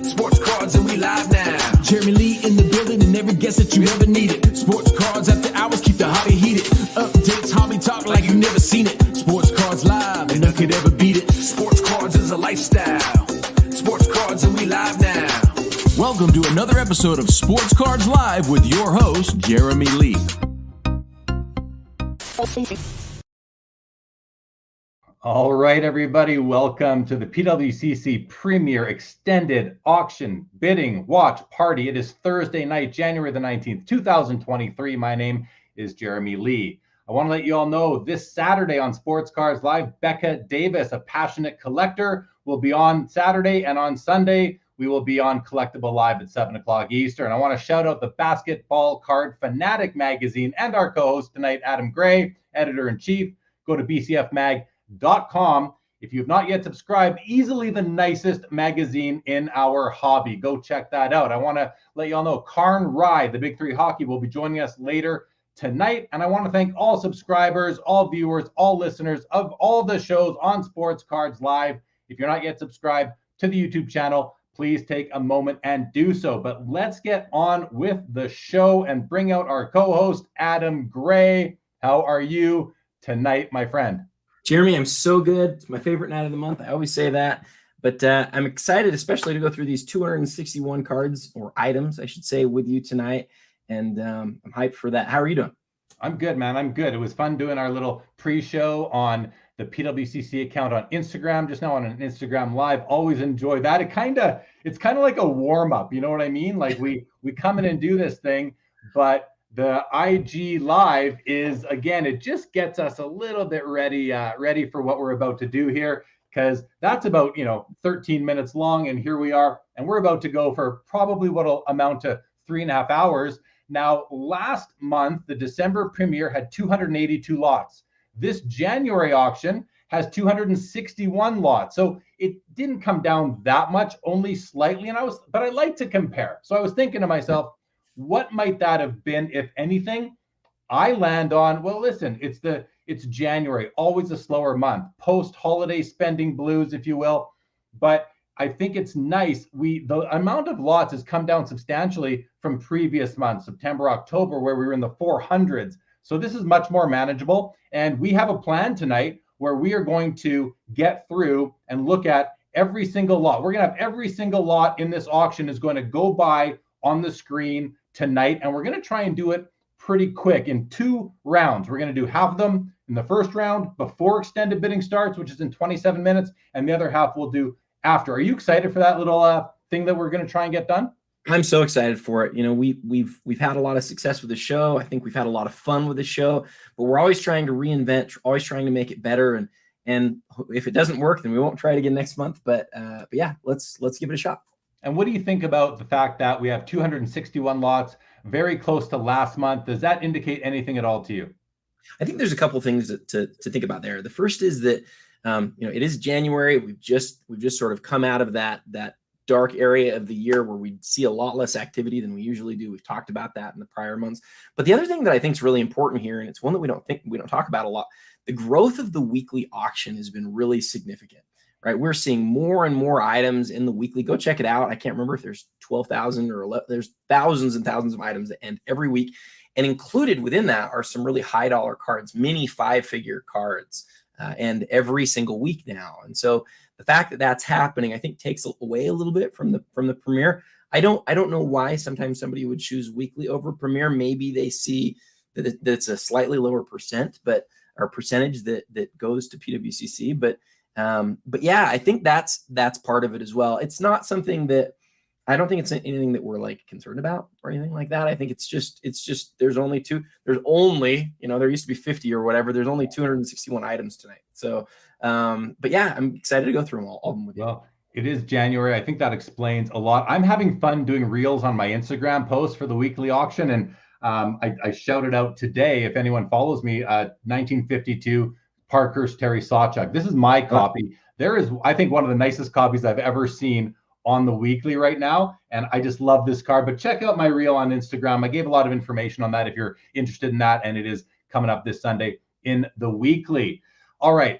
Sports cards and we live now. Jeremy Lee in the building and every guest that you ever needed. Sports cards after hours keep the hobby heated. Updates, hobby talk like you've never seen it. Sports cards live and none could ever beat it. Sports cards is a lifestyle. Sports cards and we live now. Welcome to another episode of Sports Cards Live with your host, Jeremy Lee. All right, everybody, welcome to the PWCC Premier Extended Auction Bidding Watch Party. It is Thursday night, January the 19th, 2023. My name is Jeremy Lee. I want to let you all know this Saturday on Sports Cards Live, Becca Davis, a passionate collector, will be on Saturday, and on Sunday, we will be on Collectible Live at 7 o'clock Eastern. I want to shout out the Basketball Card Fanatic magazine and our co-host tonight, Adam Gray, editor-in-chief. Go to bcfmag.com. If you've not yet subscribed, easily the nicest magazine in our hobby. Go check that out. I want to let you all know Karn Rai, the Big Three Hockey, will be joining us later tonight. And I want to thank all subscribers, all viewers, all listeners of all the shows on Sports Cards Live. If you're not yet subscribed to the YouTube channel, please take a moment and do so. But let's get on with the show and bring out our co-host, Adam Gray. How are you tonight, my friend? Jeremy, I'm so good. It's my favorite night of the month. I always say that. But I'm excited, especially to go through these 261 cards, or items, I should say, with you tonight. And I'm hyped for that. How are you doing? I'm good, man. I'm good. It was fun doing our little pre-show on the PWCC account on Instagram, just now on an Instagram Live. Always enjoy that. It's kind of like a warm-up, you know what I mean? Like we come in and do this thing, but the IG Live is, again, it just gets us a little bit ready for what we're about to do here, because that's about 13 minutes long, and here we are, and we're about to go for probably what'll amount to 3.5 hours. Now, last month, the December premiere had 282 lots. This January auction has 261 lots. So it didn't come down that much, only slightly. But I like to compare. So I was thinking to myself, what might that have been, if anything? I land on, well, listen, it's January, always a slower month, post-holiday spending blues, if you will. But I think it's nice. The amount of lots has come down substantially from previous months, September, October, where we were in the 400s. So this is much more manageable. And we have a plan tonight where we are going to get through and look at every single lot. We're going to have every single lot in this auction is going to go by on the screen tonight. And we're going to try and do it pretty quick in 2 rounds. We're going to do half of them in the first round before extended bidding starts, which is in 27 minutes. And the other half we'll do after. Are you excited for that little thing that we're going to try and get done? I'm so excited for it. We've had a lot of success with the show. I think we've had a lot of fun with the show, but we're always trying to reinvent, always trying to make it better. And if it doesn't work, then we won't try it again next month. But yeah, let's give it a shot. And what do you think about the fact that we have 261 lots, very close to last month? Does that indicate anything at all to you? I think there's a couple things to think about there. The first is that it is January. We've just sort of come out of that dark area of the year where we see a lot less activity than we usually do. We've talked about that in the prior months. But the other thing that I think is really important here, and it's one that we don't talk about a lot, the growth of the weekly auction has been really significant, right? We're seeing more and more items in the weekly. Go check it out. I can't remember if there's 12,000 or 11, there's thousands and thousands of items that end every week. And included within that are some really high dollar cards, mini 5-figure cards, and every single week now. And so the fact that that's happening, I think, takes away a little bit from the premiere. I don't know why sometimes somebody would choose weekly over premiere. Maybe they see that it's a slightly lower percentage that goes to PWCC. But yeah, I think that's part of it as well. It's not something that I don't think it's anything that we're like concerned about or anything like that. I think it's just there used to be 50 or whatever. There's only 261 items tonight. So, but yeah, I'm excited to go through them all of them with you. Well, it is January. I think that explains a lot. I'm having fun doing reels on my Instagram posts for the weekly auction. And I shouted out today, if anyone follows me, 1952 Parkhurst Terry Sawchuk. This is my copy. There is, I think, one of the nicest copies I've ever seen on the weekly right now. And I just love this card. But check out my reel on Instagram. I gave a lot of information on that if you're interested in that. And it is coming up this Sunday in the weekly. All right.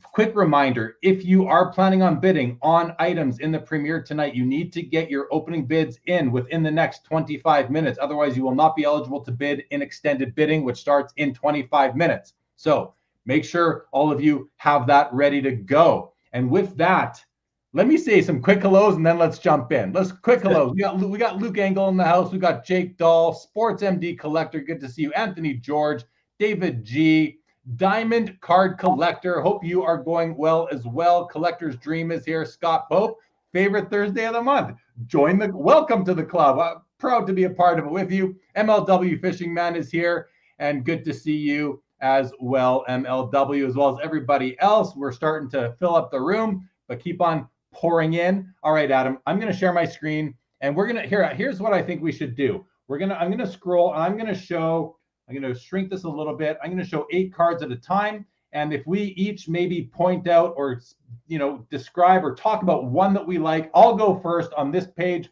quick reminder, if you are planning on bidding on items in the Premier tonight, you need to get your opening bids in within the next 25 minutes. Otherwise, you will not be eligible to bid in extended bidding, which starts in 25 minutes. So make sure all of you have that ready to go. And with that, let me say some quick hellos and then let's jump in. Let's quick hellos. We got Luke Engel in the house. We got Jake Dahl, Sports MD Collector. Good to see you. Anthony George, David G, Diamond Card Collector. Hope you are going well as well. Collector's Dream is here. Scott Pope, favorite Thursday of the month. Welcome to the club. I'm proud to be a part of it with you. MLW Fishing Man is here, and good to see you as well, MLW, as well as everybody else. We're starting to fill up the room, but keep on pouring in. All right, Adam, I'm going to share my screen, and we're going to here's what I think we should do. I'm going to scroll, and I'm going to shrink this a little bit. I'm going to show 8 cards at a time. And if we each maybe point out or, describe or talk about one that we like, I'll go first on this page.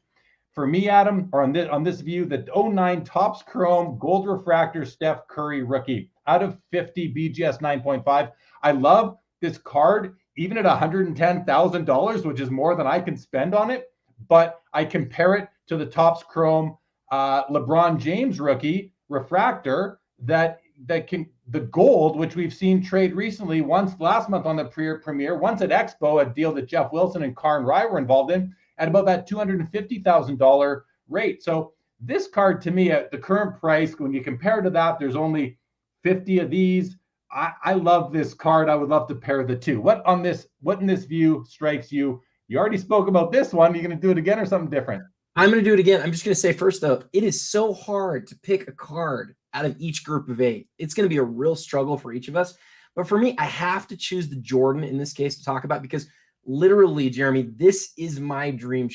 For me, Adam, or on this view, the 09 Topps Chrome Gold Refractor Steph Curry rookie out of 50 BGS 9.5. I love this card, even at $110,000, which is more than I can spend on it. But I compare it to the Topps Chrome LeBron James rookie refractor that can, the gold, which we've seen trade recently, once last month on the Premier, once at Expo, a deal that Jeff Wilson and Karn Rai were involved in, at about that $250,000 rate. So this card, to me, at the current price, when you compare to that, there's only 50 of these. I love this card. I would love to pair the two. What in this view strikes you? You already spoke about this one. Are you going to do it again or something different? I'm going to do it again. I'm just going to say first, though, it is so hard to pick a card out of each group of 8. It's going to be a real struggle for each of us. But for me, I have to choose the Jordan in this case to talk about, because literally, Jeremy, this is my dream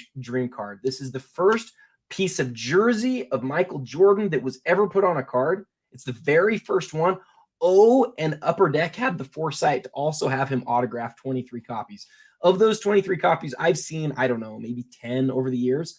card. This is the first piece of jersey of Michael Jordan that was ever put on a card. It's the very first one. And Upper Deck had the foresight to also have him autograph 23 copies. Of those 23 copies, I've seen, I don't know, maybe 10 over the years.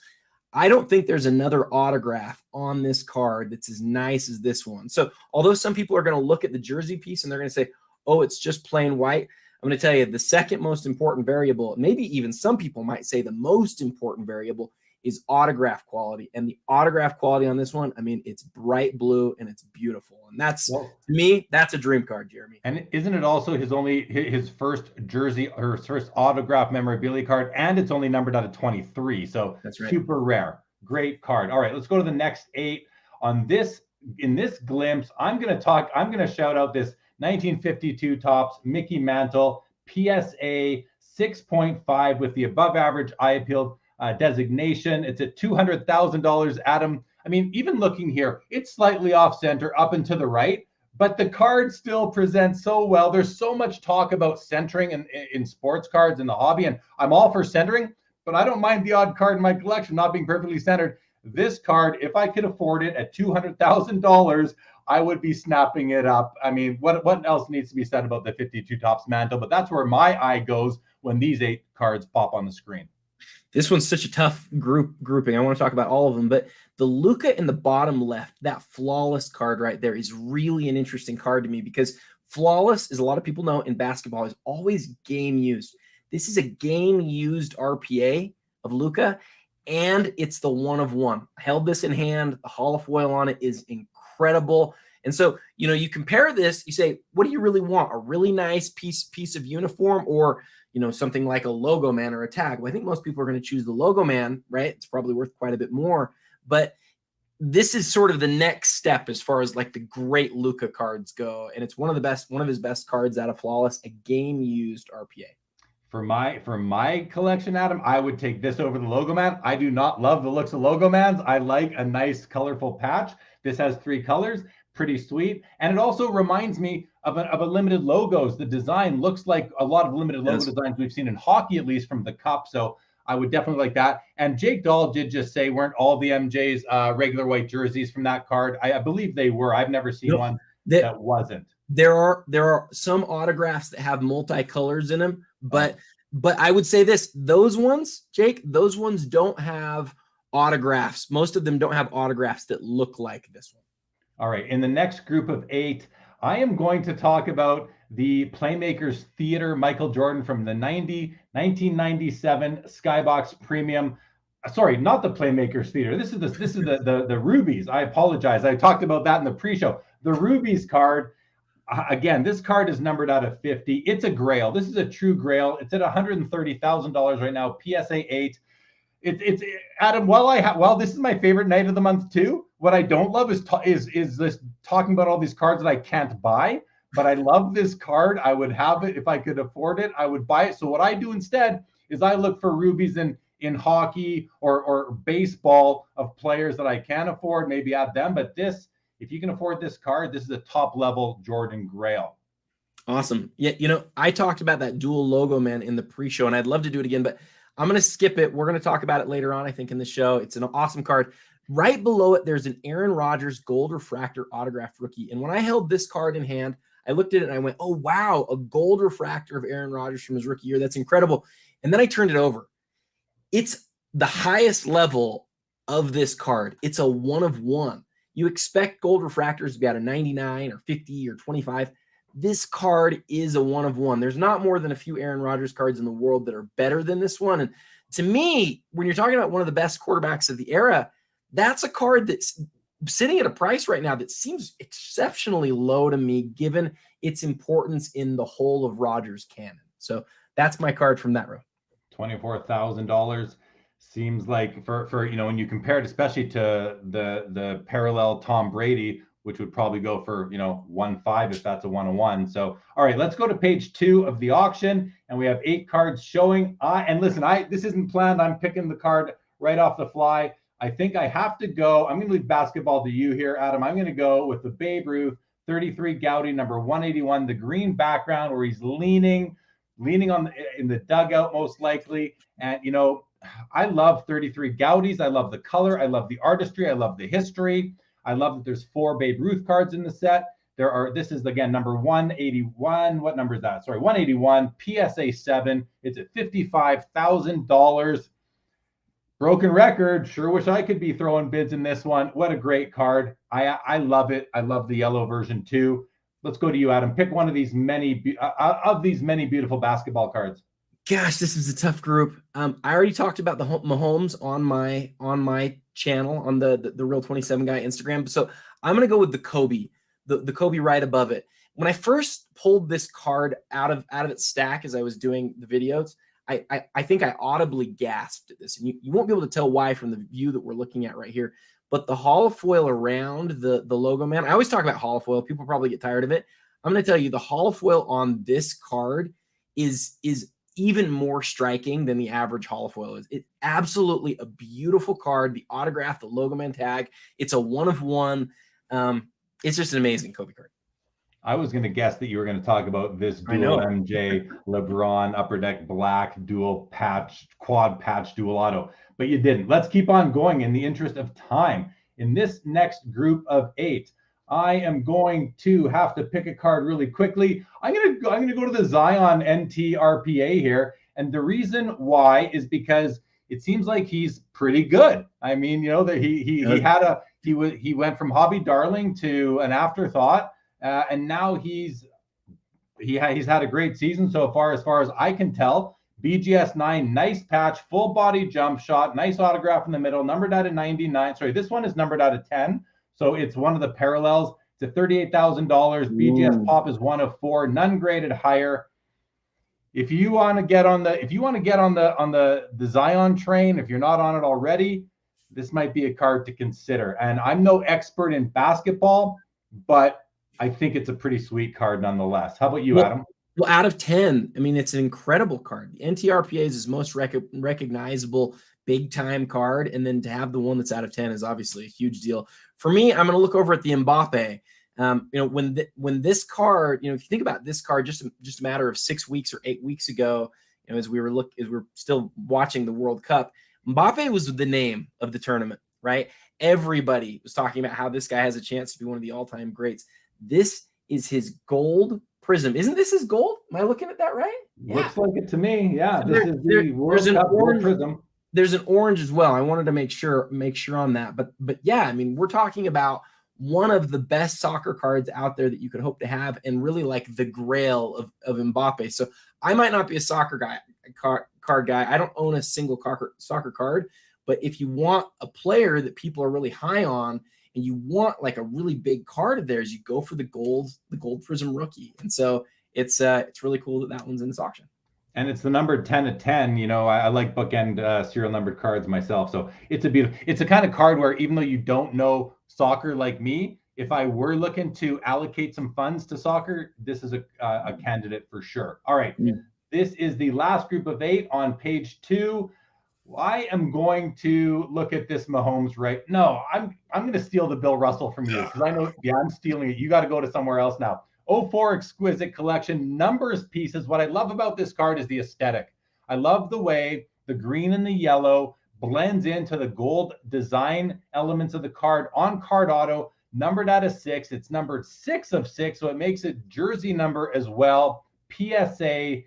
I don't think there's another autograph on this card that's as nice as this one. So although some people are going to look at the jersey piece and they're going to say, oh, it's just plain white, I'm going to tell you the second most important variable, maybe even some people might say the most important variable, is autograph quality. And the autograph quality on this one, I mean, it's bright blue and it's beautiful. And that's, to me, that's a dream card, Jeremy. And isn't it also his first jersey or his first autograph memorabilia card? And it's only numbered out of 23. So that's right. Super rare. Great card. All right, let's go to the next 8. In this glimpse, I'm going to shout out this 1952 Topps Mickey Mantle PSA 6.5 with the above average eye appeal designation. It's at $200,000, Adam. I mean, even looking here, it's slightly off center up and to the right, but the card still presents so well. There's so much talk about centering in sports cards in the hobby, and I'm all for centering, but I don't mind the odd card in my collection not being perfectly centered. This card, if I could afford it at $200,000, I would be snapping it up. I mean, what else needs to be said about the 52 Topps Mantle? But that's where my eye goes when these 8 cards pop on the screen. This one's such a tough grouping. I want to talk about all of them, but the Luka in the bottom left, that Flawless card right there, is really an interesting card to me, because Flawless, as a lot of people know in basketball, is always game used. This is a game used RPA of Luka, and it's the 1 of 1. I held this in hand. The holofoil on it is incredible. And so, you compare this, you say, what do you really want? A really nice piece of uniform, or something like a logo man or a tag? Well, I think most people are going to choose the logo man, right? It's probably worth quite a bit more, but this is sort of the next step as far as like the great Luka cards go. And it's one of his best cards out of Flawless, a game used RPA. For my collection, Adam, I would take this over the logo man. I do not love the looks of logo mans. I like a nice colorful patch. This has 3 colors. Pretty sweet. And it also reminds me of a limited logos. The design looks like a lot of limited logo designs we've seen in hockey, at least from the Cup. So I would definitely like that. And Jake Dahl did just say, weren't all the MJ's regular white jerseys from that card? I believe they were. I've never seen one that wasn't. There are some autographs that have multicolors in them, but I would say this, those ones, Jake, those ones don't have autographs. Most of them don't have autographs that look like this one. All right, in the next group of 8, I am going to talk about the Playmakers Theater Michael Jordan from the 1997 Skybox Premium. Sorry, not the Playmakers Theater. This is the Rubies. I apologize. I talked about that in the pre-show. The Rubies card. Again, this card is numbered out of 50. It's a grail. This is a true grail. It's at $130,000 right now. PSA 8. It's Adam. While this is my favorite night of the month too, what I don't love is this talking about all these cards that I can't buy. But I love this card. I would have it if I could afford it. I would buy it. So what I do instead is I look for rubies in hockey or baseball of players that I can afford. Maybe add them. But this, if you can afford this card, this is a top level Jordan Grail. Awesome. Yeah, you know, I talked about that dual logo, man, in the pre-show, and I'd love to do it again, but I'm going to skip it. We're going to talk about it later on, I think, in the show. It's an awesome card. Right below it, there's an Aaron Rodgers gold refractor autographed rookie. And when I held this card in hand, I looked at it and I went, oh, wow, a gold refractor of Aaron Rodgers from his rookie year. That's incredible. And then I turned it over. It's the highest level of this card. It's a 1 of 1. You expect gold refractors to be at a 99 or 50 or 25. This card is a 1 of 1. There's not more than a few Aaron Rodgers cards in the world that are better than this one. And to me, when you're talking about one of the best quarterbacks of the era, that's a card that's sitting at a price right now that seems exceptionally low to me, given its importance in the whole of Rodgers canon. So that's my card from that row. $24,000 seems like for you know, when you compare it, especially to the parallel Tom Brady, which would probably go for, you know, 1.5 if that's a 1 of 1. So, all right, let's go to page 2 of the auction, and we have 8 cards showing. And listen, this isn't planned. I'm picking the card right off the fly. I think I have to go. I'm going to leave basketball to you here, Adam. I'm going to go with the Babe Ruth 33 Gaudy number 181, the green background where he's leaning on in the dugout most likely. And you know, I love 33 Gaudis. I love the color. I love the artistry. I love the history. I love that there's 4 Babe Ruth cards in the set. This is again number 181. What number is that? Sorry, 181 PSA 7. It's at $55,000. Broken record. Sure wish I could be throwing bids in this one. What a great card. I love it. I love the yellow version too. Let's go to you, Adam. Pick one of these many beautiful basketball cards. Gosh, this is a tough group. I already talked about the Mahomes on my channel on the Real 27 Guy Instagram. So I'm gonna go with the Kobe, the Kobe right above it. When I first pulled this card out of its stack as I was doing the videos, I think I audibly gasped at this, and you won't be able to tell why from the view that we're looking at right here. But the holofoil around the logo, man, I always talk about holofoil. People probably get tired of it. I'm going to tell you the holofoil on this card is even more striking than the average holofoil is. It's absolutely a beautiful card. The autograph, the logo man tag, it's a 1 of 1. It's just an amazing Kobe card. I was going to guess that you were going to talk about this dual MJ LeBron Upper Deck Black dual patch, quad patch dual auto, but you didn't. Let's keep on going in the interest of time. In this next group of 8, I am going to have to pick a card really quickly. I'm going to go to the Zion NT RPA here, and the reason why is because it seems like he's pretty good. I mean, you know, that he went from hobby darling to an afterthought. And now he's had a great season so far, as I can tell. BGS 9, nice patch, full body jump shot, nice autograph in the middle, numbered out of 99. Sorry, this one is numbered out of 10, so it's one of the parallels. It's at $38,000. BGS pop is 1 of 4, none graded higher. If you want to get on the Zion train, if you're not on it already, this might be a card to consider. And I'm no expert in basketball, but I think it's a pretty sweet card nonetheless. How about you, Adam? Well, out of 10, I mean, it's an incredible card. The NTRPA is his most recognizable big-time card, and then to have the one that's out of 10 is obviously a huge deal. For me, I'm going to look over at the Mbappe. You know, when this card, you know, if you think about this card, just a matter of 6 weeks or 8 weeks ago, you know, as we're still watching the World Cup, Mbappe was the name of the tournament, right? Everybody was talking about how this guy has a chance to be one of the all-time greats. This is his gold prism. Isn't this his gold? Am I looking at that right? Yeah. Looks like it to me. Yeah, so this is the World Cup gold prism. There's an orange as well. I wanted to make sure on that. But yeah, I mean, we're talking about one of the best soccer cards out there that you could hope to have, and really like the grail of Mbappe. So I might not be a soccer guy, card guy. I don't own a single soccer card, but if you want a player that people are really high on, and you want like a really big card of theirs, you go for the gold Prism rookie. And so it's really cool that one's in this auction. And it's the number 10 of 10. You know, I like bookend serial numbered cards myself. So it's a kind of card where, even though you don't know soccer like me, if I were looking to allocate some funds to soccer, this is a candidate for sure. All right. Yeah. This is the last group of 8 on page 2. I am going to look at this Mahomes No, I'm going to steal the Bill Russell from you, because I know, I'm stealing it. You got to go to somewhere else now. 04 exquisite collection numbers pieces. What I love about this card is the aesthetic. I love the way the green and the yellow blends into the gold design elements of the card on card auto, numbered out of 6. It's numbered 6 of 6, so it makes it jersey number as well. PSA,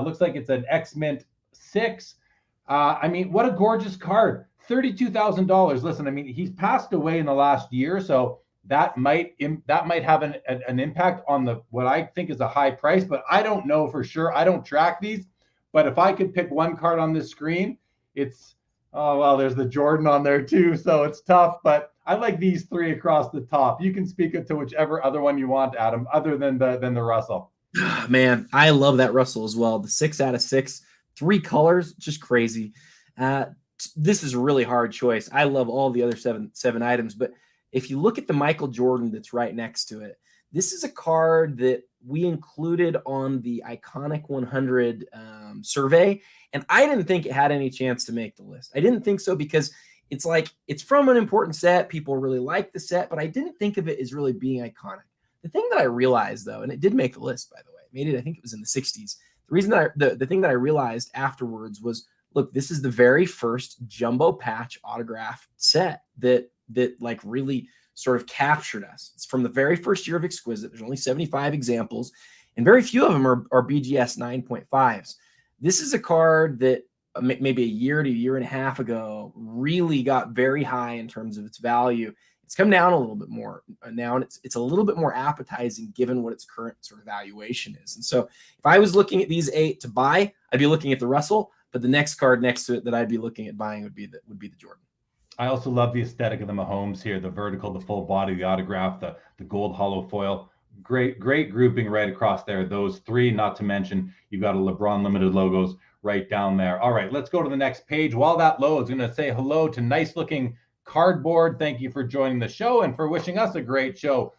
looks like it's an X-Mint 6. I mean, what a gorgeous card. $32,000. Listen, I mean, he's passed away in the last year, so that might have an impact on what I think is a high price, but I don't know for sure. I don't track these, but if I could pick one card on this screen, it's, oh, well, there's the Jordan on there too, so it's tough, but I like these 3 across the top. You can speak it to whichever other one you want, Adam, other than the Russell. Man, I love that Russell as well. The 6 out of 6, 3 colors, just crazy. This is a really hard choice. I love all the other seven items, but if you look at the Michael Jordan that's right next to it, this is a card that we included on the Iconic 100 survey, and I didn't think it had any chance to make the list. I didn't think so, because it's like, it's from an important set. People really like the set, but I didn't think of it as really being iconic. The thing that I realized, though, and it did make the list, by the way, made it, I think it was in the 60s. The reason that the thing that I realized afterwards was, look, this is the very first jumbo patch autograph set that like really sort of captured us. It's from the very first year of Exquisite. There's only 75 examples, and very few of them are BGS 9.5s. This is a card that maybe a year to year and a half ago really got very high in terms of its value. It's come down a little bit more now, and it's a little bit more appetizing given what its current sort of valuation is. And so if I was looking at these 8 to buy, I'd be looking at the Russell, but the next card next to it that I'd be looking at buying would be the Jordan. I also love the aesthetic of the Mahomes here, the vertical, the full body, the autograph, the gold hollow foil. Great grouping right across there. Those 3, not to mention, you've got a LeBron Limited logos right down there. All right, let's go to the next page. While that loads, I'm going to say hello to nice looking Cardboard. Thank you for joining the show and for wishing us a great show.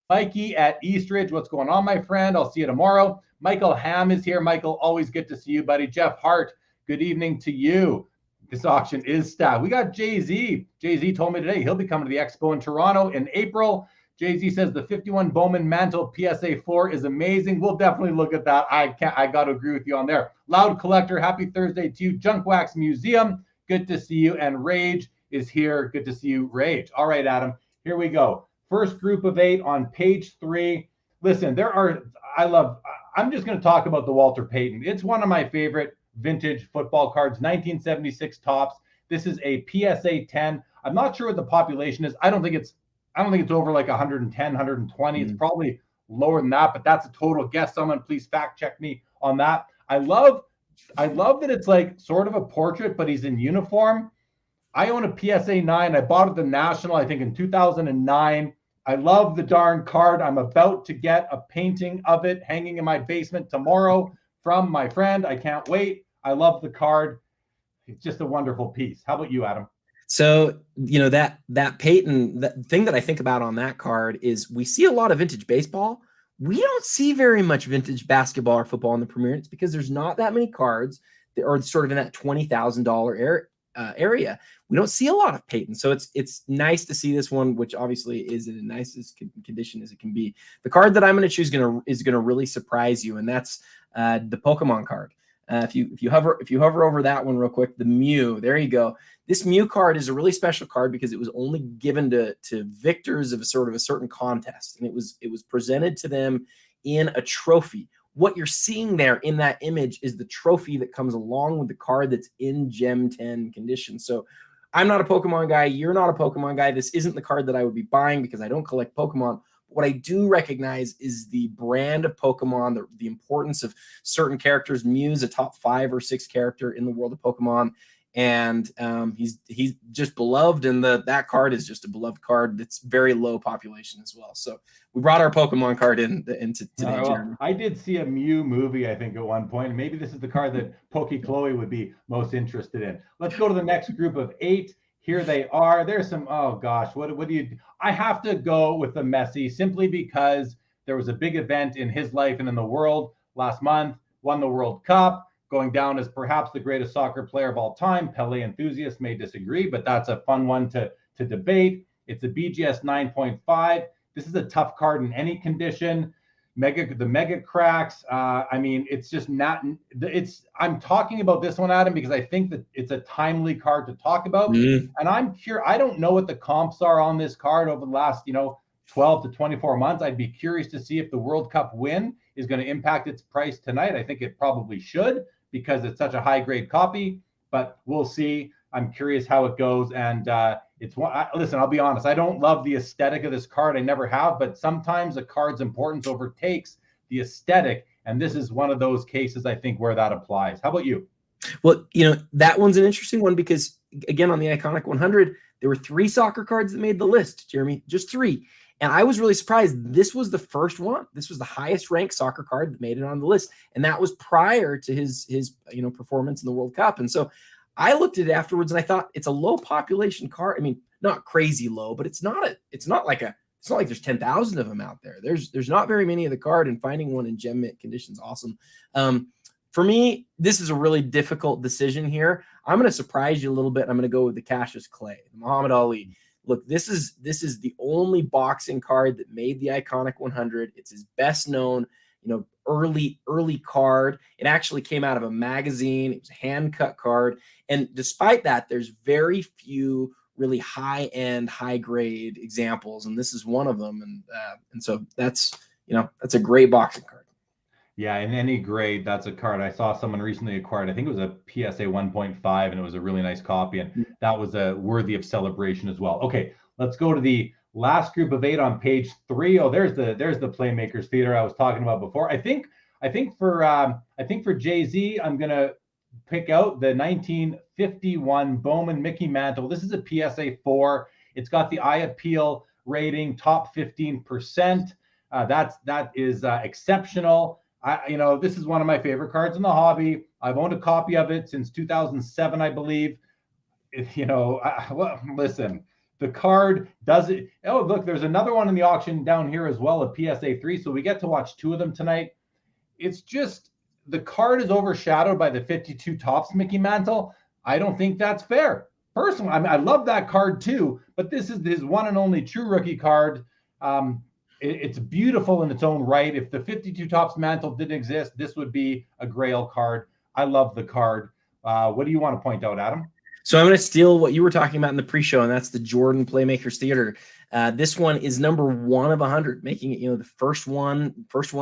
Mikey at Eastridge, what's going on, my friend? I'll see you tomorrow. Michael Ham is here. Michael, always good to see you, buddy. Jeff Hart, good evening to you. This auction is stacked. We got Jay-Z. Jay-Z told me today he'll be coming to the Expo in Toronto in April. Jay-Z says the 51 Bowman Mantle PSA 4 is amazing. We'll definitely look at that. I got to agree with you on there. Loud Collector, happy Thursday to you. Junk Wax Museum, good to see you. And Rage is here. Good to see you, Rage. All right, Adam, here we go. First group of 8 on page 3. Listen, I'm just going to talk about the Walter Payton. It's one of my favorite vintage football cards, 1976 tops. This is a PSA 10. I'm not sure what the population is. I don't think it's over like 110, 120. It's probably lower than that, but that's a total guess. Someone please fact check me on that. I love that it's like sort of a portrait, but he's in uniform. I own a PSA 9. I bought it at the National, I think, in 2009. I love the darn card. I'm about to get a painting of it hanging in my basement tomorrow from my friend. I can't wait. I love the card. It's just a wonderful piece. How about you, Adam? So, you know, that Peyton, the thing that I think about on that card is we see a lot of vintage baseball. We don't see very much vintage basketball or football in the Premier. It's because there's not that many cards that are sort of in that $20,000 area. We don't see a lot of Peyton. So it's nice to see this one, which obviously is in the nicest condition as it can be. The card that I'm going to choose is going to really surprise you, and that's the Pokemon card. If you hover over that one real quick, the Mew, there you go. This Mew card is a really special card because it was only given to victors of a certain contest, and it was presented to them in a trophy. What you're seeing there in that image is the trophy that comes along with the card that's in Gem 10 condition. So I'm not a Pokemon guy. You're not a Pokemon guy. This isn't the card that I would be buying because I don't collect Pokemon. What I do recognize is the brand of Pokemon, the importance of certain characters. Mew's a top 5 or 6 character in the world of Pokemon, and he's just beloved, and that card is just a beloved card that's very low population as well. So we brought our Pokemon card into today. Well, I did see a Mew movie, I think, at one point, and maybe this is the card that Poke Chloe would be most interested in. Let's go to the next group of 8. Here they are. There's some, oh gosh, what do you, I have to go with the Messi simply because there was a big event in his life and in the world last month, won the World Cup, going down as perhaps the greatest soccer player of all time. Pele enthusiasts may disagree, but that's a fun one to debate. It's a BGS 9.5. This is a tough card in any condition. The mega cracks. I mean, it's just not, I'm talking about this one, Adam, because I think that it's a timely card to talk about. And I'm curious, I don't know what the comps are on this card over the last, 12 to 24 months. I'd be curious to see if the World Cup win is going to impact its price tonight. I think it probably should because it's such a high grade copy, but we'll see. I'm curious how it goes. And listen, I'll be honest. I don't love the aesthetic of this card. I never have, but sometimes a card's importance overtakes the aesthetic. And this is one of those cases, I think, where that applies. How about you? Well, that one's an interesting one because, again, on the Iconic 100, there were 3 soccer cards that made the list, Jeremy, just 3. And I was really surprised. This was the first one. This was the highest ranked soccer card that made it on the list. And that was prior to his performance in the World Cup. And so I looked at it afterwards and I thought it's a low population card. I mean, not crazy low, but it's not like there's 10,000 of them out there. There's not very many of the card, and finding one in gem mint condition is awesome. For me, this is a really difficult decision here. I'm going to surprise you a little bit. I'm going to go with the Cassius Clay, the Muhammad Ali. Look, this is the only boxing card that made the Iconic 100. It's his best known, early card. It actually came out of a magazine. It was a hand-cut card. And despite that, there's very few really high-end, high-grade examples, and this is one of them. And so that's a great boxing card. Yeah, in any grade, that's a card. I saw someone recently acquired, I think it was a PSA 1.5, and it was a really nice copy, and that was worthy of celebration as well. Okay, let's go to the last group of 8 on page 3. Oh, there's the Playmakers Theater I was talking about before. I think for Jay-Z, I'm gonna pick out the 1951 Bowman Mickey Mantle. This is a PSA 4. It's got the eye appeal rating, top 15%. That is exceptional. This is one of my favorite cards in the hobby. I've owned a copy of it since 2007, I believe. Listen, the card does it. Oh, look, there's another one in the auction down here as well, a PSA 3. So we get to watch 2 of them tonight. It's just, the card is overshadowed by the 52 Topps Mickey Mantle. I don't think that's fair. Personally, I love that card too, but this is his one and only true rookie card. It's beautiful in its own right. If the 52 Topps Mantle didn't exist, this would be a grail card. I love the card. What do you want to point out, Adam? So I'm going to steal what you were talking about in the pre-show, and that's the Jordan Playmakers Theater. This one is number 1 of 100, making it, the first one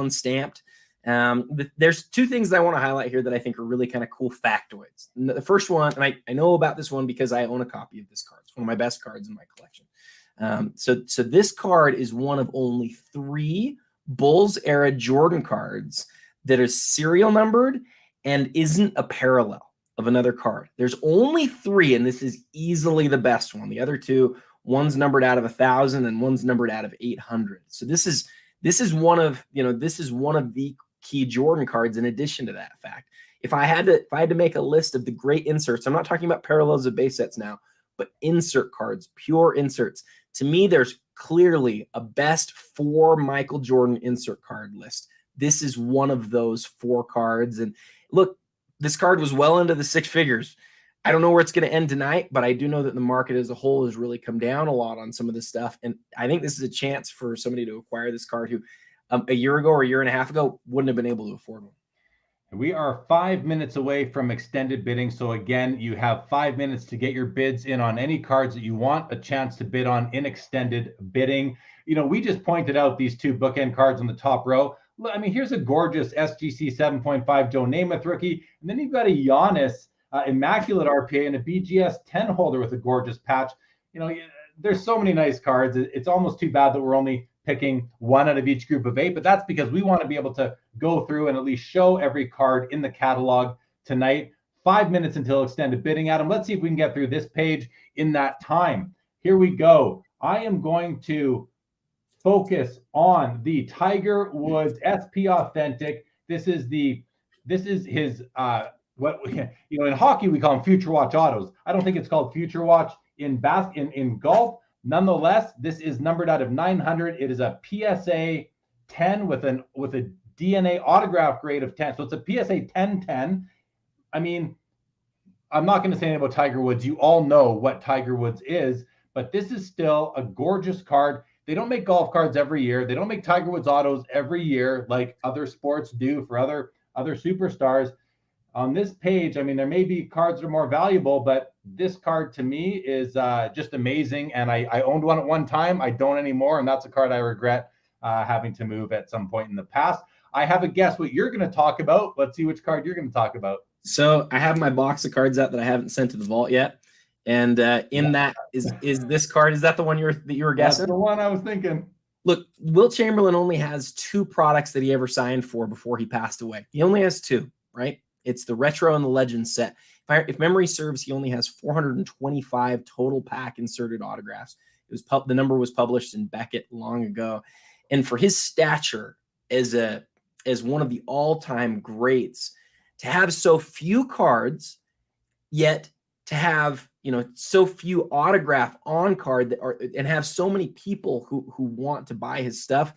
stamped. There's 2 things that I want to highlight here that I think are really kind of cool factoids. And the first one, and I know about this one because I own a copy of this card. It's one of my best cards in my collection. So this card is one of only 3 Bulls era Jordan cards that are serial numbered and isn't a parallel of another card. There's only 3, and this is easily the best one. The other 2, one's numbered out of 1,000 and one's numbered out of 800. So this is one of the key Jordan cards. In addition to that fact, if I had to make a list of the great inserts, I'm not talking about parallels of base sets now, but insert cards, pure inserts. To me, there's clearly a best 4 Michael Jordan insert card list. This is one of those 4 cards. And look, this card was well into the 6 figures. I don't know where it's going to end tonight, but I do know that the market as a whole has really come down a lot on some of this stuff. And I think this is a chance for somebody to acquire this card who a year ago or a year and a half ago wouldn't have been able to afford one. We are 5 minutes away from extended bidding. So again, you have 5 minutes to get your bids in on any cards that you want a chance to bid on in extended bidding. We just pointed out these 2 bookend cards on the top row. I mean, here's a gorgeous SGC 7.5 Joe Namath rookie. And then you've got a Giannis immaculate RPA, and a BGS 10 holder with a gorgeous patch. You know, there's so many nice cards. It's almost too bad that we're only picking one out of each group of 8, but that's because we want to be able to go through and at least show every card in the catalog tonight. 5 minutes until extended bidding, Adam. Let's see if we can get through this page in that time. Here we go. I am going to focus on the Tiger Woods SP Authentic. This is his what, you know, in hockey we call them Future Watch autos. I don't think it's called Future Watch in golf. Nonetheless, this is numbered out of 900. It is a PSA 10 with a DNA autograph grade of 10. So it's a PSA 1010. I mean, I'm not going to say anything about Tiger Woods. You all know what Tiger Woods is, but this is still a gorgeous card. They don't make golf cards every year. They don't make Tiger Woods autos every year like other sports do for other superstars. On this page, I mean, there may be cards that are more valuable, but this card to me is just amazing. And I owned one at one time. I don't anymore, and that's a card I regret having to move at some point in the past. I have a guess what you're going to talk about. Let's see which card you're going to talk about. So I have my box of cards out that I haven't sent to the vault yet. And that is this card. Is that the one you were guessing? That's the one I was thinking. Look, Wilt Chamberlain only has 2 products that he ever signed for before he passed away. He only has 2, right? It's the Retro and the Legend set. If memory serves, he only has 425 total pack inserted autographs. It was the number was published in Beckett long ago. And for his stature as one of the all-time greats, to have so few cards, yet to have, you know, so few autograph on card and have so many people who want to buy his stuff.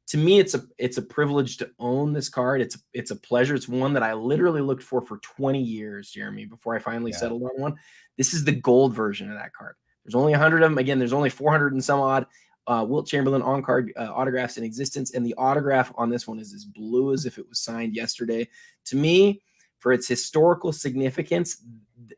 To me, it's a privilege to own this card. It's a pleasure. It's one that I literally looked for 20 years, Jeremy, before I finally settled on one. This is the gold version of that card. There's only 100 of them. Again, there's only 400 and some odd Wilt Chamberlain on card autographs in existence, and the autograph on this one is as blue as if it was signed yesterday. To me, for its historical significance,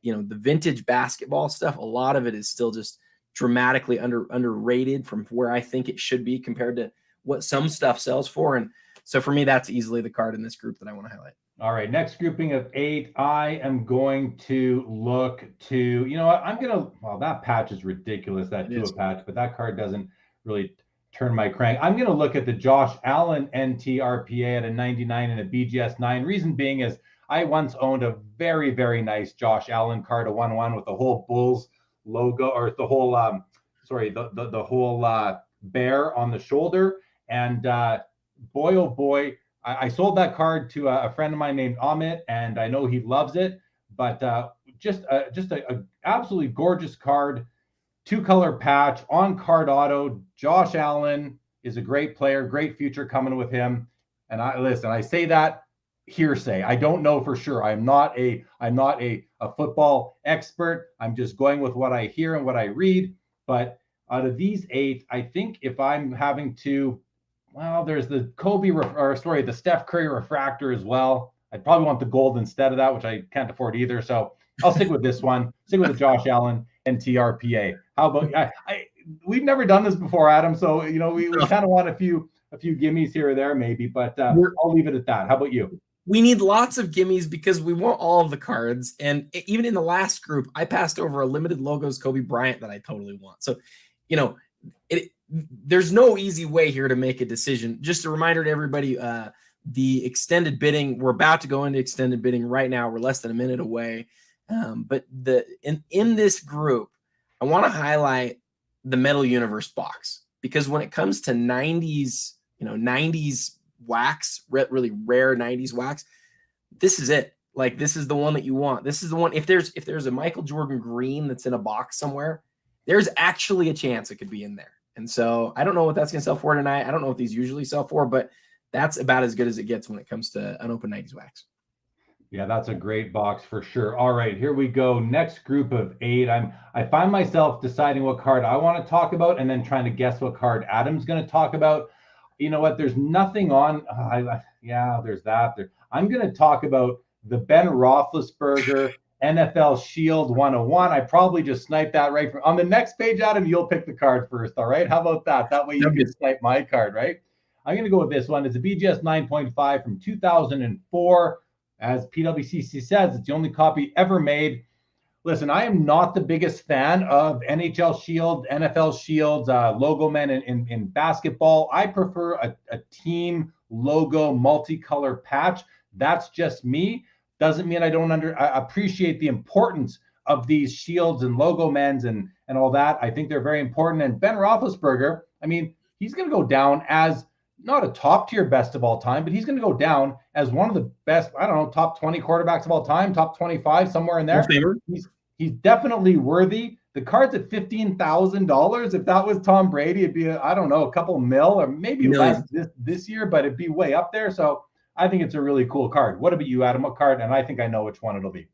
you know, the vintage basketball stuff, a lot of it is still just dramatically underrated from where I think it should be compared to what some stuff sells for. And so for me, that's easily the card in this group that I want to highlight. All right, next grouping of 8, I am going to look to, you know what, well, that patch is ridiculous, that Tua patch, but that card doesn't really turn my crank. I'm going to look at the Josh Allen NT RPA at a 99 and a BGS 9. Reason being is I once owned a very, very nice Josh Allen card, a 1/1 with the whole Bulls logo, or the whole, the whole bear on the shoulder. And boy, oh boy, I sold that card to a friend of mine named Amit, and I know he loves it. But just a absolutely gorgeous card, 2-color patch, on card auto. Josh Allen is a great player, great future coming with him. And I say that hearsay. I don't know for sure. I'm not a football expert. I'm just going with what I hear and what I read. But out of these 8, I think if I'm having to, well, there's the the Steph Curry refractor as well. I'd probably want the gold instead of that, which I can't afford either. So I'll stick with this one. Stick with the Josh Allen NTRPA. How about we've never done this before, Adam. So you know we kind of want a few gimmies here or there maybe, but I'll leave it at that. How about you? We need lots of gimmies because we want all of the cards. And even in the last group, I passed over a limited logos Kobe Bryant that I totally want. So, you know, there's no easy way here to make a decision. Just a reminder to everybody, the extended bidding, we're about to go into extended bidding right now. We're less than a minute away. But in this group, I want to highlight the Metal Universe box, because when it comes to 90s, you know, 90s wax, really rare 90s wax, this is it. Like, this is the one that you want. This is the one. If there's a Michael Jordan green that's in a box somewhere, there's actually a chance it could be in there. And so I don't know what that's going to sell for tonight. I don't know what these usually sell for, but that's about as good as it gets when it comes to an open 90s wax. Yeah, that's a great box for sure. All right, here we go. Next group of 8. I find myself deciding what card I want to talk about and then trying to guess what card Adam's going to talk about. You know what? There's nothing on. There's that. I'm going to talk about the Ben Roethlisberger NFL Shield 101. I probably just sniped that right from on the next page, Adam. You'll pick the card first. All right. How about that? That way you can snipe my card, right? I'm going to go with this one. It's a BGS 9.5 from 2004. As PWCC says, it's the only copy ever made. Listen, I am not the biggest fan of NHL Shield, NFL Shields, logo men in basketball. I prefer a team logo multicolor patch. That's just me. Doesn't mean I don't appreciate the importance of these shields and logo men's and all that. I think they're very important. And Ben Roethlisberger, I mean, he's going to go down as not a top tier best of all time, but he's going to go down as one of the best, I don't know, top 20 quarterbacks of all time, top 25, somewhere in there. He's definitely worthy. The card's at $15,000. If that was Tom Brady, it'd be, I don't know, a couple mil or maybe less this year, but it'd be way up there. So I think it's a really cool card. What about you, Adam? What card? And I think I know which one it'll be.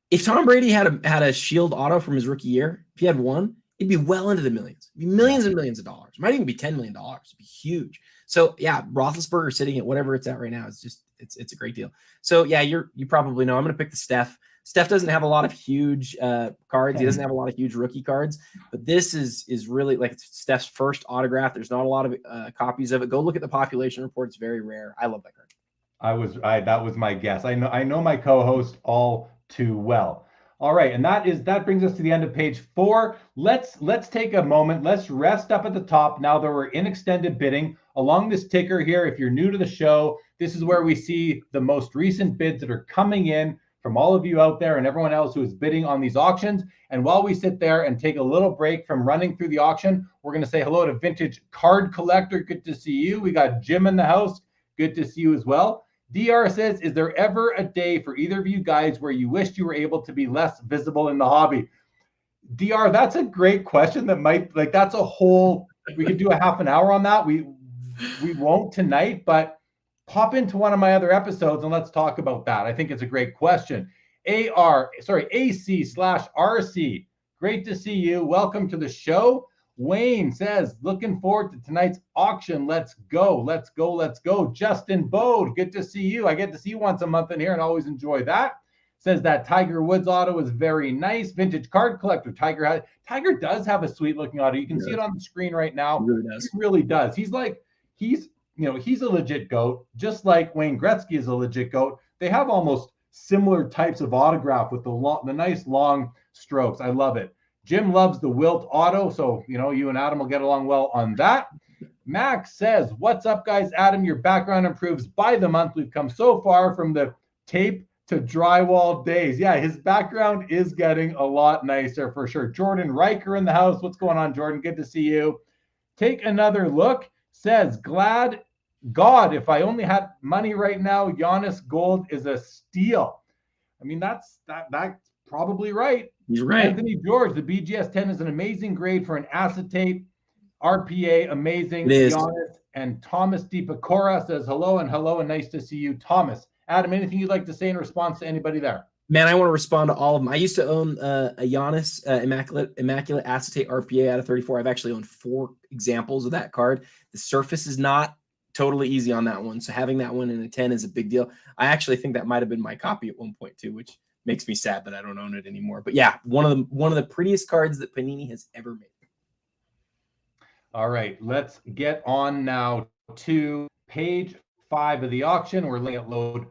If Tom Brady had a Shield auto from his rookie year, if he had one, it'd be well into the millions. It'd be millions and millions of dollars. It might even be $10 million. It'd be huge. So yeah, Roethlisberger sitting at whatever it's at right now is just it's a great deal. So yeah, you probably know. I'm going to pick the Steph. Steph doesn't have a lot of huge cards. He doesn't have a lot of huge rookie cards, but this is really like Steph's first autograph. There's not a lot of copies of it. Go look at the population report. It's very rare. I love that card. That was my guess. I know my co-host all too well. All right, and that brings us to the end of page 4. Let's take a moment. Let's rest up at the top now that we're in extended bidding. Along this ticker here, if you're new to the show, this is where we see the most recent bids that are coming in from all of you out there and everyone else who is bidding on these auctions. And while we sit there and take a little break from running through the auction, we're going to say hello to Vintage Card Collector. Good to see you. We got Jim in the house. Good to see you as well. DR says, is there ever a day for either of you guys where you wished you were able to be less visible in the hobby? DR, that's a great question that might, like, that's a whole, we could do a half an hour on that. We won't tonight, but pop into one of my other episodes and let's talk about that. I think it's a great question. AC/RC. Great to see you. Welcome to the show. Wayne says, looking forward to tonight's auction. Let's go. Let's go. Let's go. Justin Bode, good to see you. I get to see you once a month in here and always enjoy that. Says that Tiger Woods auto is very nice. Vintage Card Collector. Tiger does have a sweet looking auto. You can see it on the screen right now. He really does. He's a legit GOAT, just like Wayne Gretzky is a legit GOAT. They have almost similar types of autograph with the nice long strokes. I love it. Jim loves the Wilt auto, so you and Adam will get along well on that. Max says, what's up, guys? Adam, your background improves by the month. We've come so far from the tape to drywall days. Yeah, his background is getting a lot nicer for sure. Jordan Riker in the house. What's going on, Jordan? Good to see you. Take another look. Says, glad God, if I only had money right now, Giannis Gold is a steal. I mean, that's probably right. He's right. Anthony George, the BGS 10 is an amazing grade for an acetate. RPA, amazing. It is. Giannis. And Thomas Deepakora says hello and nice to see you, Thomas. Adam, anything you'd like to say in response to anybody there? Man, I want to respond to all of them. I used to own a Giannis Immaculate Acetate RPA out of 34. I've actually owned 4 examples of that card. The surface is not totally easy on that one, so having that one in a 10 is a big deal. I actually think that might have been my copy at one point too, which makes me sad that I don't own it anymore. But yeah, one of the prettiest cards that Panini has ever made. All right, let's get on now to page 5 of the auction. We're letting it load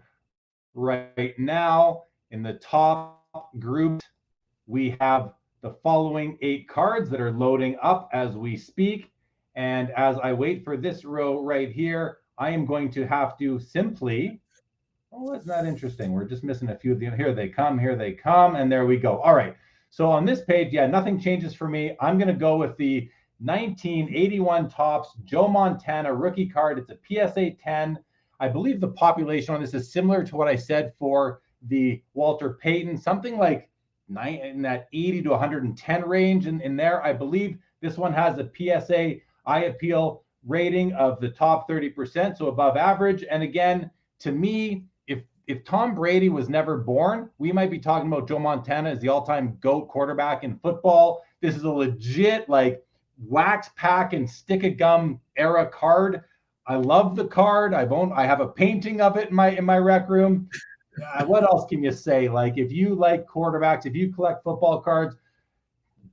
right now. In the top group, we have the following 8 cards that are loading up as we speak. And as I wait for this row right here, I am going to have to simply, oh, that's not interesting. We're just missing a few of them. Here they come, and there we go. All right. So on this page, yeah, nothing changes for me. I'm going to go with the 1981 Topps Joe Montana rookie card. It's a PSA 10. I believe the population on this is similar to what I said for the Walter Payton, something like in that 80 to 110 range in there. I believe this one has a PSA eye appeal rating of the top 30%, so above average. And again, to me, if Tom Brady was never born, we might be talking about Joe Montana as the all-time GOAT quarterback in football. This is a legit like wax pack and stick of gum era card. I love the card. I have a painting of it in my rec room. What else can you say? Like, if you like quarterbacks, if you collect football cards,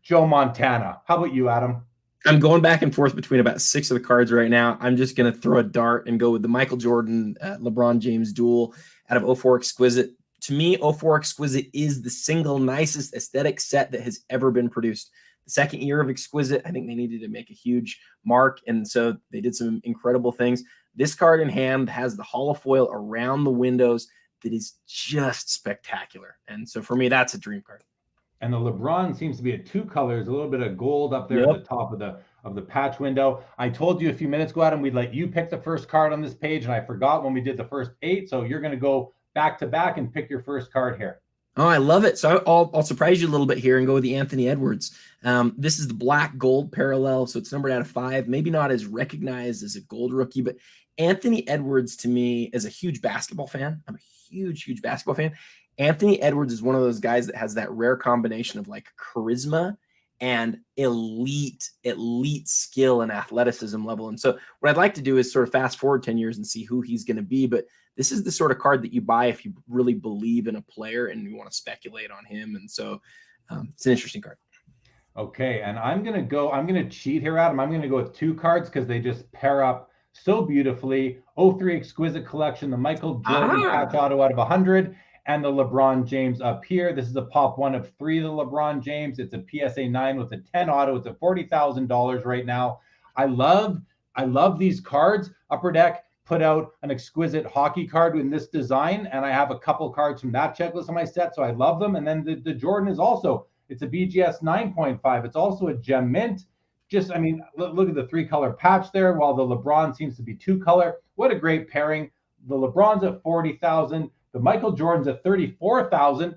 Joe Montana. How about you, Adam? I'm going back and forth between about 6 of the cards right now. I'm just going to throw a dart and go with the Michael Jordan LeBron James duel out of 04 Exquisite. To me, 04 Exquisite is the single nicest aesthetic set that has ever been produced. The second year of Exquisite, I think they needed to make a huge mark, and so they did some incredible things. This card in hand has the holofoil around the windows that is just spectacular. And so for me, that's a dream card. And the LeBron seems to be a 2 colors, a little bit of gold up there at the top of the patch window. I told you a few minutes ago, Adam, we'd let you pick the first card on this page, and I forgot when we did the first 8. So you're going to go back to back and pick your first card here. Oh, I love it. So I'll surprise you a little bit here and go with the Anthony Edwards. This is the black gold parallel, so it's numbered out of 5. Maybe not as recognized as a gold rookie, but Anthony Edwards to me is a huge basketball fan. I'm a huge basketball fan. Anthony Edwards is one of those guys that has that rare combination of like charisma and elite skill and athleticism level. And so what I'd like to do is sort of fast forward 10 years and see who he's going to be. But this is the sort of card that you buy if you really believe in a player and you want to speculate on him. And so it's an interesting card. Okay, and I'm going to cheat here, Adam. I'm going to go with 2 cards because they just pair up so beautifully. 03 Exquisite Collection, the Michael Jordan patch auto out of 100. And the LeBron James up here. This is a pop 1 of 3 of the LeBron James. It's a PSA 9 with a 10 auto. It's a $40,000 right now. I love these cards. Upper Deck put out an exquisite hockey card in this design, and I have a couple cards from that checklist on my set, so I love them. And then the Jordan is also, it's a BGS 9.5. It's also a gem mint. Just, I mean, look at the 3-color patch there, while the LeBron seems to be 2-color. What a great pairing. The LeBron's at 40,000. The Michael Jordan's at 34,000.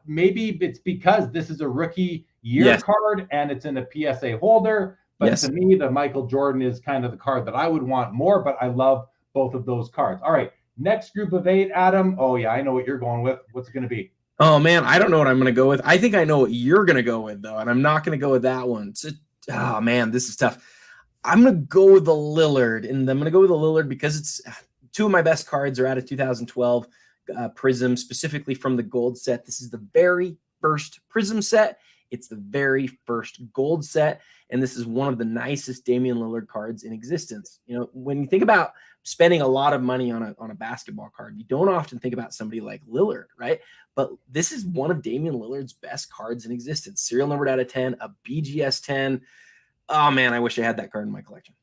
Maybe it's because this is a rookie year card and it's in a PSA holder. But to me, the Michael Jordan is kind of the card that I would want more, but I love both of those cards. All right, next group of 8, Adam. Oh, yeah, I know what you're going with. What's it going to be? Oh, man, I don't know what I'm going to go with. I think I know what you're going to go with, though, and I'm not going to go with that one. Oh, man, this is tough. I'm going to go with the Lillard, and I'm going to go with the Lillard because it's 2 of my best cards are out of 2012. Prism, specifically from the gold set. This is the very first Prism set. It's the very first gold set, and this is one of the nicest Damian Lillard cards in existence. You know, when you think about spending a lot of money on a basketball card, you don't often think about somebody like Lillard, right? But this is one of Damian Lillard's best cards in existence. Serial numbered out of 10, a BGS 10. Oh man, I wish I had that card in my collection.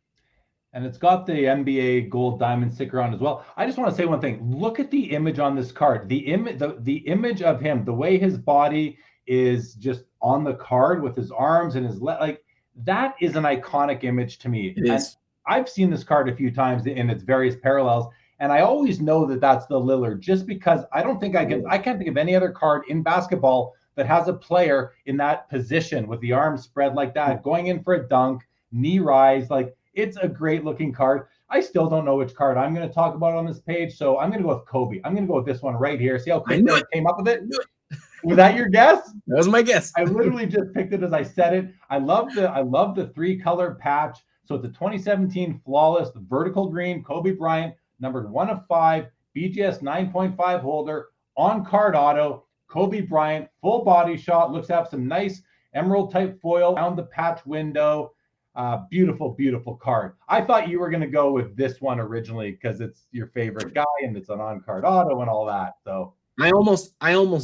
And it's got the NBA gold diamond sticker on as well. I just want to say one thing. Look at the image on this card. The image of him, the way his body is just on the card with his arms and his like that is an iconic image to me. It is. I've seen this card a few times in its various parallels, and I always know that that's the Lillard, just because I don't think I can't think of any other card in basketball that has a player in that position with the arms spread like that, going in for a dunk, knee rise, like. It's a great looking card. I still don't know which card I'm going to talk about on this page, so I'm going to go with Kobe. I'm going to go with this one right here. See how quick I came up with it? Was that your guess? That was my guess. I literally just picked it as I said it. I love the 3-color patch. So it's a 2017 flawless vertical green Kobe Bryant, numbered 1 of 5, BGS 9.5 holder, on card auto. Kobe Bryant, full body shot. Looks to have some nice emerald type foil around the patch window. Beautiful card. I thought you were going to go with this one originally because it's your favorite guy and it's an on-card auto and all that. So I almost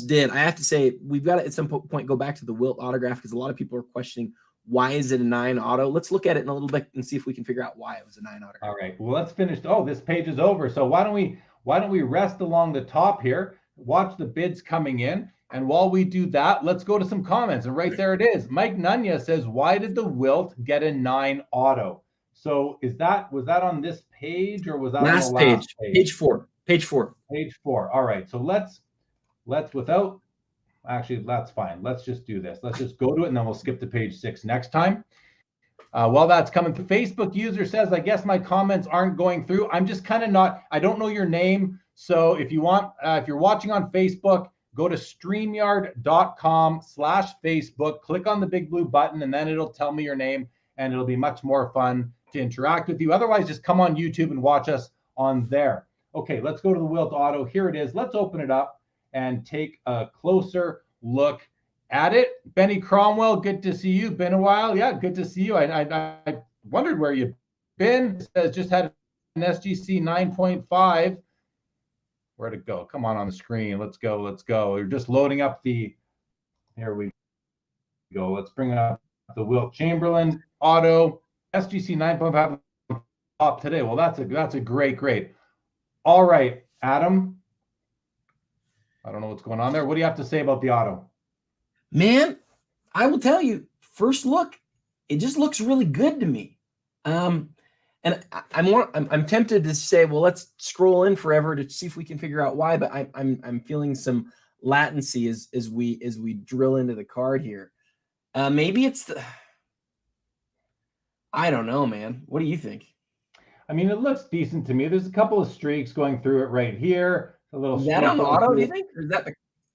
did. I have to say we've got to at some point go back to the Wilt autograph because a lot of people are questioning why is it a 9 auto. Let's look at it in a little bit and see if we can figure out why it was a 9 autograph. All right. Well, let's finish. Oh, this page is over. So why don't we rest along the top here? Watch the bids coming in. And while we do that, let's go to some comments. And right there it is. Mike Nunya says, why did the Wilt get a 9 auto? So was that on this page or was that last on the last page? Page 4. Page 4. Page 4. All right. So let's without actually, that's fine. Let's just do this. Let's just go to it and then we'll skip to page 6 next time. While that's coming, the Facebook user says, I guess my comments aren't going through. I'm just kind of not, I don't know your name. So if you want, if you're watching on Facebook, go to streamyard.com/Facebook, click on the big blue button, and then it'll tell me your name, and it'll be much more fun to interact with you. Otherwise, just come on YouTube and watch us on there. Okay, let's go to the Wilt Auto. Here it is. Let's open it up and take a closer look at it. Benny Cromwell, good to see you. Been a while. Yeah, good to see you. I wondered where you've been. It says just had an SGC 9.5. Where'd it go? Come on the screen. Let's go. We're just loading up the, here we go. Let's bring up the Wilt Chamberlain auto SGC 9.5 top today. Well, that's a great. All right, Adam. I don't know what's going on there. What do you have to say about the auto? Man, I will tell you, first look, it just looks really good to me. And I'm tempted to say, well, let's scroll in forever to see if we can figure out why, but I'm feeling some latency as we drill into the card here. Maybe it's I don't know, man. What do you think? I mean, it looks decent to me. There's a couple of streaks going through it right here. A little. Is that on auto? Do you think? Or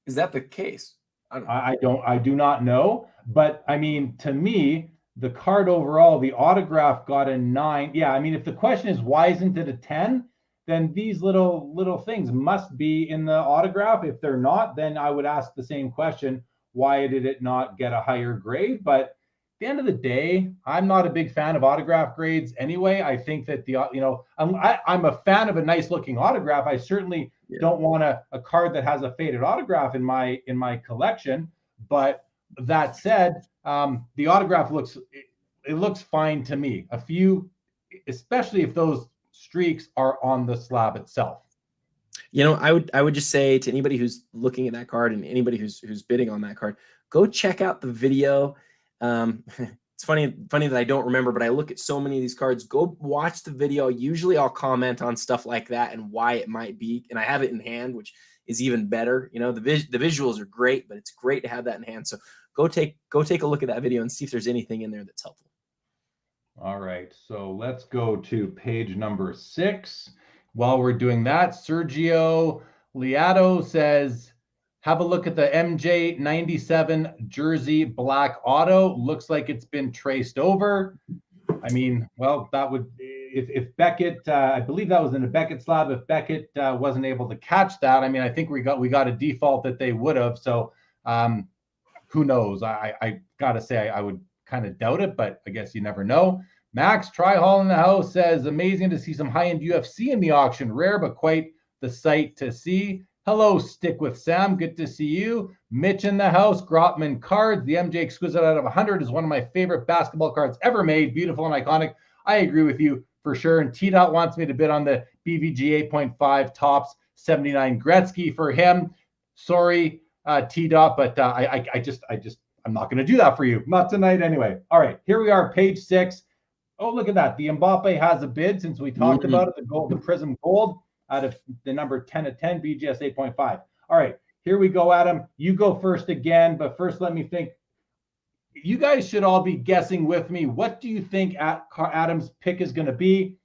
is that the case? I do not know. But I mean, to me, the card overall, the autograph got a 9. Yeah, I mean, if the question is why isn't it a 10, then these little things must be in the autograph. If they're not, then I would ask the same question: why did it not get a higher grade? But at the end of the day, I'm not a big fan of autograph grades anyway. I think that I'm a fan of a nice looking autograph. I certainly don't want a card that has a faded autograph in my collection. But that said, the autograph looks fine to me. A few, especially if those streaks are on the slab itself. You know, I would just say to anybody who's looking at that card and anybody who's bidding on that card, go check out the video. It's funny that I don't remember, but I look at so many of these cards. Go watch the video. Usually I'll comment on stuff like that and why it might be, and I have it in hand, which is even better. You know, the visuals are great, but it's great to have that in hand. So go take a look at that video and see if there's anything in there that's helpful. All right, so let's go to page number 6. While we're doing that, Sergio Liato says, have a look at the MJ 97 jersey black auto. Looks like it's been traced over. I mean, well, that would, if Beckett, I believe that was in a Beckett slab. If Beckett wasn't able to catch that, I mean, I think we got a default that they would have. So who knows? I got to say, I would kind of doubt it, but I guess you never know. Max Tryhall in the house says, amazing to see some high-end UFC in the auction. Rare, but quite the sight to see. Hello, Stick with Sam. Good to see you. Mitch in the house. Grotman cards. The MJ Exquisite out of 100 is one of my favorite basketball cards ever made. Beautiful and iconic. I agree with you for sure. And T-Dot wants me to bid on the BVG 8.5 Topps 79 Gretzky for him. Sorry, T-Dot, but I'm not going to do that for you. Not tonight anyway. All right, here we are, page 6. Oh, look at that. The Mbappe has a bid since we talked about it. The Prism Gold out of the number 10 of 10, BGS 8.5. All right, here we go, Adam. You go first again, but first let me think. You guys should all be guessing with me. What do you think Adam's pick is going to be?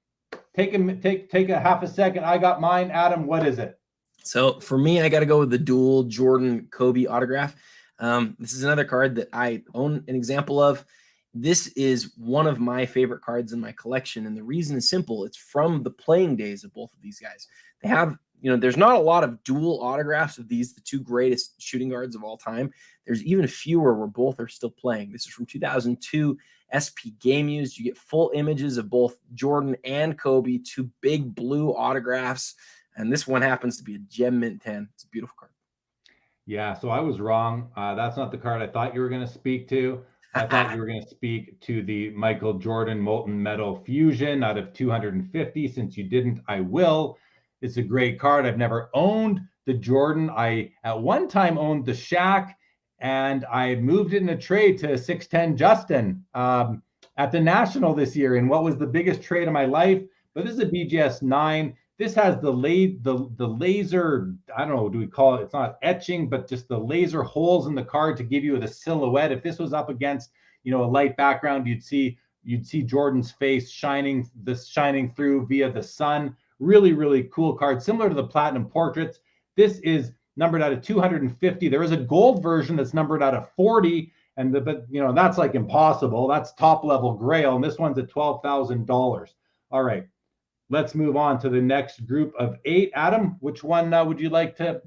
Take a half a second. I got mine. Adam, what is it? So for me, I got to go with the dual Jordan Kobe autograph. This is another card that I own an example of. This is one of my favorite cards in my collection. And the reason is simple. It's from the playing days of both of these guys. They have, there's not a lot of dual autographs of these, the two greatest shooting guards of all time. There's even fewer where both are still playing. This is from 2002 SP Game Used. You get full images of both Jordan and Kobe, two big blue autographs. And this one happens to be a Gem Mint 10. It's a beautiful card. Yeah, so I was wrong. That's not the card I thought you were going to speak to. I thought you were going to speak to the Michael Jordan Molten Metal Fusion out of 250. Since you didn't, I will. It's a great card. I've never owned the Jordan. I, at one time, owned the Shaq, and I moved it in a trade to 610 Justin at the National this year in what was the biggest trade of my life. But this is a BGS 9. This has the laser, I don't know, do we call it? It's not etching, but just the laser holes in the card to give you the silhouette. If this was up against, a light background, you'd see Jordan's face shining through via the sun. Really, really cool card, similar to the Platinum Portraits. This is numbered out of 250. There is a gold version that's numbered out of 40, but that's like impossible. That's top level Grail, and this one's at $12,000. All right. Let's move on to the next group of 8. Adam, which one would you like to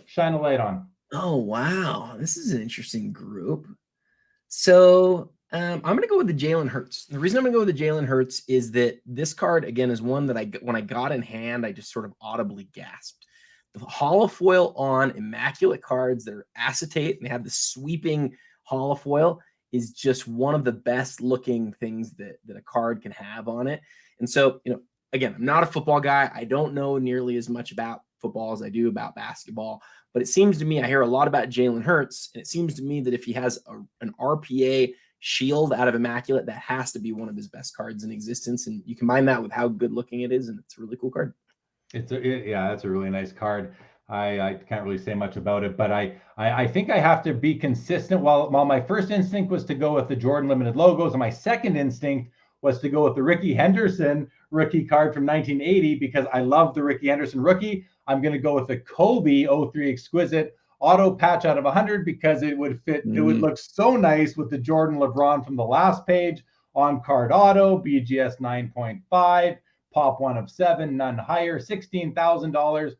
shine a light on? Oh, wow. This is an interesting group. So I'm going to go with the Jalen Hurts. The reason I'm going to go with the Jalen Hurts is that this card, again, is one that when I got in hand, I just sort of audibly gasped. The holofoil on immaculate cards that are acetate and they have the sweeping holofoil is just one of the best looking things that a card can have on it. And so, again, I'm not a football guy. I don't know nearly as much about football as I do about basketball. But it seems to me, I hear a lot about Jalen Hurts, and it seems to me that if he has an RPA shield out of Immaculate, that has to be one of his best cards in existence. And you combine that with how good looking it is, and it's a really cool card. Yeah, that's a really nice card. I can't really say much about it, but I think I have to be consistent. While my first instinct was to go with the Jordan Limited logos, and my second instinct was to go with the Ricky Henderson rookie card from 1980 because I love the Ricky Henderson rookie. I'm going to go with the Kobe 03 Exquisite auto patch out of 100 because it would fit. It would look so nice with the Jordan LeBron from the last page on card auto, BGS 9.5, pop 1 of 7, none higher, $16,000.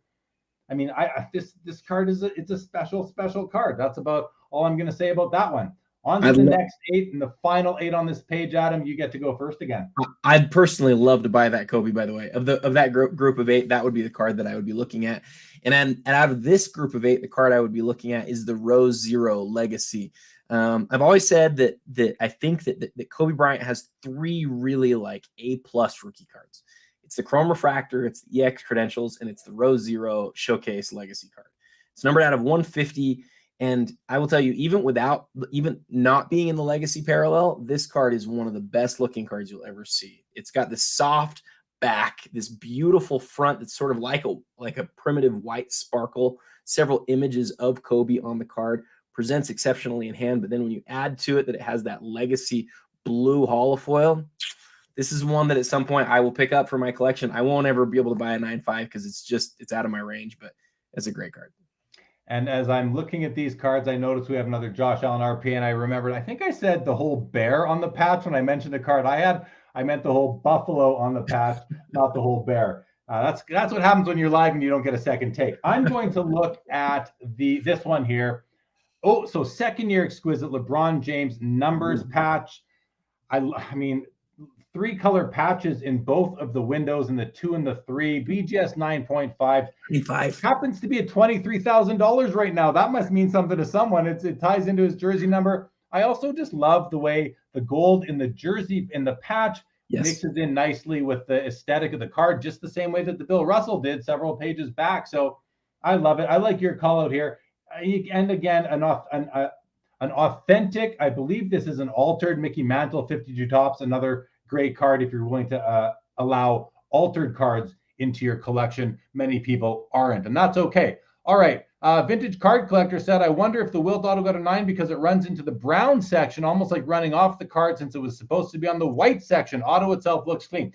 I mean, this card it's a special card. That's about all I'm going to say about that one. On to the next 8 and the final 8 on this page, Adam. You get to go first again. I'd personally love to buy that Kobe, by the way. Of that group of 8, that would be the card that I would be looking at. And out of this group of 8, the card I would be looking at is the Rose Zero Legacy. I've always said that I think that Kobe Bryant has 3 really like A+ rookie cards. It's the Chrome Refractor, it's the EX Credentials, and it's the Rose Zero Showcase Legacy card. It's numbered out of 150. And I will tell you, even not being in the Legacy parallel, this card is one of the best looking cards you'll ever see. It's got this soft back, this beautiful front that's sort of like a primitive white sparkle, several images of Kobe on the card, presents exceptionally in hand. But then when you add to it that it has that Legacy blue holofoil, this is one that at some point I will pick up for my collection. I won't ever be able to buy a 9.5 because it's out of my range, but it's a great card. And as I'm looking at these cards, I noticed we have another Josh Allen RP, and I remembered, I think I said the whole bear on the patch when I mentioned the card I had. I meant the whole buffalo on the patch, not the whole bear. That's what happens when you're live and you don't get a second take. I'm going to look at this one here. Oh, so second year exquisite LeBron James numbers patch. I mean, 3 color patches in both of the windows, in the 2 and the 3, BGS 9.5. Happens to be at $23,000 right now. That must mean something to someone. It ties into his jersey number. I also just love the way the gold in the jersey, in the patch, mixes in nicely with the aesthetic of the card, just the same way that the Bill Russell did several pages back. So I love it. I like your call out here. And again, an authentic, I believe this is an altered Mickey Mantle 52 Tops, another great card if you're willing to allow altered cards into your collection. Many people aren't, and that's okay. All right. Vintage Card Collector said, I wonder if the Wilt Auto got a 9 because it runs into the brown section, almost like running off the card since it was supposed to be on the white section. Auto itself looks clean.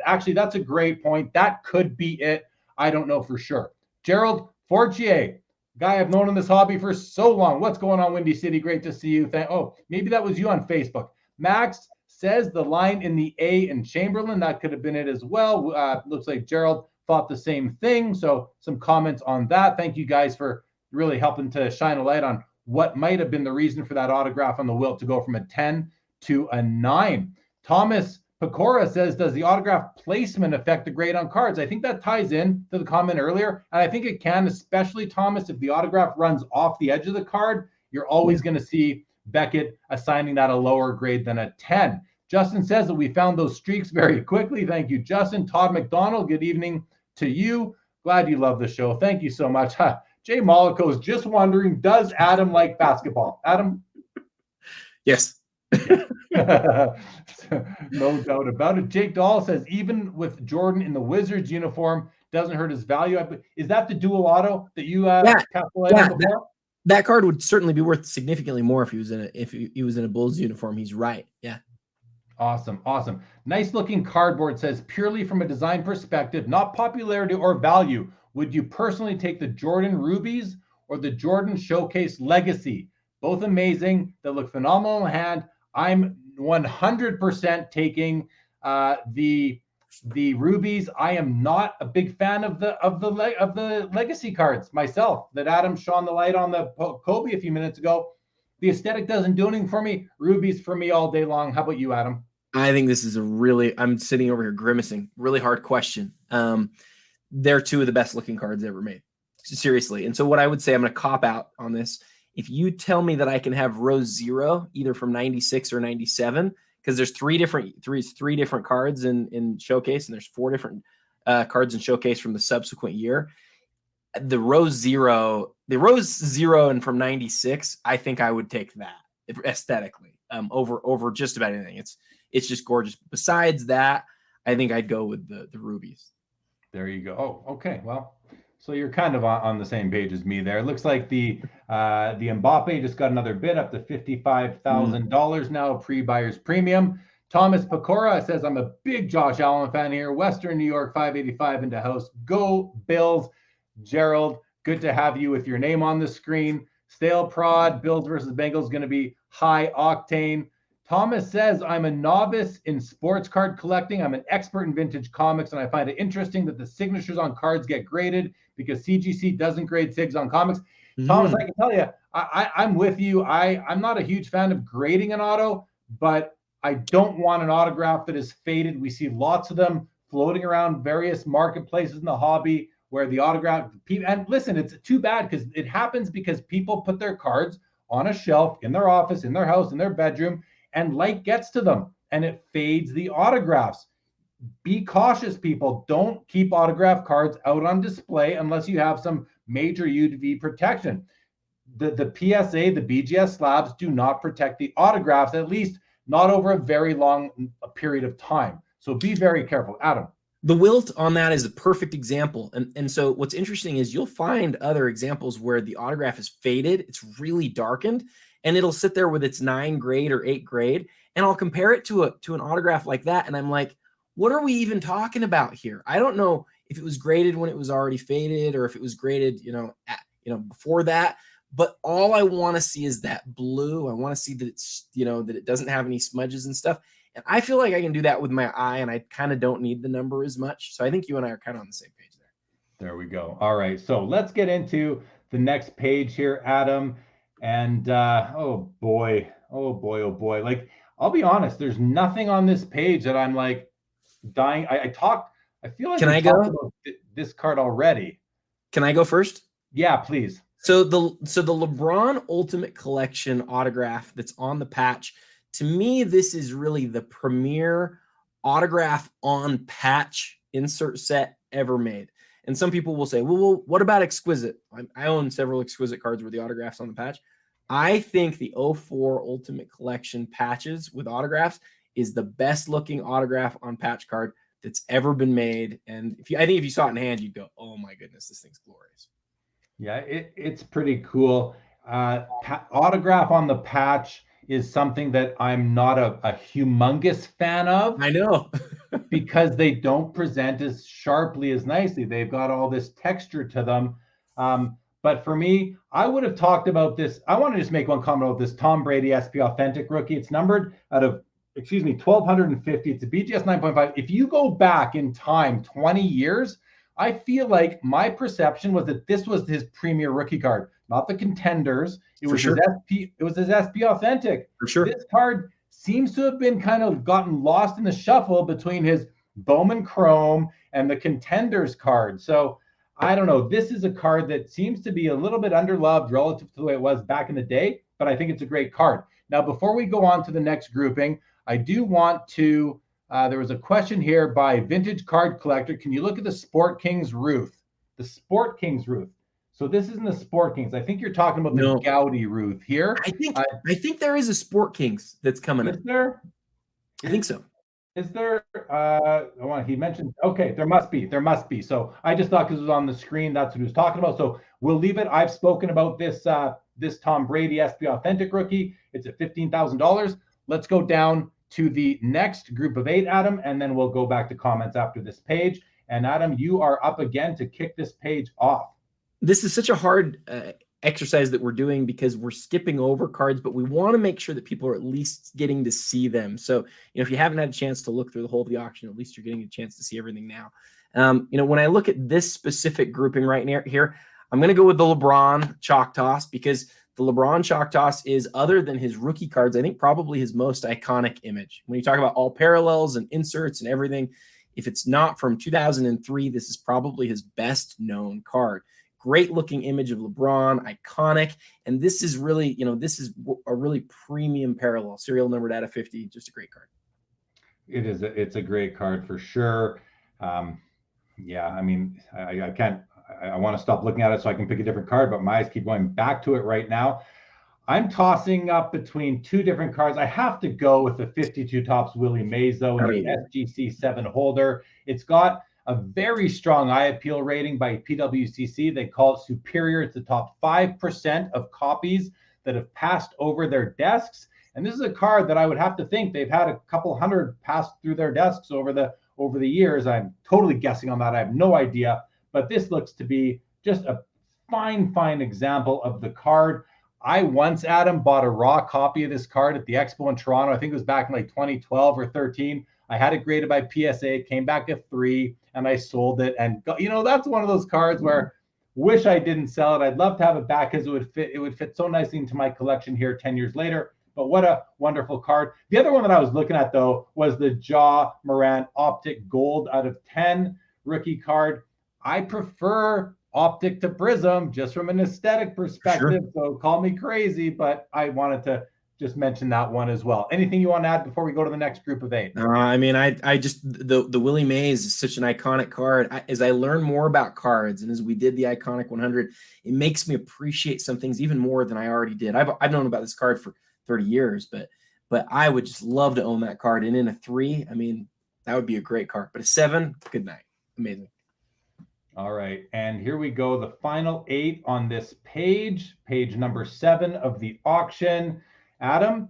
Actually, that's a great point. That could be it. I don't know for sure. Gerald Fortier, guy I've known in this hobby for so long. What's going on, Windy City? Great to see you. Oh, maybe that was you on Facebook. Max says the line in the A in Chamberlain. That could have been it as well. Looks like Gerald thought the same thing. So some comments on that. Thank you guys for really helping to shine a light on what might have been the reason for that autograph on the Wilt to go from a 10 to a 9. Thomas Pecora says, does the autograph placement affect the grade on cards? I think that ties in to the comment earlier. And I think it can, especially, Thomas, if the autograph runs off the edge of the card, you're always going to see Beckett assigning that a lower grade than a 10. Justin says that we found those streaks very quickly. Thank you, Justin. Todd McDonald, good evening to you. Glad you love the show. Thank you so much. Jay Mollico is just wondering, does Adam like basketball? Adam? Yes. No doubt about it. Jake Dahl says, even with Jordan in the Wizards uniform, doesn't hurt his value. Is that the dual auto that you capitalized on before? That card would certainly be worth significantly more if he was in a Bulls uniform. He's right. Yeah. Awesome. Nice looking cardboard. Says, purely from a design perspective, not popularity or value, would you personally take the Jordan Rubies or the Jordan Showcase Legacy? Both amazing. They look phenomenal in hand. I'm 100% taking the The rubies, I am not a big fan of the legacy cards myself. That Adam shone the light on the Kobe a few minutes ago. The aesthetic doesn't do anything for me. Rubies for me all day long. How about you, Adam? I think this is I'm sitting over here grimacing. Really hard question. They're two of the best looking cards ever made. Seriously. And so what I would say, I'm going to cop out on this. If you tell me that I can have row 0, either from 96 or 97, because there's three different cards in showcase, and there's 4 different cards in showcase from the subsequent year. The row 0 and from 96, I think I would take that aesthetically over just about anything. It's just gorgeous. Besides that, I think I'd go with the rubies. There you go. Oh, okay. Well, so you're kind of on the same page as me there. It looks like the Mbappe just got another bid up to $55,000 now, pre-buyer's premium. Thomas Pecora says, I'm a big Josh Allen fan here. Western New York, 585 into house. Go Bills. Gerald, good to have you with your name on the screen. Stale Prod, Bills versus Bengals going to be high octane. Thomas says, I'm a novice in sports card collecting. I'm an expert in vintage comics, and I find it interesting that the signatures on cards get graded because CGC doesn't grade SIGs on comics. Thomas, I can tell you, I'm with you. I'm not a huge fan of grading an auto, but I don't want an autograph that is faded. We see lots of them floating around various marketplaces in the hobby where the autograph, and listen, it's too bad because it happens because people put their cards on a shelf in their office, in their house, in their bedroom, and light gets to them and it fades the autographs. Be cautious, people. Don't keep autograph cards out on display unless you have some major UV protection. The PSA, the BGS slabs do not protect the autographs, at least not over a very long period of time. So be very careful. Adam. The wilt on that is a perfect example. And so what's interesting is you'll find other examples where the autograph is faded. It's really darkened, and it'll sit there with its 9 grade or 8 grade. And I'll compare it to an autograph like that. And I'm like, what are we even talking about here? I don't know if it was graded when it was already faded or if it was graded, before that. But all I want to see is that blue. I want to see that it's, that it doesn't have any smudges and stuff. And I feel like I can do that with my eye, and I kind of don't need the number as much. So I think you and I are kind of on the same page there. There we go. All right. So let's get into the next page here, Adam. And oh boy. Like, I'll be honest, there's nothing on this page that I'm like dying. I feel like can I go about this card already. Can I go first? Yeah, please. So the LeBron Ultimate Collection autograph that's on the patch, to me, this is really the premier autograph on patch insert set ever made. And some people will say, well, what about Exquisite? I own several Exquisite cards where the autograph's on the patch. I think the 04 Ultimate Collection patches with autographs is the best looking autograph on patch card that's ever been made. And I think if you saw it in hand, you'd go, oh my goodness, this thing's glorious. Yeah, it's pretty cool. Autograph on the patch is something that I'm not a humongous fan of. I know. because they don't present as sharply as nicely. They've got all this texture to them. But for me, I would have talked about this. I want to just make one comment about this Tom Brady SP Authentic rookie. It's numbered out of, 1,250. It's a BGS 9.5. If you go back in time 20 years, I feel like my perception was that this was his premier rookie card, not the contenders. It was his SP. It was his SP Authentic. For sure. This card seems to have been kind of gotten lost in the shuffle between his Bowman Chrome and the contenders card. So I don't know. This is a card that seems to be a little bit underloved relative to the way it was back in the day, but I think it's a great card. Now, before we go on to the next grouping, I do want to, there was a question here by Vintage Card Collector. Can you look at the Sport Kings Ruth? The Sport Kings Ruth. So this isn't the Sport Kings. I think you're talking about the Gaudy Ruth here. I think there is a Sport Kings that's coming up. Is there? I think so. Is there? He mentioned. Okay, there must be. So I just thought because it was on the screen, that's what he was talking about. So we'll leave it. I've spoken about this this Tom Brady SP Authentic rookie. It's at $15,000. Let's go down to the next group of 8, Adam, and then we'll go back to comments after this page. And Adam, you are up again to kick this page off. This is such a hard exercise that we're doing because we're skipping over cards, but we want to make sure that people are at least getting to see them. So, if you haven't had a chance to look through the whole of the auction, at least you're getting a chance to see everything now. When I look at this specific grouping right here, I'm going to go with the LeBron chalk toss, because the LeBron chalk toss is, other than his rookie cards, I think probably his most iconic image. When you talk about all parallels and inserts and everything, if it's not from 2003, this is probably his best known card. Great looking image of LeBron, iconic. And this is really, this is a really premium parallel, serial numbered out of 50, just a great card. It is. It's a great card for sure. Yeah, I mean, I can't, I want to stop looking at it so I can pick a different card, but my eyes keep going back to it right now. I'm tossing up between two different cards. I have to go with the 52 Topps Willie Mays, though, in the SGC 7 holder. It's got a very strong eye appeal rating by PWCC. They call it superior. It's the top 5% of copies that have passed over their desks. And this is a card that I would have to think they've had a couple hundred pass through their desks over the years. I'm totally guessing on that. I have no idea. But this looks to be just a fine example of the card. I once, Adam, bought a raw copy of this card at the Expo in Toronto. I think it was back in like 2012 or 13. I had it graded by PSA, came back a 3, and I sold it. And that's one of those cards where wish I didn't sell it. I'd love to have it back because it would fit so nicely into my collection here 10 years later. But what a wonderful card. The other one that I was looking at, though, was the Ja Morant Optic Gold out of 10 rookie card. I prefer Optic to Prism just from an aesthetic perspective. Sure. So call me crazy, but I wanted to just mention that one as well. Anything you want to add before we go to the next group of 8? I mean, I just, the Willie Mays is such an iconic card. As I learn more about cards, and as we did the Iconic 100, it makes me appreciate some things even more than I already did. I've known about this card for 30 years, but I would just love to own that card. And in a 3, I mean, that would be a great card. But a 7, good night. Amazing. All right, and here we go. The final 8 on this page number 7 of the auction. Adam,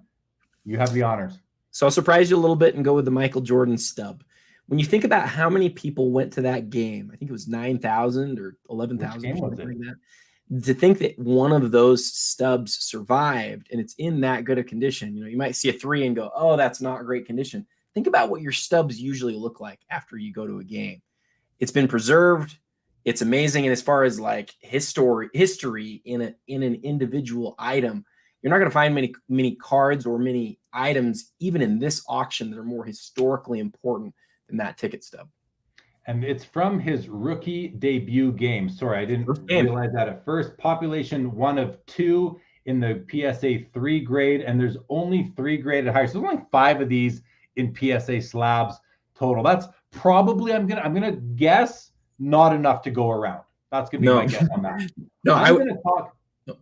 you have the honors. So I'll surprise you a little bit and go with the Michael Jordan stub. When you think about how many people went to that game, I think it was 9,000 or 11,000 or something like that. To think that one of those stubs survived and it's in that good a condition, you might see a 3 and go, oh, that's not great condition. Think about what your stubs usually look like after you go to a game. It's been preserved. It's amazing. And as far as like history in an individual item, you're not going to find many cards or many items, even in this auction, that are more historically important than that ticket stub. And it's from his rookie debut game. Sorry, I didn't realize that at first. Population 1 of 2 in the PSA 3 grade, and there's only 3 graded higher. So there's only 5 of these in PSA slabs total. That's probably, I'm gonna guess, not enough to go around. That's gonna be my guess on that. No, I'm gonna talk.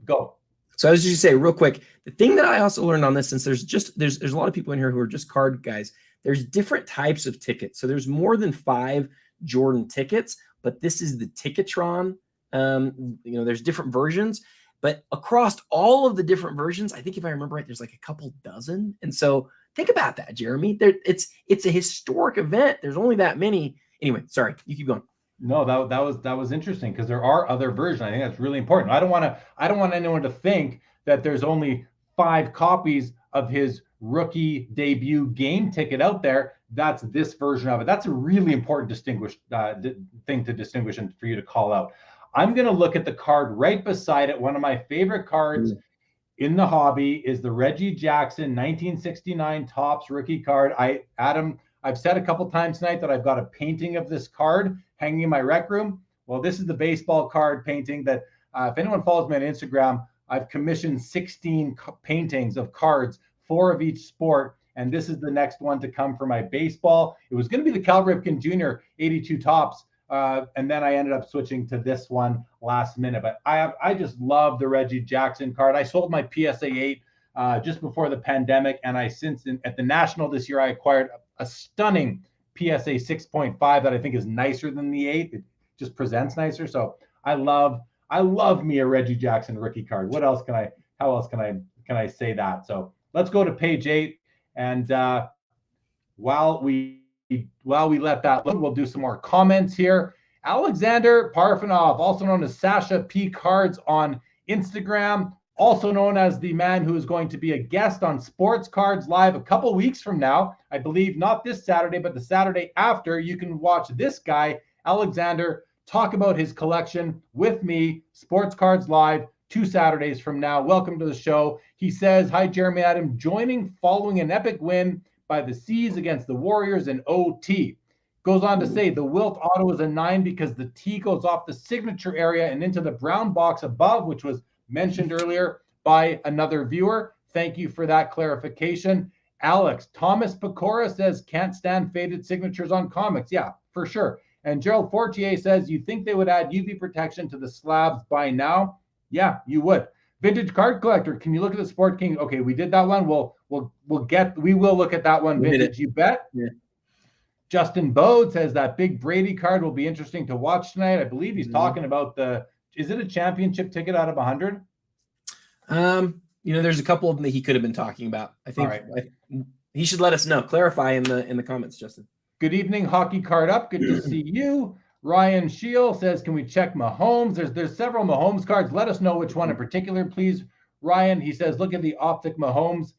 Go. So I was just say real quick, the thing that I also learned on this, since there's a lot of people in here who are just card guys, there's different types of tickets. So there's more than 5 Jordan tickets, but this is the Ticketron. There's different versions, but across all of the different versions, I think if I remember right, there's like a couple dozen. And so think about that, Jeremy. It's a historic event. There's only that many. Anyway, sorry, you keep going. No, that was interesting because there are other versions. I think that's really important. I don't want anyone to think that there's only 5 copies of his rookie debut game ticket out there. That's this version of it. That's a really important thing to distinguish and for you to call out. I'm going to look at the card right beside it. One of my favorite cards in the hobby is the Reggie Jackson 1969 Topps rookie card. Adam, I've said a couple times tonight that I've got a painting of this card hanging in my rec room. Well, this is the baseball card painting that if anyone follows me on Instagram, I've commissioned 16 paintings of cards, 4 of each sport. And this is the next one to come for my baseball. It was going to be the Cal Ripken Jr. 82 Topps. And then I ended up switching to this one last minute. But I just love the Reggie Jackson card. I sold my PSA 8 just before the pandemic. And at the National this year, I acquired a stunning PSA 6.5 that I think is nicer than the 8. It just presents nicer. So I love me a Reggie Jackson rookie card. How else can I say that? So let's go to page 8. And while we let that load, we'll do some more comments here. Alexander Parfanov, also known as Sasha P Cards on Instagram, also known as the man who is going to be a guest on Sports Cards Live a couple weeks from now. I believe not this Saturday, but the Saturday after. You can watch this guy, Alexander, talk about his collection with me, Sports Cards Live, 2 Saturdays from now. Welcome to the show. He says, hi, Jeremy Adam, joining following an epic win by the C's against the Warriors in OT. Goes on to say the Wilt auto is a 9 because the T goes off the signature area and into the brown box above, which was mentioned earlier by another viewer. Thank you for that clarification. Alex, Thomas Pecora says, can't stand faded signatures on comics. Yeah, for sure. And Gerald Fortier says, you think they would add UV protection to the slabs by now? Yeah, you would. Vintage Card Collector, can you look at the Sport King? Okay, we did that one. We will look at that one. Vintage, you bet. Yeah. Justin Bode says that big Brady card will be interesting to watch tonight. I believe he's talking about is it a championship ticket out of 100? There's a couple of them that he could have been talking about. I think he should let us know. Clarify in the comments, Justin. Good evening, Hockey Card Up. Good to see you. Ryan Scheel says, can we check Mahomes? There's several Mahomes cards. Let us know which one in particular, please. Ryan, he says, look at the Optic Mahomes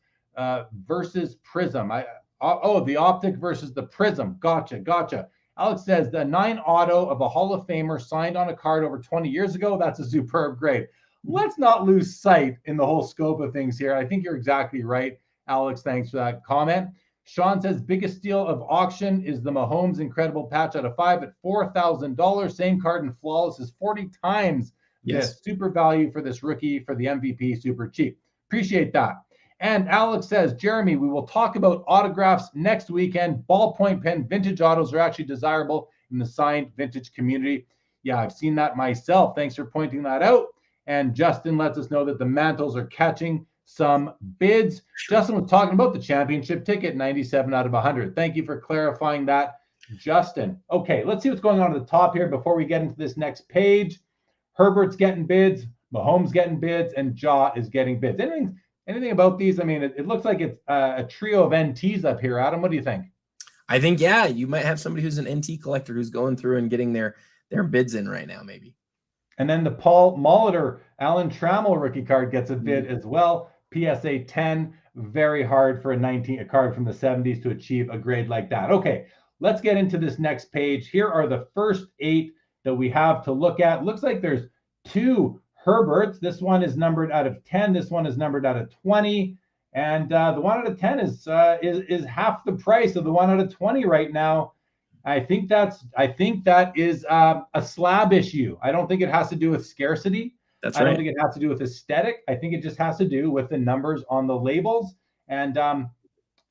versus Prism. The Optic versus the Prism. Gotcha. Alex says, the 9 auto of a Hall of Famer signed on a card over 20 years ago. That's a superb grade. Let's not lose sight in the whole scope of things here. I think you're exactly right, Alex. Thanks for that comment. Sean says, biggest steal of auction is the Mahomes Incredible Patch out of 5 at $4,000. Same card in Flawless is 40 times this. Super value for this rookie for the MVP, super cheap. Appreciate that. And Alex says, Jeremy, we will talk about autographs next weekend. Ballpoint pen vintage autos are actually desirable in the signed vintage community. Yeah, I've seen that myself. Thanks for pointing that out. And Justin lets us know that the mantles are catching some bids. Justin was talking about the championship ticket, 97 out of 100. Thank you for clarifying that, Justin. Okay, let's see what's going on at the top here before we get into this next page. Herbert's getting bids, Mahomes getting bids, and Jaw is getting bids. Anything about these? I mean, it looks like it's a trio of NTs up here. Adam, what do you think? I think, yeah, you might have somebody who's an NT collector who's going through and getting their bids in right now, maybe. And then the Paul Molitor Alan Trammell rookie card gets a bid as well. PSA 10, very hard for a card from the 70s to achieve a grade like that. Okay, let's get into this next page. Here are the first 8 that we have to look at. Looks like there's 2 Herberts. This one is numbered out of 10. This one is numbered out of 20. And the one out of 10 is half the price of the one out of 20 right now. I think that is a slab issue. I don't think it has to do with scarcity. That's right. I don't think it has to do with aesthetic. I think it just has to do with the numbers on the labels. And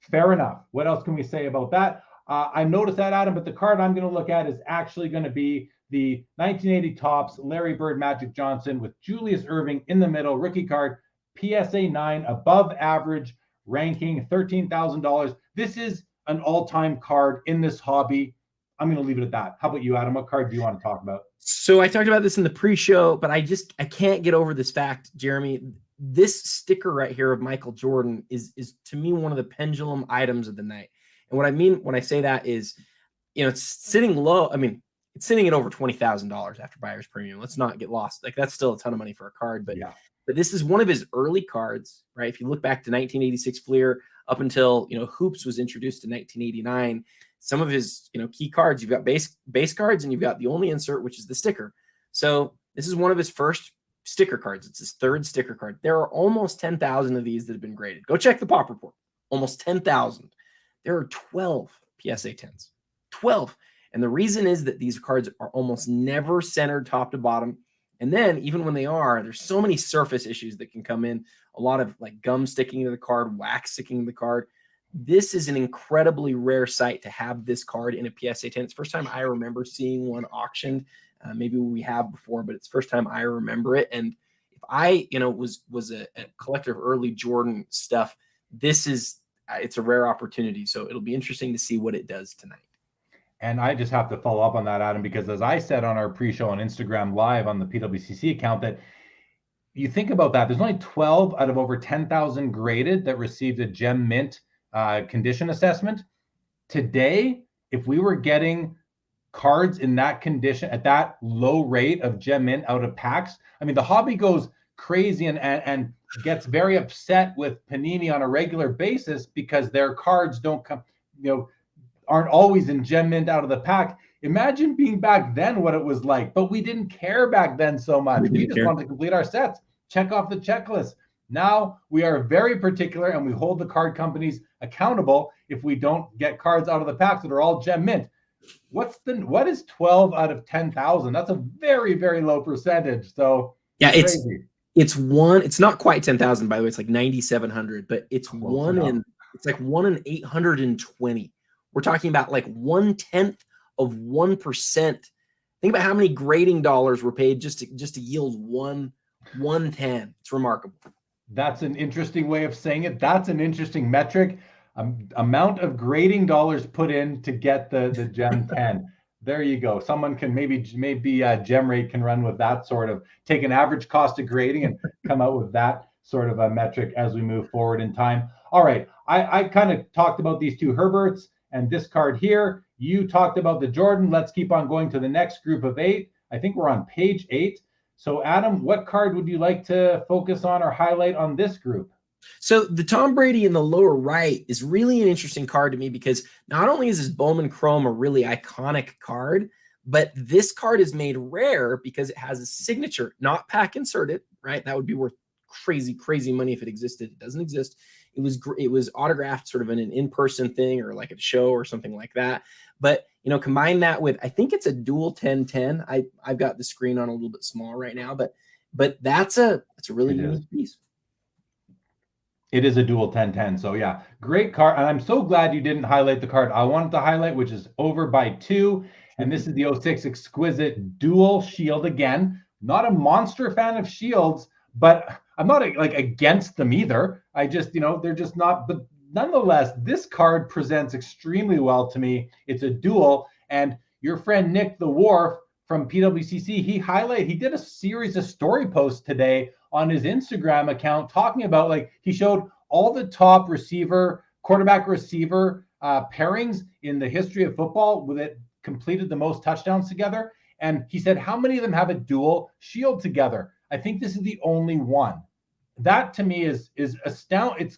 fair enough. What else can we say about that? I noticed that, Adam, but the card I'm going to look at is actually going to be the 1980 Topps Larry Bird Magic Johnson with Julius Erving in the middle, rookie card, PSA 9, above average, ranking $13,000. This is an all-time card in this hobby. I'm going to leave it at that. How about you, Adam? What card do you want to talk about? So I talked about this in the pre-show, but I can't get over this fact, Jeremy. This sticker right here of Michael Jordan is to me one of the pendulum items of the night. And what I mean when I say that is, it's sitting low. I mean, it's sitting at over $20,000 after buyer's premium. Let's not get lost. Like, that's still a ton of money for a card, but yeah. But this is one of his early cards, right? If you look back to 1986 Fleer up until, Hoops was introduced in 1989, some of his, key cards, you've got base cards and you've got the only insert, which is the sticker. So this is one of his first sticker cards. It's his 3rd sticker card. There are almost 10,000 of these that have been graded. Go check the pop report. Almost 10,000. There are 12 PSA 10s. 12. And the reason is that these cards are almost never centered top to bottom. And then even when they are, there's so many surface issues that can come in. A lot of like gum sticking to the card, wax sticking to the card. This is an incredibly rare sight to have this card in a PSA 10. It's the first time I remember seeing one auctioned. Maybe we have before, but it's the first time I remember it. And if I, was a collector of early Jordan stuff, it's a rare opportunity. So it'll be interesting to see what it does tonight. And I just have to follow up on that, Adam, because as I said on our pre-show on Instagram Live on the PWCC account, that you think about that, there's only 12 out of over 10,000 graded that received a gem mint condition assessment. Today, if we were getting cards in that condition at that low rate of gem mint out of packs, I mean, the hobby goes crazy and gets very upset with Panini on a regular basis because their cards don't come, aren't always in gem mint out of the pack. Imagine being back then what it was like, but we didn't care back then so much. We just wanted to complete our sets, check off the checklist. Now we are very particular and we hold the card companies accountable if we don't get cards out of the packs that are all gem mint. What is 12 out of 10,000? That's a very, very low percentage. So yeah, it's not quite 10,000, by the way. It's like 9,700, but it's Close enough. It's like 1 in 820. We're talking about like 1/10 of 1%. Think about how many grading dollars were paid just to yield 1/10. It's remarkable. That's an interesting way of saying it. That's an interesting metric. Amount of grading dollars put in to get the gem 10. There you go. Someone can maybe GemRate can run with that sort of, take an average cost of grading and come out with that sort of a metric as we move forward in time. All right. I kind of talked about these two Herberts and this card here. You talked about the Jordan. Let's keep on going to the next group of 8. I think we're on page 8. So Adam, what card would you like to focus on or highlight on this group? So the Tom Brady in the lower right is really an interesting card to me because not only is this Bowman Chrome a really iconic card, but this card is made rare because it has a signature, not pack inserted, right? That would be worth crazy, crazy money if it existed. It doesn't exist. It was autographed sort of in an in-person thing or like a show or something like that. But, combine that with, I think it's a dual 10-10. I've got the screen on a little bit small right now, but that's a really unique piece. It is a dual 10-10. So yeah, great card. And I'm so glad you didn't highlight the card I wanted to highlight, which is Over by 2. And this is the 06 Exquisite Dual Shield. Again, not a monster fan of shields, but I'm not against them either. I just, they're just not, but nonetheless, this card presents extremely well to me. It's a dual, and your friend Nick the Wharf from PWCC, he did a series of story posts today on his Instagram account talking about, he showed all the top quarterback receiver pairings in the history of football that completed the most touchdowns together. And he said, how many of them have a dual shield together? I think this is the only one. That to me is astounding.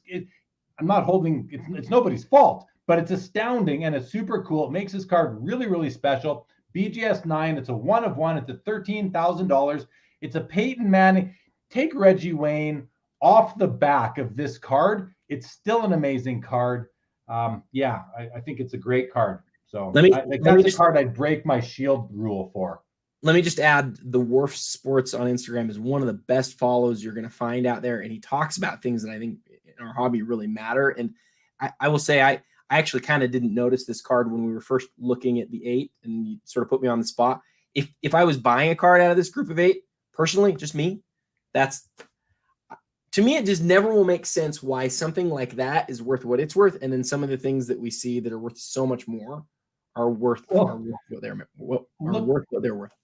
I'm not holding, it's nobody's fault, but it's astounding and it's super cool. It makes this card really, really special. BGS 9, it's a 1 of 1. It's at $13,000. It's a Peyton Manning. Take Reggie Wayne off the back of this card. It's still an amazing card. I think it's a great card. So that's a card I'd break my shield rule for. Let me just add, the Wharf Sports on Instagram is one of the best follows you're going to find out there. And he talks about things that I think in our hobby really matter. And I will say, I actually kind of didn't notice this card when we were first looking at the 8, and you sort of put me on the spot. If I was buying a card out of this group of 8, personally, just me, to me, it just never will make sense why something like that is worth what it's worth. And then some of the things that we see that are worth so much more are worth what they're worth.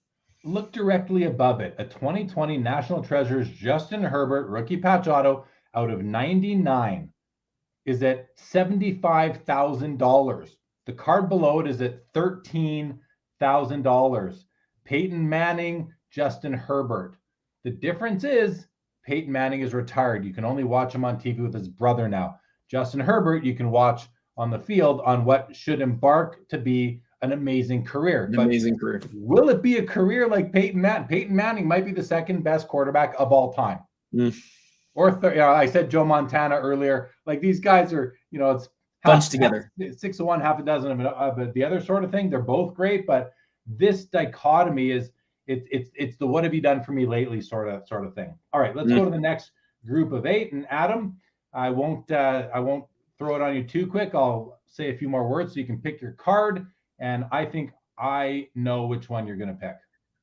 Look directly above it. A 2020 National Treasures Justin Herbert rookie patch auto out of 99 is at $75,000. The card below it is at $13,000. Peyton Manning, Justin Herbert. The difference is Peyton Manning is retired. You can only watch him on TV with his brother now. Justin Herbert, you can watch on the field on what should embark to be an amazing career. Amazing career. Will it be a career like Peyton Manning? Peyton Manning might be the second best quarterback of all time. Or I said Joe Montana earlier. These guys are, it's bunched together. 6 of one, half a dozen of the other sort of thing. They're both great, but this dichotomy is it's the what have you done for me lately sort of thing. All right, let's go to the next group of 8. And Adam, I won't throw it on you too quick. I'll say a few more words so you can pick your card. And I think I know which one you're going to pick.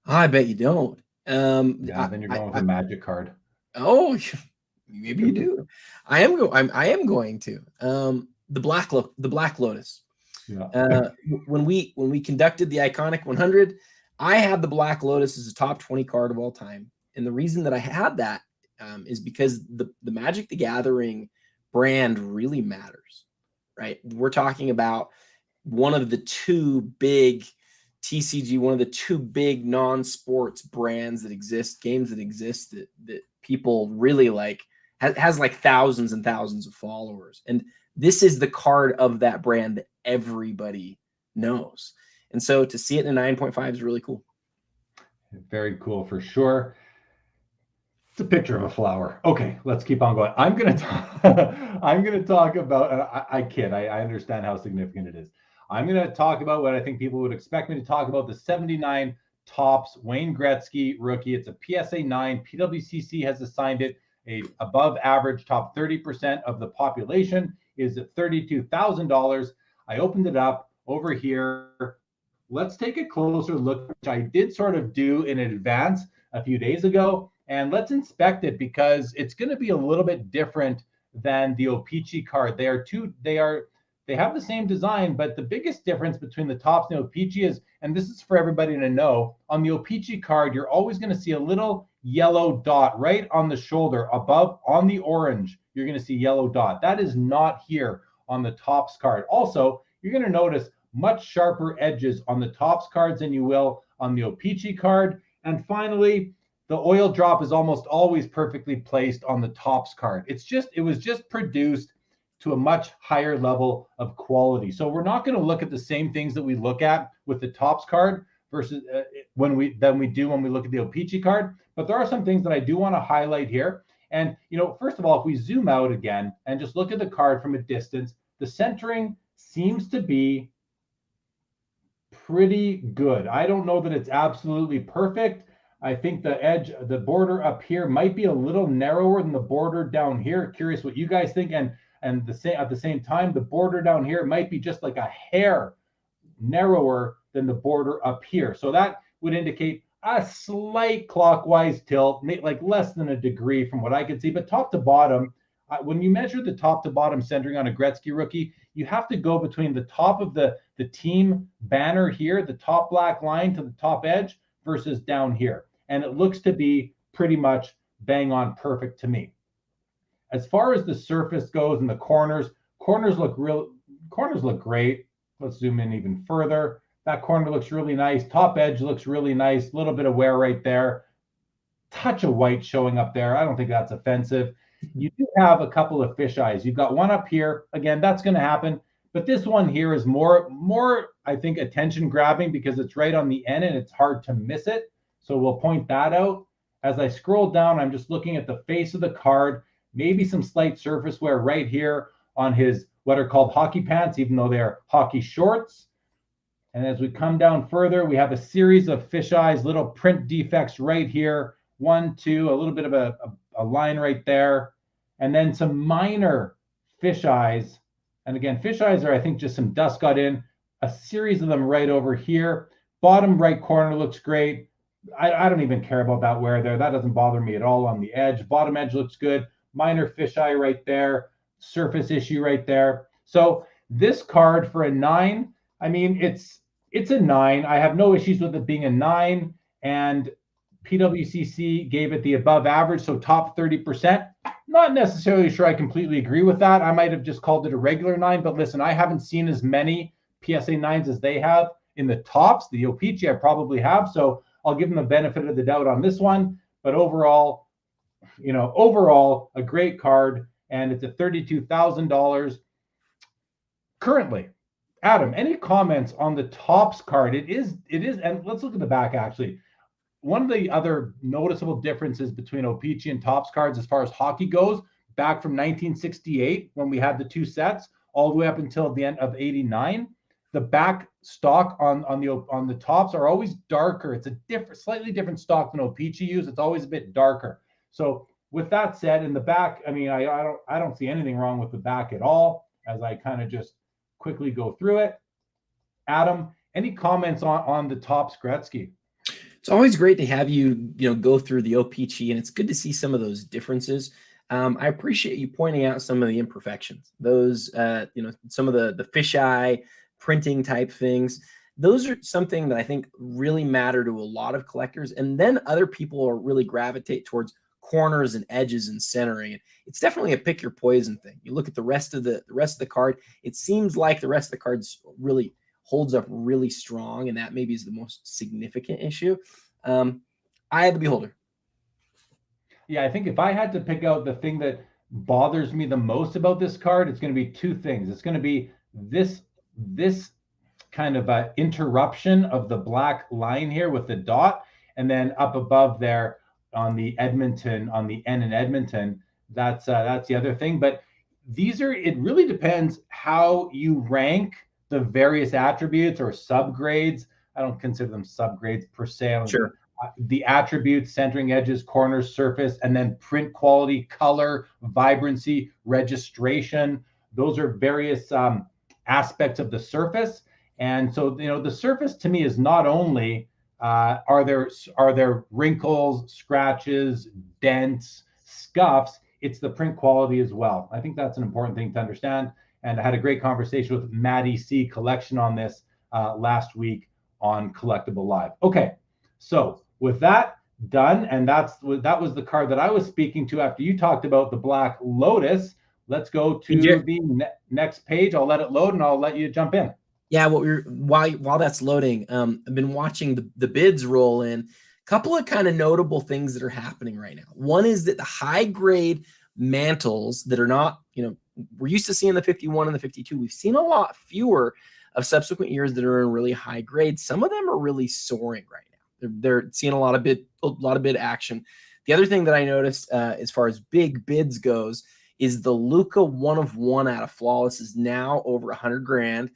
I bet you don't. Then you're going with a magic card. Oh, maybe you do. I am going to. The Black Lotus. Yeah. When we conducted the Iconic 100, I had the Black Lotus as a top 20 card of all time. And the reason that I had that is because the Magic the Gathering brand really matters, right? We're talking about one of the two big TCG, one of the two big non-sports brands that exist, games that exist that people really like, has like thousands and thousands of followers. And this is the card of that brand that everybody knows. And so to see it in a 9.5 is really cool. Very cool for sure. It's a picture of a flower. Okay, let's keep on going. I'm gonna talk about. I kid. I understand how significant it is. I'm gonna talk about what I think people would expect me to talk about: the 79 Topps Wayne Gretzky rookie. It's a PSA 9. PWCC has assigned it a above average, top 30% of the population is at $32,000. I opened it up over here. Let's take a closer look, which I did sort of do in advance a few days ago. And let's inspect it because it's going to be a little bit different than the O-Pee-Chee card. They have the same design, but the biggest difference between the Topps and the O-Pee-Chee is, and this is for everybody to know, on the O-Pee-Chee card, you're always going to see a little yellow dot right on the shoulder above on the orange. You're going to see yellow dot. That is not here on the Topps card. Also, you're going to notice much sharper edges on the Topps cards than you will on the O-Pee-Chee card. And finally, the oil drop is almost always perfectly placed on the Topps card. It was just produced to a much higher level of quality. So we're not going to look at the same things that we look at with the Topps card versus when we look at the O-Pee-Chee card. But there are some things that I do want to highlight here. And first of all, if we zoom out again and just look at the card from a distance, the centering seems to be pretty good. I don't know that it's absolutely perfect. I think the border up here might be a little narrower than the border down here. Curious what you guys think. And at the same time, the border down here might be just like a hair narrower than the border up here. So that would indicate a slight clockwise tilt, like less than a degree from what I can see. But top to bottom, when you measure the top to bottom centering on a Gretzky rookie, you have to go between the top of the team banner here, the top black line to the top edge, versus down here. And it looks to be pretty much bang on perfect to me. As far as the surface goes and the corners look great. Let's zoom in even further. That corner looks really nice. Top edge looks really nice. A little bit of wear right there. Touch of white showing up there. I don't think that's offensive. You do have a couple of fisheyes. You've got one up here. Again, that's going to happen. But this one here is more, I think, attention grabbing because it's right on the end and it's hard to miss it. So we'll point that out. As I scroll down, I'm just looking at the face of the card, maybe some slight surface wear right here on his what are called hockey pants, even though they're hockey shorts. And as we come down further, we have a series of fisheyes, little print defects right here. 1, 2, a little bit of a line right there. And then some minor fisheyes. And again, fisheyes are, I think, just some dust got in. A series of them right over here. Bottom right corner looks great. I don't even care about that wear there. That doesn't bother me at all on the edge. Bottom edge looks good. Minor fisheye right there. Surface issue right there. So this card for a 9, I mean, it's a 9. I have no issues with it being a 9. And PWCC gave it the above average, so top 30%. Not necessarily sure I completely agree with that. I might have just called it a regular 9, but listen, I haven't seen as many PSA 9s as they have in the Topps. The O-Pee-Chee I probably have, so I'll give them the benefit of the doubt on this one. But overall, a great card, and it's at $32,000 currently. Adam, any comments on the Topps card? It is, and let's look at the back actually. One of the other noticeable differences between O-Pee-Chee and Topps cards as far as hockey goes, back from 1968 when we had the 2 sets, all the way up until the end of '89, the back stock on the Topps are always darker. It's a slightly different stock than O-Pee-Chee use. It's always a bit darker. So with that said, in the back, I mean, I don't see anything wrong with the back at all. As I kind of just quickly go through it, Adam, any comments on the Topps Gretzky? It's always great to have you, go through the O-Pee-Chee, and it's good to see some of those differences. I appreciate you pointing out some of the imperfections. Those, some of the fisheye printing type things. Those are something that I think really matter to a lot of collectors. And then other people really gravitate towards corners and edges and centering. It's definitely a pick your poison thing. You look at the rest of the card. It seems like the rest of the cards really holds up really strong, and that maybe is the most significant issue. Eye of the beholder. Yeah, I think if I had to pick out the thing that bothers me the most about this card, it's going to be two things. It's going to be this kind of a interruption of the black line here with the dot, and then up above there on the Edmonton, on the N in Edmonton, that's the other thing. But these are, it really depends how you rank the various attributes or subgrades. I don't consider them subgrades per se. Sure. The attributes, centering edges, corners, surface, and then print quality, color, vibrancy, registration. Those are various aspects of the surface. And so, you know, the surface to me is not only are there wrinkles, scratches, dents, scuffs, it's the print quality as well. I think that's an important thing to understand. And I had a great conversation with Maddie C Collection on this last week on Collectible Live. Okay, so with that done, and that was the card that I was speaking to after you talked about the Black Lotus. Let's go to the next page. I'll let it load and I'll let you jump in. Yeah, while that's loading, I've been watching the bids roll in. A couple of kind of notable things that are happening right now. One is that the high grade mantles that are not, you know, we're used to seeing the 51 and the 52. We've seen a lot fewer of subsequent years that are in really high grade. Some of them are really soaring right now. They're seeing a lot of bid action. The other thing that I noticed as far as big bids goes is the Luca 1 of 1 out of Flawless is now over 100 grand.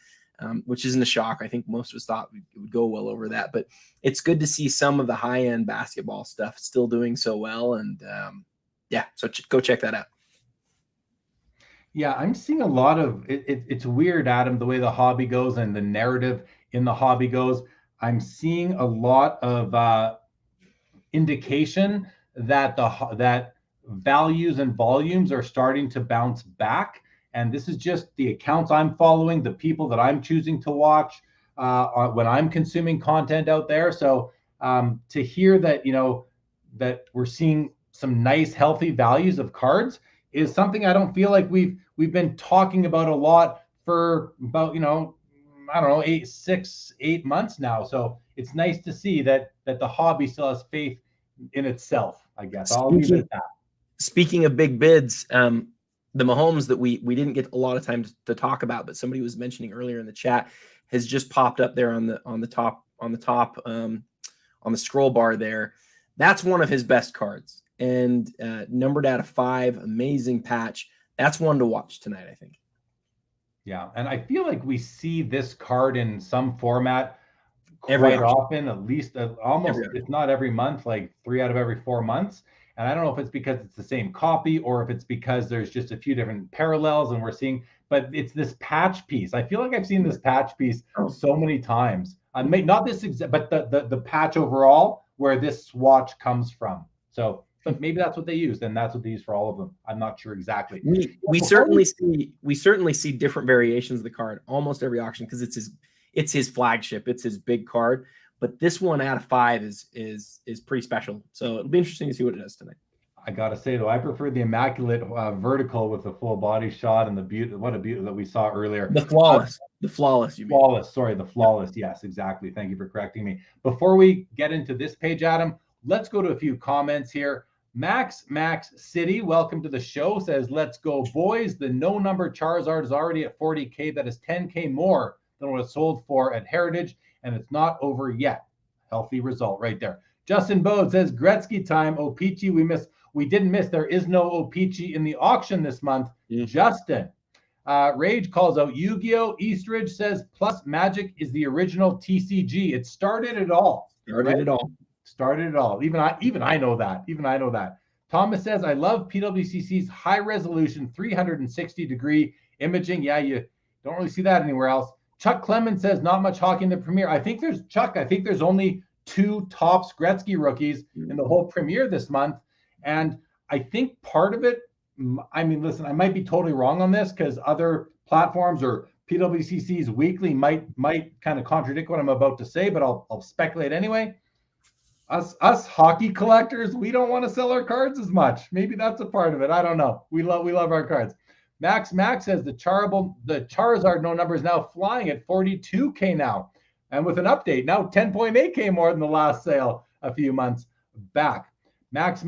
Which isn't a shock. I think most of us thought it would go well over that, but it's good to see some of the high-end basketball stuff still doing so well. And yeah, so go check that out. Yeah, I'm seeing a lot of it's weird, Adam, the way the hobby goes and the narrative in the hobby goes. I'm seeing a lot of indication that that values and volumes are starting to bounce back. And this is just the accounts I'm following, the people that I'm choosing to watch when I'm consuming content out there. So to hear that, you know, that we're seeing some nice, healthy values of cards is something I don't feel like we've been talking about a lot for about, you know, I don't know, 6, 8 months now. So it's nice to see that the hobby still has faith in itself, I guess. I'll leave it at that. Speaking of big bids, the Mahomes that we didn't get a lot of time to talk about, but somebody was mentioning earlier in the chat, has just popped up there on the top on the scroll bar there. That's one of his best cards, and numbered out of 5, amazing patch. That's one to watch tonight, I think. Yeah, and I feel like we see this card in some format quite often, at least almost, if not every month, like 3 out of every 4 months. And I don't know if it's because it's the same copy or if it's because there's just a few different parallels and we're seeing, but it's this patch piece. I feel like I've seen this patch piece so many times. Not this exact, but the patch overall where this swatch comes from. So, but maybe that's what they used, and that's what they use for all of them. I'm not sure exactly. We certainly see different variations of the card almost every auction because it's his flagship, it's his big card. But this 1 out of 5 is pretty special. So it'll be interesting to see what it does tonight. I gotta say though, I prefer the immaculate vertical with the full body shot and the beauty. What a beauty that we saw earlier. The flawless. You mean? Flawless. Sorry, the flawless. Yes, exactly. Thank you for correcting me. Before we get into this page, Adam, let's go to a few comments here. Max City, welcome to the show. Says, "Let's go, boys. The no number Charizard is already at 40K. That is 10K more than what it sold for at Heritage. And it's not over yet." Healthy result right there. Justin Bode says, "Gretzky time. O-Pee-Chee, we didn't miss. There is no O-Pee-Chee in the auction this month." Justin. Rage calls out Yu-Gi-Oh! Eastridge says, "Plus Magic is the original TCG. It started it all." Started it all. Even I know that. Thomas says, "I love PWCC's high resolution 360-degree imaging." Yeah, you don't really see that anywhere else. Chuck Clemens says, "Not much hockey in the Premier." I think there's only 2 Topps Gretzky rookies in the whole Premier this month. And I think part of it, I mean, listen, I might be totally wrong on this because other platforms or PWCC's weekly might kind of contradict what I'm about to say, but I'll speculate anyway. Us hockey collectors, we don't want to sell our cards as much. Maybe that's a part of it. I don't know. We love our cards. Max says the Charizard no number is now flying at 42K now. And with an update, now 10.8K more than the last sale a few months back. Max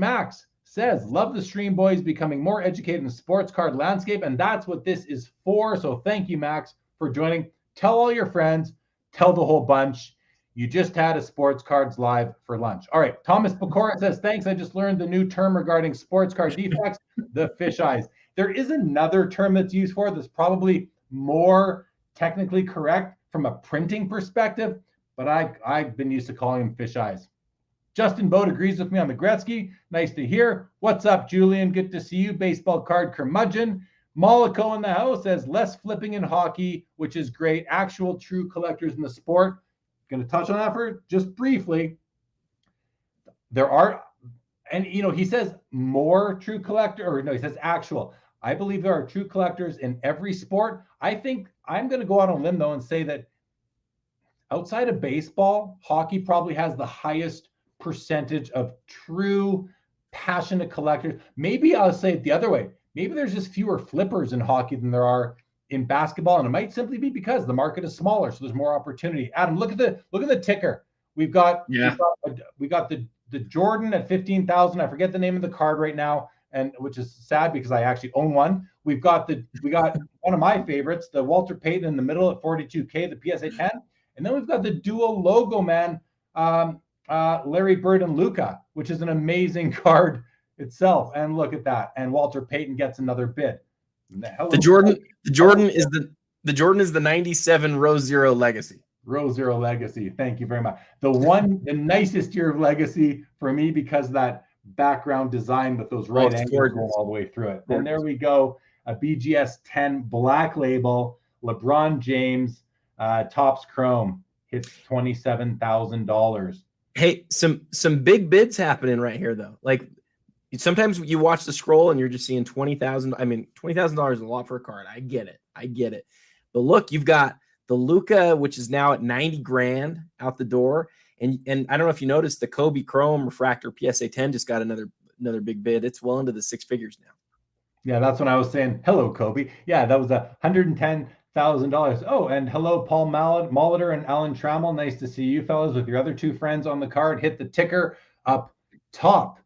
says, love the stream, boys, becoming more educated in the sports card landscape. And that's what this is for. So thank you, Max, for joining. Tell all your friends, tell the whole bunch. You just had a sports cards live for lunch. All right. Thomas Pecora says, thanks. I just learned the new term regarding sports card defects, the fish eyes. There is another term that's used for it that's probably more technically correct from a printing perspective, but I've been used to calling them fish eyes. Justin Boat agrees with me on the Gretzky. Nice to hear. What's up, Julian? Good to see you. Baseball card curmudgeon. Mollico in the house says less flipping in hockey, which is great. Actual true collectors in the sport. Going to touch on that for just briefly. There are, and he says more true collector, or no, he says actual. I believe there are true collectors in every sport. I think I'm going to go out on a limb though and say that outside of baseball, hockey probably has the highest percentage of true passionate collectors. Maybe I'll say it the other way. Maybe there's just fewer flippers in hockey than there are in basketball, and it might simply be because the market is smaller, so there's more opportunity. Adam, look at the ticker. We've got the Jordan at 15,000. I forget the name of the card right now, and which is sad because I actually own one. We got one of my favorites, the Walter Payton in the middle at 42K, the PSA 10, and then we've got the dual logo man. Larry Bird and Luca, which is an amazing card itself. And look at that. And Walter Payton gets another bid. The Jordan is the 97 Row Zero Legacy. Row Zero Legacy. Thank you very much. The nicest year of Legacy for me because of that background design with those right angles going all the way through it. And there we go. A BGS 10 black label, LeBron James, Topps Chrome hits $27,000. Hey, some big bids happening right here though. Like sometimes you watch the scroll and you're just seeing $20,000. I mean, $20,000 is a lot for a card. I get it. But look, you've got the Luca, which is now at 90 grand out the door. And I don't know if you noticed the Kobe Chrome Refractor PSA 10 just got another big bid. It's well into the six figures now. Yeah, that's when I was saying hello, Kobe. Yeah, that was $110,000. Oh, and hello, Paul Molitor and Alan Trammell. Nice to see you fellas with your other two friends on the card. Hit the ticker up top.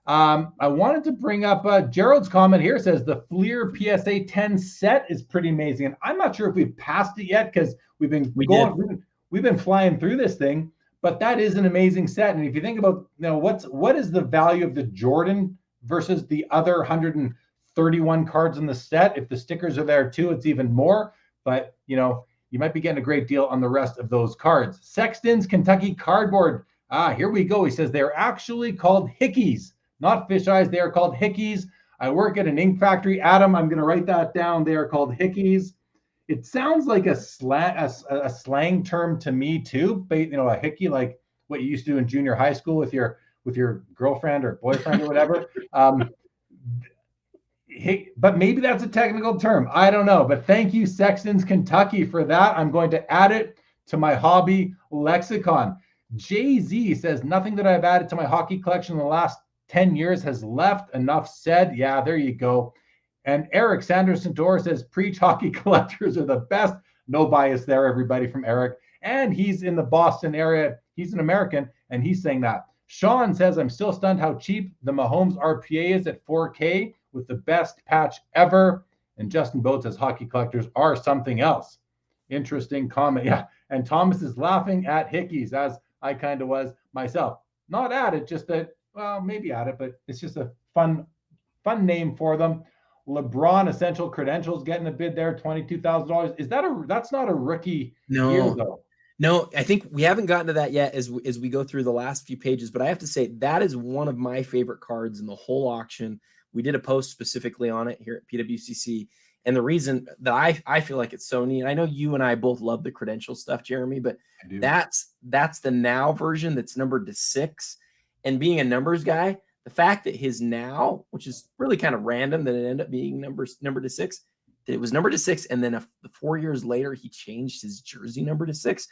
I wanted to bring up Gerald's comment here. Says the Fleer PSA 10 set is pretty amazing. And I'm not sure if we've passed it yet because we've been flying through this thing. But that is an amazing set. And if you think about what is the value of the Jordan versus the other 131 cards in the set? If the stickers are there too, it's even more. But you might be getting a great deal on the rest of those cards. Sexton's Kentucky Cardboard. Here we go. He says they're actually called Hickeys, not fish eyes. They are called Hickeys. I work at an ink factory. Adam, I'm going to write that down. They are called Hickeys. It sounds like a slang term to me too. But a hickey, like what you used to do in junior high school with your girlfriend or boyfriend or whatever. But maybe that's a technical term. I don't know. But thank you, Sexton's Kentucky, for that. I'm going to add it to my hobby lexicon. Jay-Z says, nothing that I've added to my hockey collection in the last 10 years has left. Enough said. Yeah, there you go. And Eric Sanderson-Dor says, preach, hockey collectors are the best. No bias there, everybody, from Eric. And he's in the Boston area. He's an American, and he's saying that. Sean says, I'm still stunned how cheap the Mahomes RPA is at 4K with the best patch ever. And Justin Boat says, hockey collectors are something else. Interesting comment. Yeah. And Thomas is laughing at Hickeys, as I kind of was myself. Not at it, just that, well, maybe at it, but it's just a fun name for them. LeBron Essential Credentials getting a bid there, $22,000. That's not a rookie year though. No, I think we haven't gotten to that yet as we go through the last few pages, but I have to say that is one of my favorite cards in the whole auction. We did a post specifically on it here at PWCC. And the reason that I feel like it's so neat, I know you and I both love the credential stuff, Jeremy, but that's the now version that's numbered to 6. And being a numbers guy, the fact that his now, which is really kind of random that it ended up being numbered to 6, that it was numbered to 6, and then 4 years later he changed his jersey number to 6.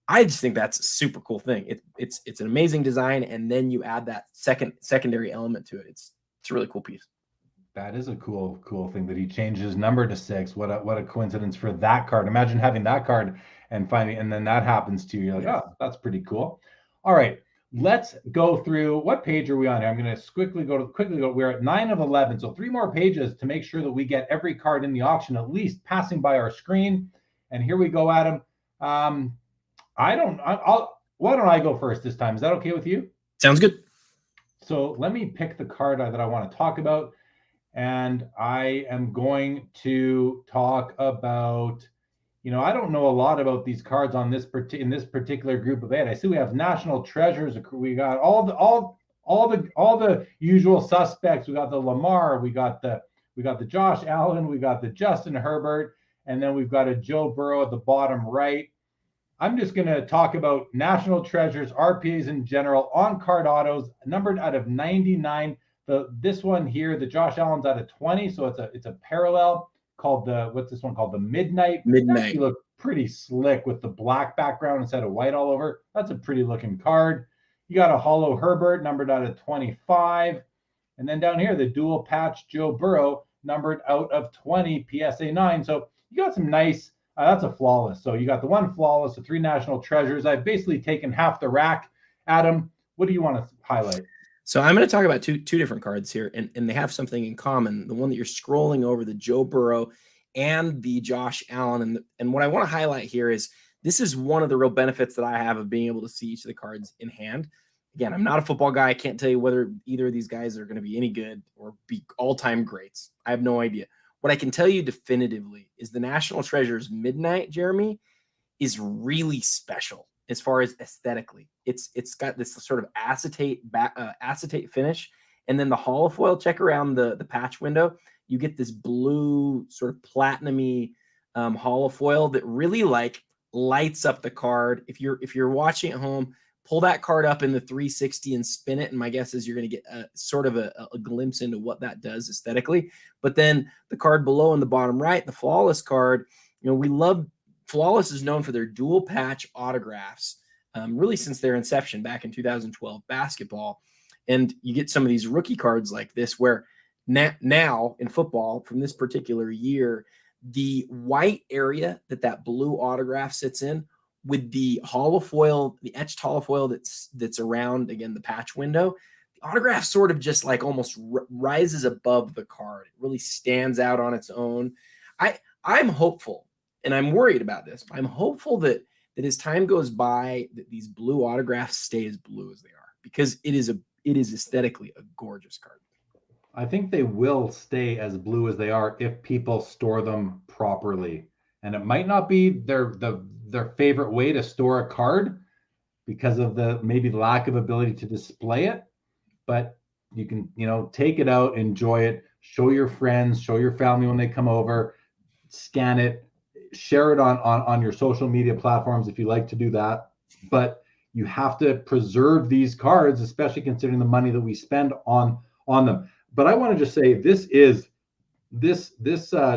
I just think that's a super cool thing. It's an amazing design, and then you add that secondary element to it. It's a really cool piece. That is a cool thing that he changed his number to 6. What a coincidence for that card. Imagine having that card and then that happens to you. You're like, oh, that's pretty cool. All right. let's go through, what page are we on here? I'm going to quickly go. We're at 9 of 11. So 3 more pages to make sure that we get every card in the auction, at least passing by our screen. And here we go, Adam. Why don't I go first this time? Is that okay with you? Sounds good. So let me pick the card that I want to talk about. And I am going to talk about, I don't know a lot about these cards on in this particular group of 8. I see we have National Treasures. We got all the usual suspects. We got the Lamar. We got the Josh Allen. We got the Justin Herbert, and then we've got a Joe Burrow at the bottom right. I'm just going to talk about National Treasures, RPAs in general, on-card autos, numbered out of 99. This one here, the Josh Allen's out of 20, so it's a parallel called what's this one called? The Midnight. Midnight. You look pretty slick with the black background instead of white all over. That's a pretty looking card. You got a Hollow Herbert numbered out of 25. And then down here, the dual patch Joe Burrow numbered out of 20, PSA 9. So you got some nice, that's a flawless. So you got the one flawless, the 3 National Treasures. I've basically taken half the rack. Adam, what do you want to highlight? So I'm going to talk about two different cards here, and they have something in common. The one that you're scrolling over, the Joe Burrow and the Josh Allen. And what I want to highlight here is this is one of the real benefits that I have of being able to see each of the cards in hand. Again, I'm not a football guy. I can't tell you whether either of these guys are going to be any good or be all-time greats. I have no idea. What I can tell you definitively is the National Treasures Midnight, Jeremy, is really special as far as aesthetically. It's got this sort of acetate finish, and then the holofoil, check around the patch window, you get this blue sort of platinum-y holofoil that really like lights up the card. If you're watching at home, pull that card up in the 360 and spin it, and my guess is you're going to get sort of a glimpse into what that does aesthetically. But then the card below in the bottom right, the Flawless card, we love. Flawless is known for their dual patch autographs, really since their inception back in 2012 basketball. And you get some of these rookie cards like this where now in football from this particular year, the white area that blue autograph sits in with the holofoil, the etched holofoil that's around, again, the patch window, the autograph sort of just like almost rises above the card. It really stands out on its own. I'm hopeful. And I'm worried about this. I'm hopeful that as time goes by, that these blue autographs stay as blue as they are, because it is aesthetically a gorgeous card. I think they will stay as blue as they are if people store them properly. And it might not be their favorite way to store a card because of the maybe lack of ability to display it. But you can, take it out, enjoy it, show your friends, show your family when they come over, scan it, share it on your social media platforms if you like to do that. But you have to preserve these cards, especially considering the money that we spend on them. But I want to just say this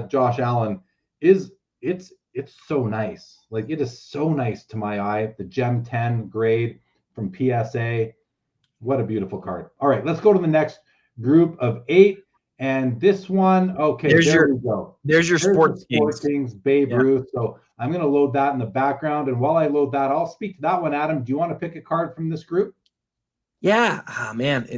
Josh Allen it's so nice. Like, it is so nice to my eye. The Gem 10 grade from PSA. What a beautiful card. All right, let's go to the next group of 8. And this one, okay, there's we go. There's your Sports Kings, Babe Ruth. So I'm going to load that in the background. And while I load that, I'll speak to that one. Adam, do you want to pick a card from this group? Yeah, man,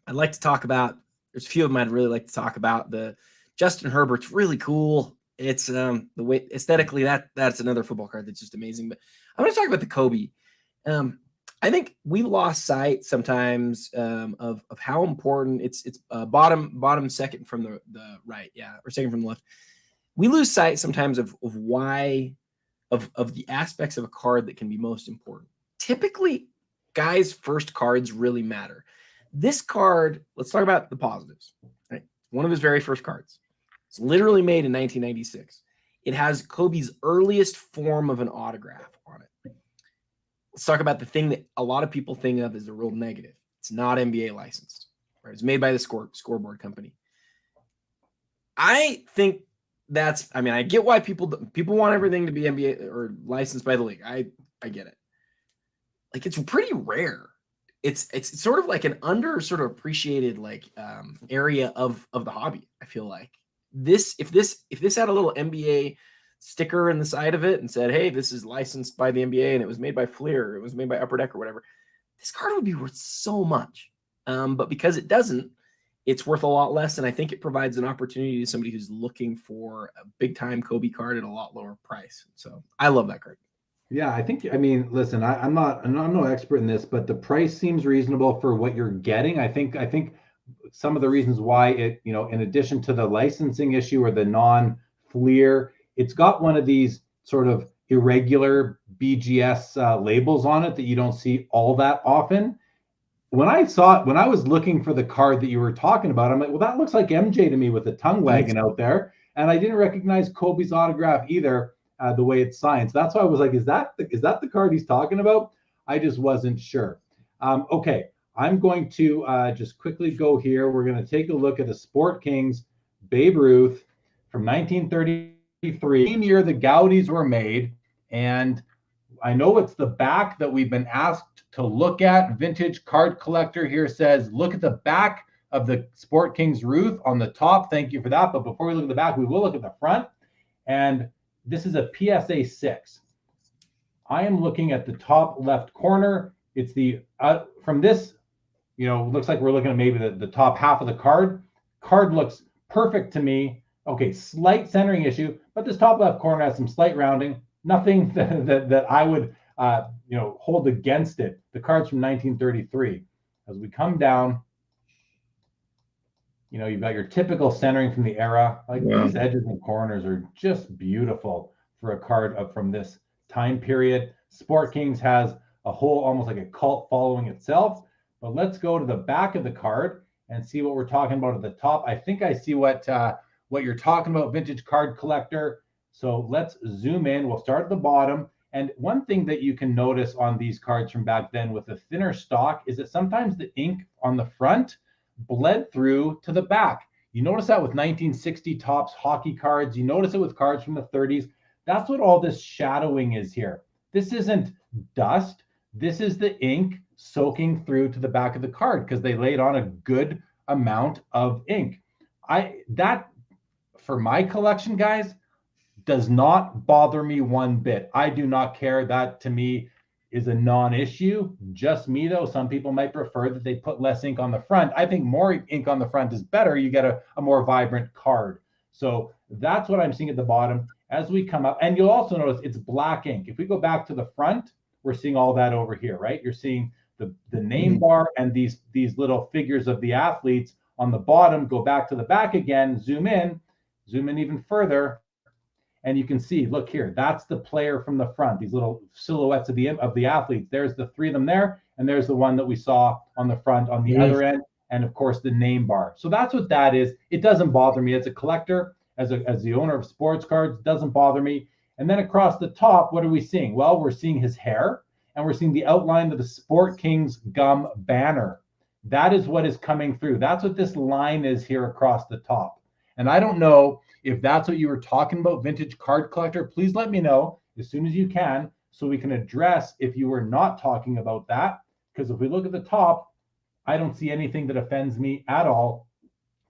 I'd like to talk about, there's a few of them I'd really like to talk about. The Justin Herbert's really cool. It's the way aesthetically that's another football card that's just amazing. But I want to talk about the Kobe. I think we lost sight sometimes of how important it's bottom second from the right, or second from the left. We lose sight sometimes of why of the aspects of a card that can be most important. Typically, guys' first cards really matter. This card, let's talk about the positives. Right? One of his very first cards. It's literally made in 1996. It has Kobe's earliest form of an autograph on it. Let's talk about the thing that a lot of people think of as a real negative. It's not NBA licensed. Right? It's made by the scoreboard company. I think I get why people want everything to be NBA or licensed by the league. I get it. Like, it's pretty rare. It's sort of like an under sort of appreciated area of the hobby. I feel like if this had a little NBA sticker in the side of it and said, hey, this is licensed by the NBA and it was made by Fleer, it was made by Upper Deck or whatever, this card would be worth so much. But because it doesn't, it's worth a lot less. And I think it provides an opportunity to somebody who's looking for a big time Kobe card at a lot lower price. So I love that card. Yeah, I mean, listen, I'm no expert in this, but the price seems reasonable for what you're getting. I think some of the reasons why it, in addition to the licensing issue or the non-Fleer, it's got one of these sort of irregular BGS labels on it that you don't see all that often. When I was looking for the card that you were talking about, I'm like, well, that looks like MJ to me with the tongue wagging out there. And I didn't recognize Kobe's autograph either, the way it's signed. So that's why I was like, is that the card he's talking about? I just wasn't sure. Okay, I'm going to just quickly go here. We're going to take a look at the Sport Kings Babe Ruth from 1933, same year the Gaudis were made. And I know it's the back that we've been asked to look at. Vintage Card Collector here says, look at the back of the Sport Kings Ruth on the top. Thank you for that. But before we look at the back, we will look at the front. And this is a PSA 6. I am looking at the top left corner. It's the, from this, looks like we're looking at maybe the top half of the card. Card looks perfect to me. Okay, slight centering issue, but this top left corner has some slight rounding. Nothing that I would, hold against it. The card's from 1933. As we come down, you've got your typical centering from the era. Like these edges and corners are just beautiful for a card from this time period. Sport Kings has a whole, almost like a cult following itself. But let's go to the back of the card and see what we're talking about at the top. I think I see what you're talking about, Vintage Card Collector. So let's zoom in. We'll start at the bottom. And one thing that you can notice on these cards from back then with the thinner stock is that sometimes the ink on the front bled through to the back. You notice that with 1960 Topps hockey cards. You notice it with cards from the 30s. That's what all this shadowing is here. This isn't dust. This is the ink soaking through to the back of the card because they laid on a good amount of ink. That, for my collection, guys, does not bother me one bit. I do not care. That to me is a non-issue. Just me though. Some people might prefer that they put less ink on the front. I think more ink on the front is better. You get a more vibrant card. So that's what I'm seeing at the bottom as we come up. And you'll also notice it's black ink. If we go back to the front, we're seeing all that over here, right? You're seeing the name bar and these little figures of the athletes on the bottom. Go back to the back again, zoom in even further. And you can see, look here, that's the player from the front, these little silhouettes of the athletes. There's the three of them there, and there's the one that we saw on the front on the other end, and of course the name bar. So that's what that is. It doesn't bother me as a collector, as the owner of sports cards, it doesn't bother me. And then across the top, what are we seeing? Well, we're seeing his hair, and we're seeing the outline of the Sport Kings gum banner. That is what is coming through. That's what this line is here across the top. And I don't know if that's what you were talking about, Vintage Card Collector. Please let me know as soon as you can so we can address if you were not talking about that. Because if we look at the top, I don't see anything that offends me at all.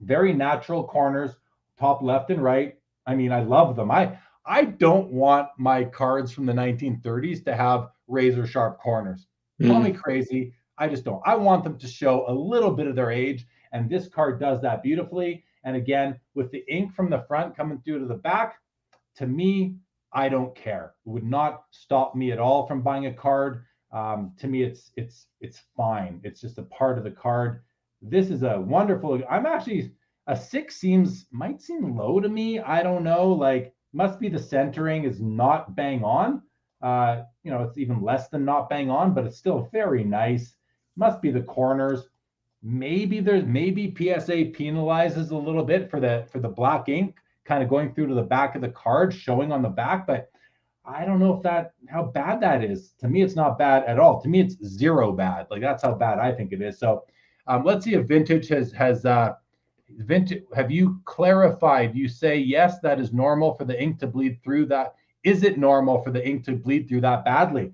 Very natural corners, top left and right. I mean, I love them. I don't want my cards from the 1930s to have razor sharp corners. Call me crazy. I just don't. I want them to show a little bit of their age. And this card does that beautifully. And again, with the ink from the front coming through to the back, to me, I don't care. It would not stop me at all from buying a card. To me, it's fine. It's just a part of the card. This is a wonderful. I'm actually a 6 might seem low to me. I don't know. Like, must be the centering is not bang on. It's even less than not bang on, but it's still very nice. Must be the corners. Maybe PSA penalizes a little bit for the black ink kind of going through to the back of the card, showing on the back, but I don't know how bad that is. To me, it's not bad at all. To me, it's zero bad. Like, that's how bad I think it is. So let's see if Vintage has Vintage. Have you clarified? You say yes, that is normal for the ink to bleed through that. Is it normal for the ink to bleed through that badly?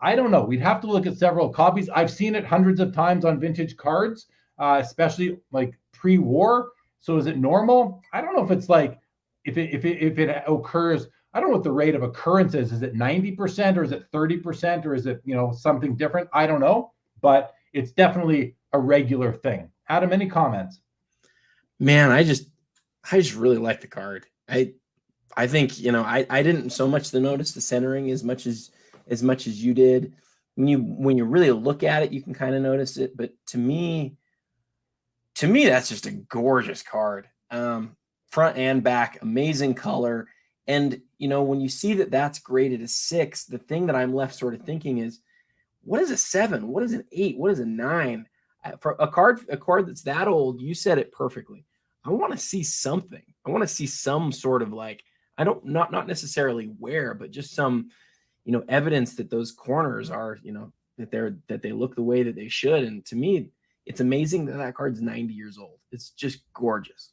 I don't know. We'd have to look at several copies. I've seen it hundreds of times on vintage cards, especially like pre-war. So is it normal? I don't know if it's like, if it occurs, I don't know what the rate of occurrence is. Is it 90% or is it 30% or is it, something different? I don't know. but it's definitely a regular thing. Adam, any comments? Man, I just really like the card. I think, you know, I didn't so much notice the centering as much as you did. When you really look at it, you can kind of notice it. But to me, that's just a gorgeous card. Front and back, amazing color. And, you know, when you see that that's graded a 6, the thing that I'm left sort of thinking is, what is a 7? What is an 8? What is a 9? For a card that's that old, you said it perfectly. I want to see something. I want to see some sort of like, not necessarily wear, but just some, you know, evidence that those corners are, you know, that they look the way that they should. And to me, it's amazing that card's 90 years old. It's just gorgeous.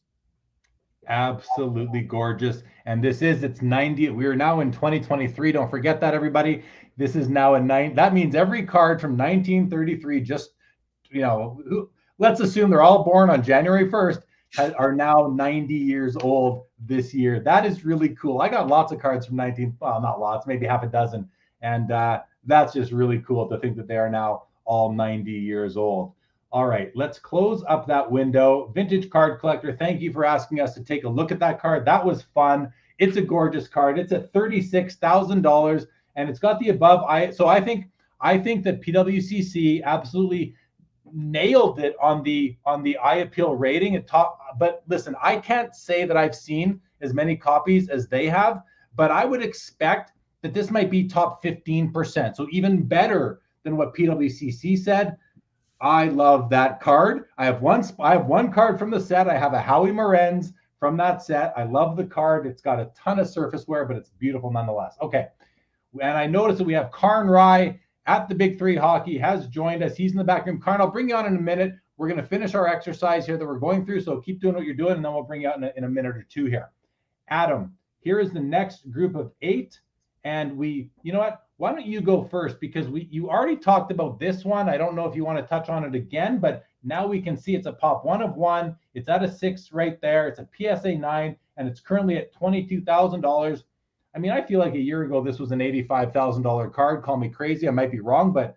Absolutely gorgeous. And it's 90. We are now in 2023. Don't forget that, everybody. This is now a 9. That means every card from 1933, just, you know, let's assume they're all born on January 1st, are now 90 years old this year. That is really cool. I got lots of cards from well, not lots, maybe half a dozen. And that's just really cool to think that they are now all 90 years old. All right, let's close up that window. Vintage Card Collector, thank you for asking us to take a look at that card. That was fun. It's a gorgeous card. It's at $36,000, and it's got the above. So I think that PWCC absolutely nailed it on the eye appeal rating at top. But listen, I can't say that I've seen as many copies as they have, but I would expect that this might be top 15%. So even better than what PWCC said. I love that card. I have one card from the set. I have a Howie Morenz from that set. I love the card. It's got a ton of surface wear, but it's beautiful nonetheless. Okay. And I noticed that we have Karn Rai at the Big Three Hockey has joined us. He's in the back room. Karn, I'll bring you on in a minute. We're going to finish our exercise here that we're going through. So keep doing what you're doing, and then we'll bring you out in a minute or two here. Adam, here is the next group of 8. And you know what? Why don't you go first? Because you already talked about this one. I don't know if you want to touch on it again, but now we can see it's a pop 1 of 1. It's at a 6 right there. It's a PSA 9, and it's currently at $22,000. I mean, I feel like a year ago, this was an $85,000 card. Call me crazy. I might be wrong, but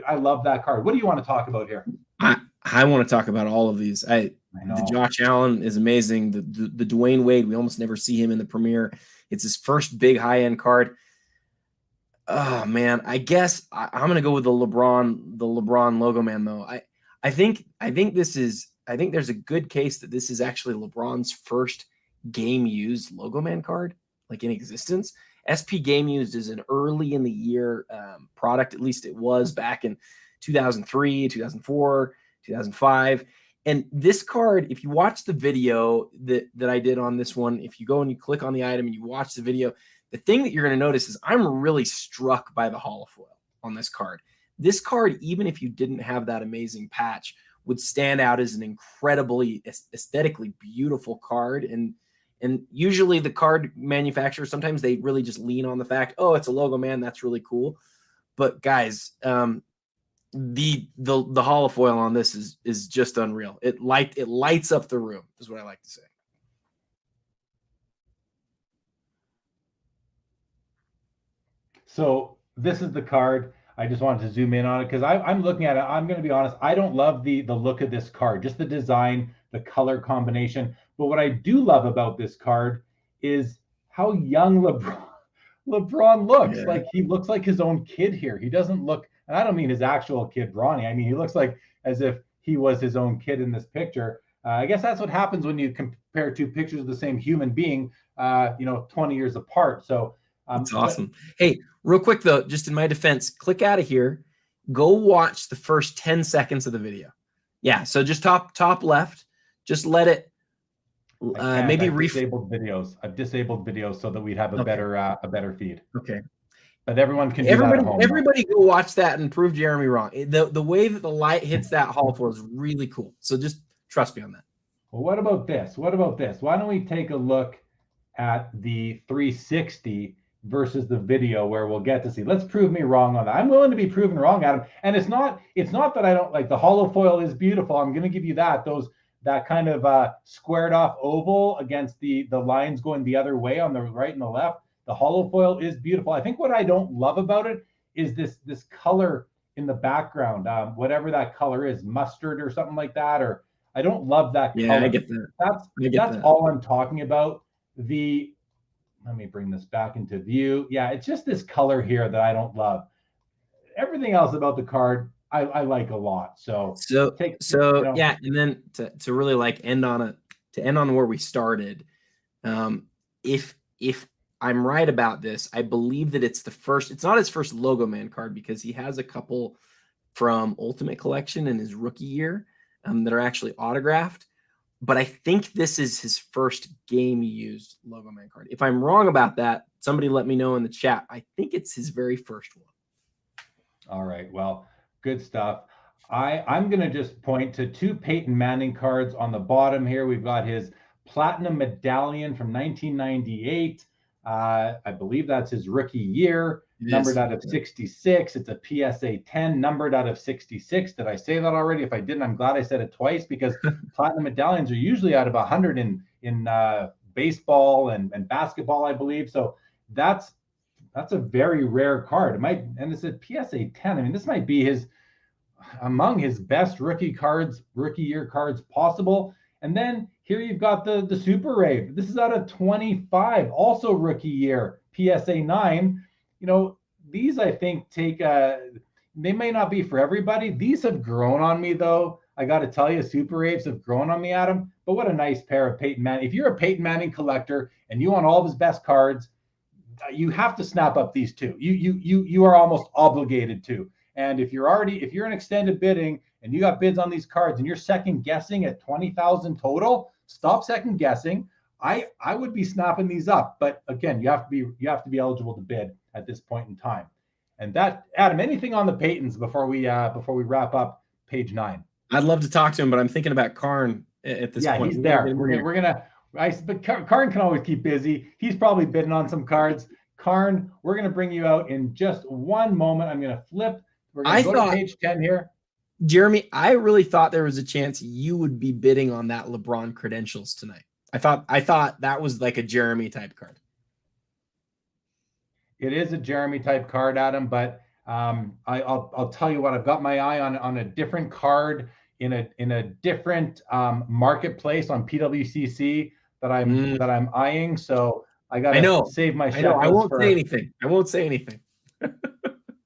I love that card. What do you want to talk about here? I want to talk about all of these. I know. The Josh Allen is amazing. The Dwayne Wade, we almost never see him in the Premier. It's his first big high-end card. Oh man, I guess I'm gonna go with the LeBron logo man though. I think there's a good case that this is actually LeBron's first game used logo man card like in existence. SP Game Used is an early in the year product, at least it was back in 2003, 2004, 2005. And this card, if you watch the video that I did on this one, if you go and you click on the item and you watch the video, the thing that you're going to notice is I'm really struck by the holofoil on this card. This card, even if you didn't have that amazing patch, would stand out as an incredibly aesthetically beautiful card. And usually the card manufacturers, sometimes they really just lean on the fact, oh, it's a logo man, that's really cool. But guys, the holofoil on this is just unreal. It lights up the room, is what I like to say. So this is the card. I just wanted to zoom in on it because I'm looking at it. I'm going to be honest. I don't love the look of this card, just the design, the color combination. But what I do love about this card is how young LeBron looks. Yeah. Like he looks like his own kid here. He doesn't look, and I don't mean his actual kid, Bronny. I mean, he looks like as if he was his own kid in this picture. I guess that's what happens when you compare two pictures of the same human being, 20 years apart. So it's awesome. Hey, real quick though, just in my defense, click out of here, go watch the first 10 seconds of the video. Yeah, so just top left, just let it maybe disabled videos. I've disabled videos so that we'd have a better feed. Okay. But everyone can do that at home. Everybody go watch that and prove Jeremy wrong. The way that the light hits that holofoil is really cool. So just trust me on that. Well, what about this? Why don't we take a look at the 360 versus the video where we'll get to see. Let's prove me wrong on that. I'm willing to be proven wrong, Adam. And it's not that I don't like the holofoil is beautiful. I'm going to give you that kind of squared off oval against the lines going the other way on the right and the left. The holofoil is beautiful. I think what I don't love about it is this color in the background, whatever that color is, mustard or something like that, or I don't love that Yeah, color. I get that. That's all I'm talking about. Let me bring this back into view. Yeah, it's just this color here that I don't love. Everything else about the card, I like a lot. So yeah, and then to really like end on where we started, if I'm right about this, I believe that it's not his first Logo Man card, because he has a couple from Ultimate Collection in his rookie year that are actually autographed. But I think this is his first game used Logo Man card. If I'm wrong about that, somebody let me know in the chat. I think it's his very first one. All right. Well, good stuff. I'm going to just point to 2 Peyton Manning cards on the bottom here. We've got his Platinum Medallion from 1998. I believe that's his rookie year, numbered out of 66. It's a PSA 10, numbered out of 66. Did I say that already? If I didn't, I'm glad I said it twice, because Platinum Medallions are usually out of 100 in baseball and basketball, I believe. So that's a very rare card. And it's a PSA 10. I mean, this might be among his best rookie year cards possible. And then here you've got the Super Rave. This is out of 25, also rookie year, PSA 9. These I think they may not be for everybody. These have grown on me, though. I got to tell you, Super Raves have grown on me, Adam. But what a nice pair of Peyton Manning. If you're a Peyton Manning collector and you want all of his best cards, you have to snap up these 2. You are almost obligated to. And if you're in extended bidding and you got bids on these cards and you're second guessing at 20,000 total, stop second guessing. I would be snapping these up, but again, you have to be eligible to bid at this point in time. And that, Adam, anything on the Peytons before we wrap up page 9? I'd love to talk to him, but I'm thinking about Karn at this point. Yeah, he's there. But Karn can always keep busy. He's probably bidding on some cards. Karn, we're going to bring you out in just one moment. I'm going to flip. We're going to go to page 10 here. Jeremy, I really thought there was a chance you would be bidding on that LeBron credentials tonight. I thought that was like a Jeremy type card. It is a Jeremy type card, Adam, but I'll tell you what, I've got my eye on a different card in a different marketplace on PWCC that I'm eyeing. So I got to save my shekels. I won't say anything.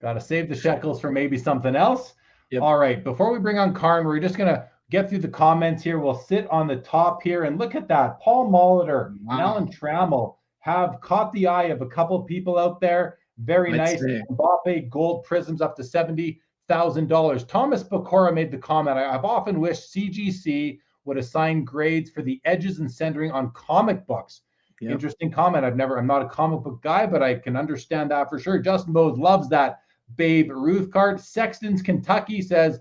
Got to save the shekels for maybe something else. Yep. All right. Before we bring on Karn, we're just going to get through the comments here. We'll sit on the top here and look at that. Paul Molitor and Alan Trammell have caught the eye of a couple people out there. Very nice. Mbappe gold prisms up to $70,000. Thomas Pecora made the comment, I've often wished CGC would assign grades for the edges and centering on comic books. Yep. Interesting comment. I'm not a comic book guy, but I can understand that for sure. Justin Bose loves that Babe Ruth card. Sexton's Kentucky says,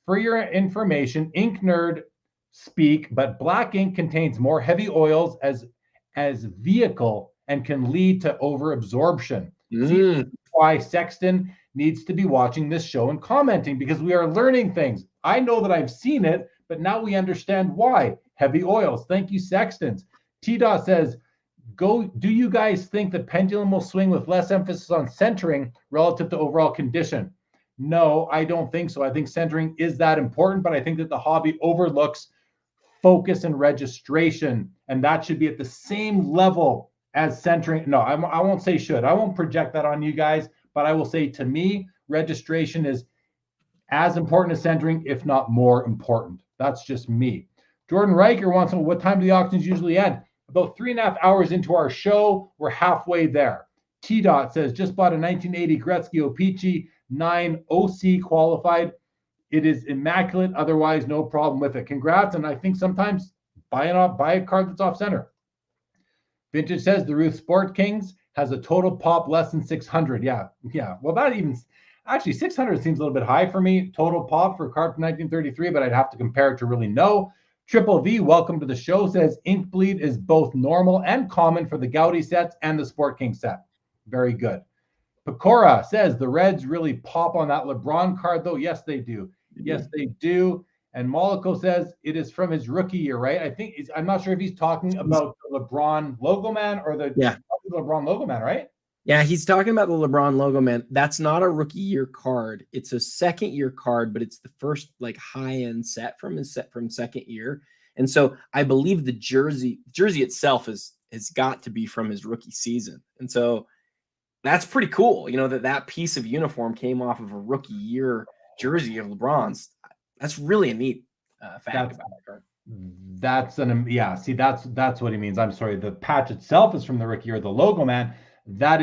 for your information, ink nerd speak, but black ink contains more heavy oils as vehicle and can lead to overabsorption. See why Sexton needs to be watching this show and commenting, because we are learning things. I know that I've seen it, but now we understand why. Heavy oils. Thank you, Sextons. T-Dot says, do you guys think the pendulum will swing with less emphasis on centering relative to overall condition? No, I don't think so. I think centering is that important, but I think that the hobby overlooks focus and registration, and that should be at the same level as centering. No, I won't say should. I won't project that on you guys, but I will say, to me, registration is as important as centering, if not more important. That's just me. Jordan Riker wants to know, what time do the auctions usually end? About 3.5 hours into our show, we're halfway there. T-Dot says, just bought a 1980 Gretzky O-Pee-Chee 9 OC qualified. It is immaculate. Otherwise, no problem with it. Congrats. And I think sometimes buy a card that's off center. Vintage says the Ruth Sport Kings has a total pop less than 600. Yeah. Well, actually 600 seems a little bit high for me. Total pop for a card from 1933, but I'd have to compare it to really know. Triple V, welcome to the show, says ink bleed is both normal and common for the Gaudy sets and the Sport King set. Very good. Pecora says the Reds really pop on that LeBron card, though. Yes, they do. Yes, they do. And Mollico says it is from his rookie year, right? I'm not sure if he's talking about the LeBron Logo Man or the LeBron Logo Man, right? Yeah, he's talking about the LeBron logo, man. That's not a rookie year card. It's a second year card, but it's the first like high end set from second year. And so I believe the jersey itself has got to be from his rookie season. And so that's pretty cool. You know, that piece of uniform came off of a rookie year jersey of LeBron's. That's really a neat fact about that card. That's what he means. I'm sorry. The patch itself is from the rookie year. The logo, man, that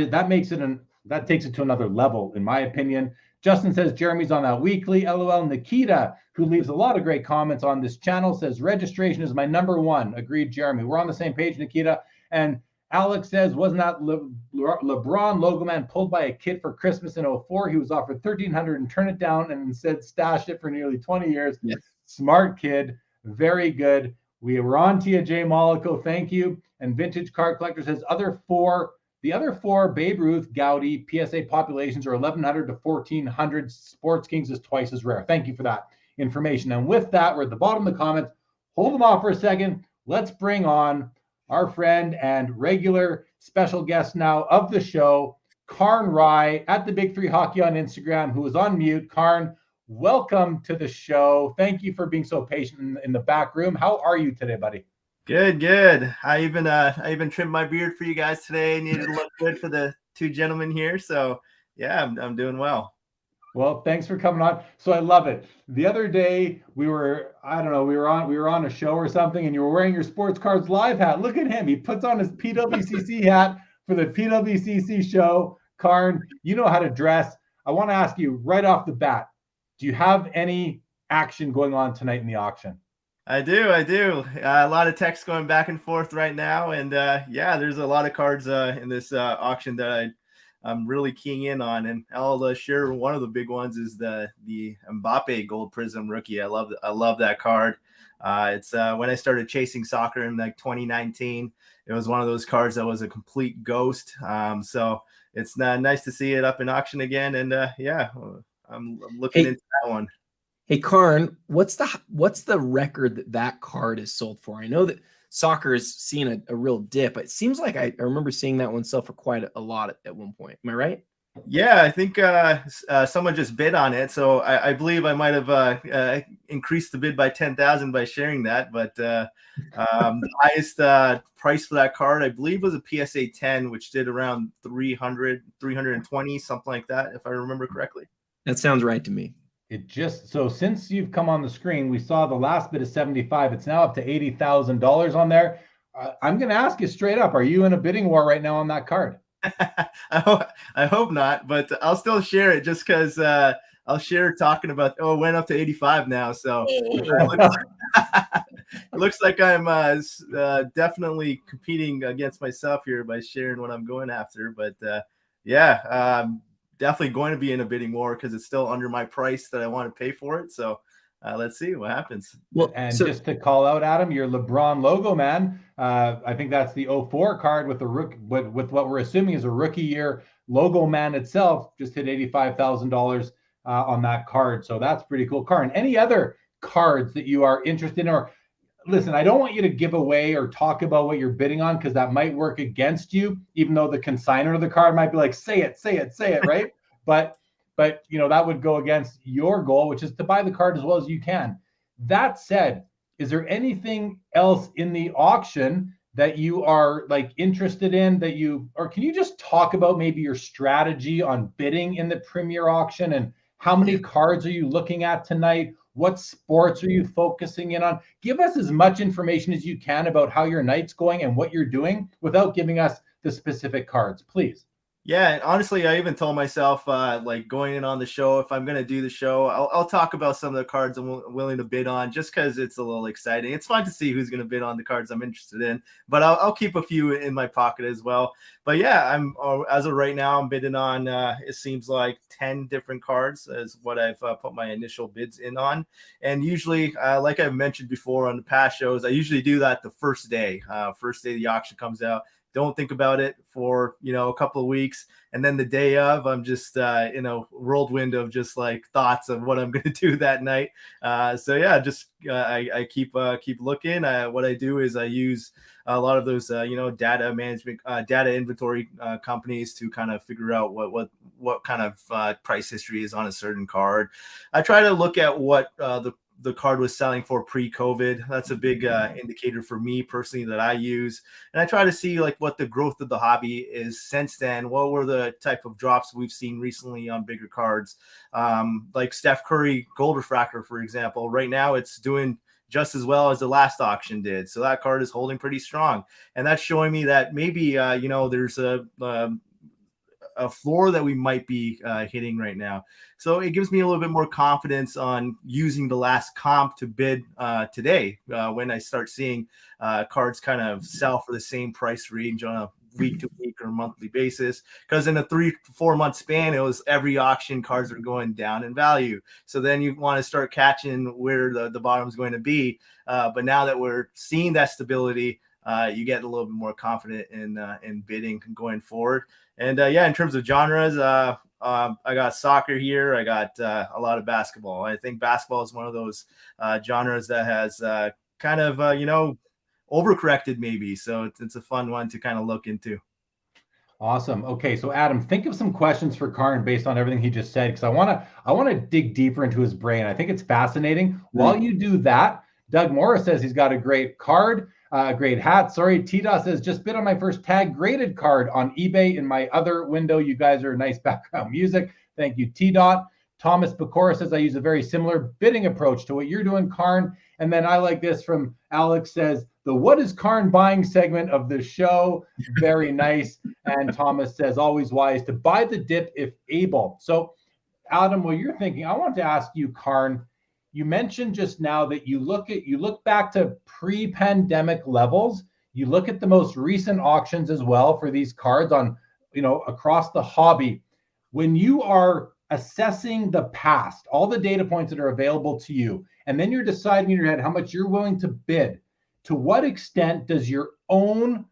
takes it to another level, in my opinion. Justin says Jeremy's on that weekly. LOL. Nikita, who leaves a lot of great comments on this channel, says registration is my number one. Agreed, Jeremy. We're on the same page, Nikita. And Alex says, wasn't that LeBron logo man pulled by a kid for Christmas in 04? He was offered $1,300 and turned it down and instead stashed it for nearly 20 years. Yes. Smart kid. Very good. We were on to you, Jay Mollico. Thank you. And Vintage Card Collector says the other four, Babe Ruth, Gaudy, PSA populations are 1,100 to 1,400. Sports Kings is twice as rare. Thank you for that information. And with that, we're at the bottom of the comments. Hold them off for a second. Let's bring on our friend and regular special guest now of the show, Karn Rai at the Big Three Hockey on Instagram, who is on mute. Karn, welcome to the show. Thank you for being so patient in the back room. How are you today, buddy? Good. I even trimmed my beard for you guys today. Needed to look good for the two gentlemen here. So yeah, I'm doing well. Well, thanks for coming on. So I love it. The other day we were on a show or something, and you were wearing your Sports Cards Live hat. Look at him. He puts on his PWCC hat for the PWCC show. Karn, you know how to dress. I want to ask you right off the bat, do you have any action going on tonight in the auction? I do. A lot of text going back and forth right now. And yeah, there's a lot of cards in this auction that I'm really keying in on. And I'll share one of the big ones is the Mbappe Gold Prism rookie. I love that card. It's when I started chasing soccer in like 2019, it was one of those cards that was a complete ghost. So it's nice to see it up in auction again. And yeah, I'm looking into that one. Hey, Karn, what's the record that card is sold for? I know that soccer has seen a real dip. It seems like I remember seeing that one sell for quite a lot at one point. Am I right? Yeah, I think someone just bid on it. So I believe I might have increased the bid by 10,000 by sharing that. But the highest price for that card, I believe, was a PSA 10, which did around 320, something like that, if I remember correctly. That sounds right to me. So since you've come on the screen, we saw the last bid is 75. It's now up to $80,000 on there. I'm going to ask you straight up, are you in a bidding war right now on that card? I hope not, but I'll still share it just because I'll share talking about, it went up to 85 now. So it looks like I'm definitely competing against myself here by sharing what I'm going after. But yeah, definitely going to be in a bidding war because it's still under my price that I want to pay for it. So let's see what happens. Well, and just to call out, Adam, your LeBron logo man. I think that's the 04 card with the with what we're assuming is a rookie year logo man itself. Just hit $85,000 on that card. So that's pretty cool. Karn, any other cards that you are interested in? Or listen, I don't want you to give away or talk about what you're bidding on because that might work against you, even though the consignor of the card might be like, say it, right? but you know, that would go against your goal, which is to buy the card as well as you can. That said, is there anything else in the auction that you are like interested in or can you just talk about maybe your strategy on bidding in the Premier auction and how many cards are you looking at tonight? What sports are you focusing in on? Give us as much information as you can about how your night's going and what you're doing without giving us the specific cards, please. Yeah, and honestly, I even told myself, like going in on the show, if I'm going to do the show, I'll talk about some of the cards I'm willing to bid on just because it's a little exciting. It's fun to see who's going to bid on the cards I'm interested in, but I'll keep a few in my pocket as well. But yeah, as of right now, I'm bidding on, it seems like 10 different cards is what I've put my initial bids in on. And usually, like I've mentioned before on the past shows, I usually do that the first day the auction comes out. don't think about it for, a couple of weeks. And then the day of, I'm just in a whirlwind of just like thoughts of what I'm going to do that night. So yeah, just I keep looking. What I do is I use a lot of those data management, data inventory companies to kind of figure out what kind of price history is on a certain card. I try to look at what the card was selling for pre-COVID. That's a big indicator for me personally that I use. And I try to see like what the growth of the hobby is since then. What were the type of drops we've seen recently on bigger cards? Like Steph Curry Gold Refractor, for example. Right now it's doing just as well as the last auction did. So that card is holding pretty strong. And that's showing me that maybe, there's a floor that we might be hitting right now. So it gives me a little bit more confidence on using the last comp to bid today when I start seeing cards kind of sell for the same price range on a week to week or monthly basis. Because in a 3 to 4 month span, it was every auction cards are going down in value. So then you want to start catching where the bottom is going to be. But now that we're seeing that stability, you get a little bit more confident in bidding going forward. And in terms of genres, I got soccer here. I got a lot of basketball. I think basketball is one of those genres that has kind of overcorrected maybe. So it's a fun one to kind of look into. Awesome. Okay, so Adam, think of some questions for Karn based on everything he just said, because I want to dig deeper into his brain. I think it's fascinating. While you do that, Doug Morris says he's got a great card. Great hat. Sorry, T-Dot says, just bid on my first tag graded card on eBay in my other window. You guys are nice background music. Thank you, T-Dot. Thomas Pecora says, I use a very similar bidding approach to what you're doing, Karn. And then I like this from Alex says, the what is Karn buying segment of the show. Very nice. And Thomas says, always wise to buy the dip if able. So Adam, while you're thinking, I want to ask you, Karn, you mentioned just now that you look back to pre-pandemic levels. You look at the most recent auctions as well for these cards on, across the hobby. When you are assessing the past, all the data points that are available to you, and then you're deciding in your head how much you're willing to bid, to what extent does your own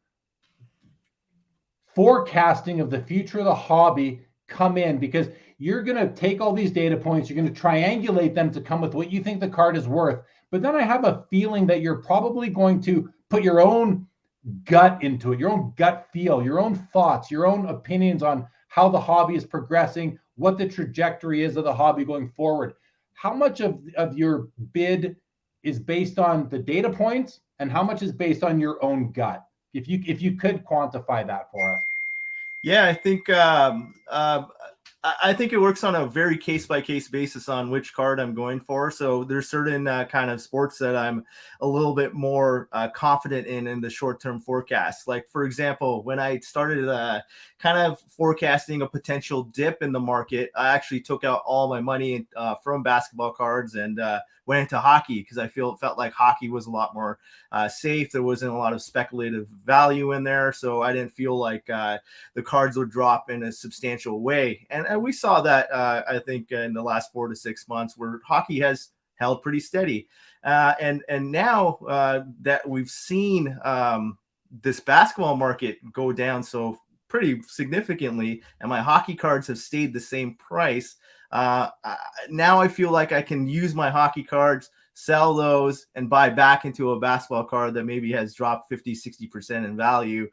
forecasting of the future of the hobby come in? Because you're going to take all these data points, you're going to triangulate them to come with what you think the card is worth. But then I have a feeling that you're probably going to put your own gut into it, your own gut feel, your own thoughts, your own opinions on how the hobby is progressing, what the trajectory is of the hobby going forward. How much of your bid is based on the data points and how much is based on your own gut? If you could quantify that for us. Yeah, I think it works on a very case-by-case basis on which card I'm going for. So there's certain kind of sports that I'm a little bit more confident in the short-term forecast. Like, for example, when I started kind of forecasting a potential dip in the market, I actually took out all my money from basketball cards and went into hockey because I felt like hockey was a lot more safe. There wasn't a lot of speculative value in there. So I didn't feel like the cards would drop in a substantial way. And we saw that, I think, in the last 4 to 6 months where hockey has held pretty steady. And now that we've seen this basketball market go down so pretty significantly, and my hockey cards have stayed the same price, now I feel like I can use my hockey cards, sell those, and buy back into a basketball card that maybe has dropped 50, 60% in value.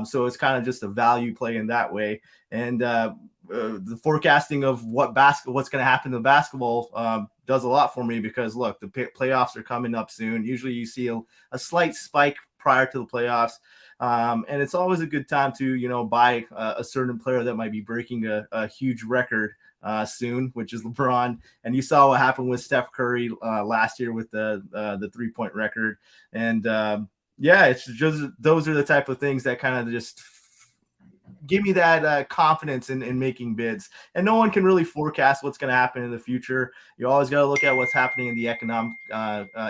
So it's kind of just a value play in that way. And the forecasting of what's going to happen to basketball does a lot for me because, look, the playoffs are coming up soon. Usually you see a slight spike prior to the playoffs. And it's always a good time to, buy a certain player that might be breaking a huge record soon, which is LeBron. And you saw what happened with Steph Curry last year with the 3-point record. And it's just those are the type of things that kind of just give me that confidence in making bids. And no one can really forecast what's going to happen in the future. You always got to look at what's happening in the economic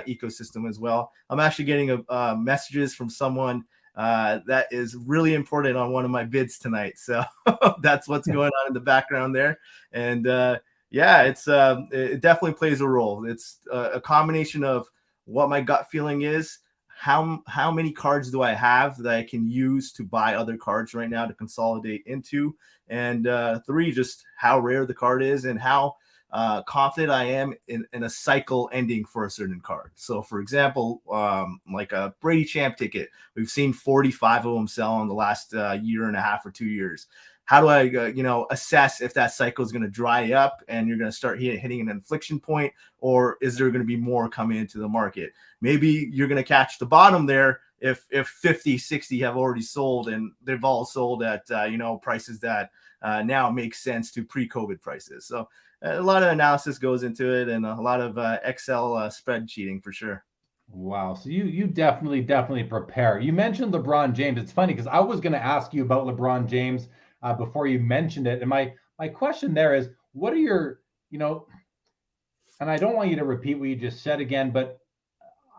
ecosystem as well. I'm actually getting messages from someone that is really important on one of my bids tonight. So that's what's going on in the background there. And it definitely plays a role. It's a combination of what my gut feeling is, how many cards do I have that I can use to buy other cards right now to consolidate into? And 3, just how rare the card is and how confident I am in a cycle ending for a certain card. So, for example, like a Brady Champ ticket, we've seen 45 of them sell in the last year and a half or 2 years. How do I, assess if that cycle is going to dry up and you're going to start hitting an inflection point, or is there going to be more coming into the market? Maybe you're going to catch the bottom there if 50, 60 have already sold and they've all sold at, prices that now make sense to pre-COVID prices. So a lot of analysis goes into it and a lot of Excel spread cheating for sure. Wow. So you definitely prepare. You mentioned LeBron James. It's funny because I was going to ask you about LeBron James before you mentioned it. And my question there is, what are your, and I don't want you to repeat what you just said again, but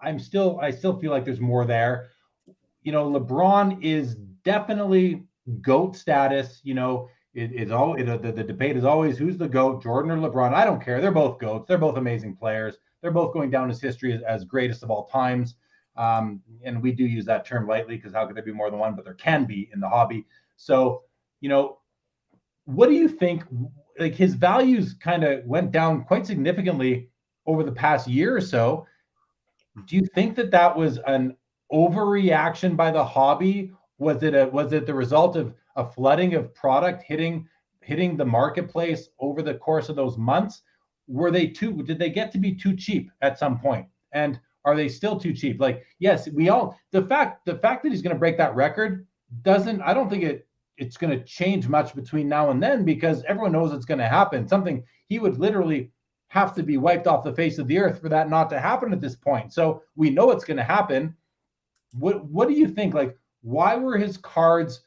I still feel like there's more there. LeBron is definitely GOAT status. The debate is always who's the GOAT, Jordan or LeBron. I don't care. They're both GOATs. They're both amazing players. They're both going down as history as greatest of all times. And we do use that term lightly because how could there be more than one? But there can be in the hobby. So, what do you think? Like his values kind of went down quite significantly over the past year or so. Do you think that was an overreaction by the hobby? Was it the result of a flooding of product hitting the marketplace over the course of those months? Did they get to be too cheap at some point? And are they still too cheap? Like, yes, the fact that he's going to break that record I don't think it's going to change much between now and then, because everyone knows it's going to happen. Something he would literally have to be wiped off the face of the earth for that not to happen at this point. So we know it's going to happen. What do you think? Like, why were his cards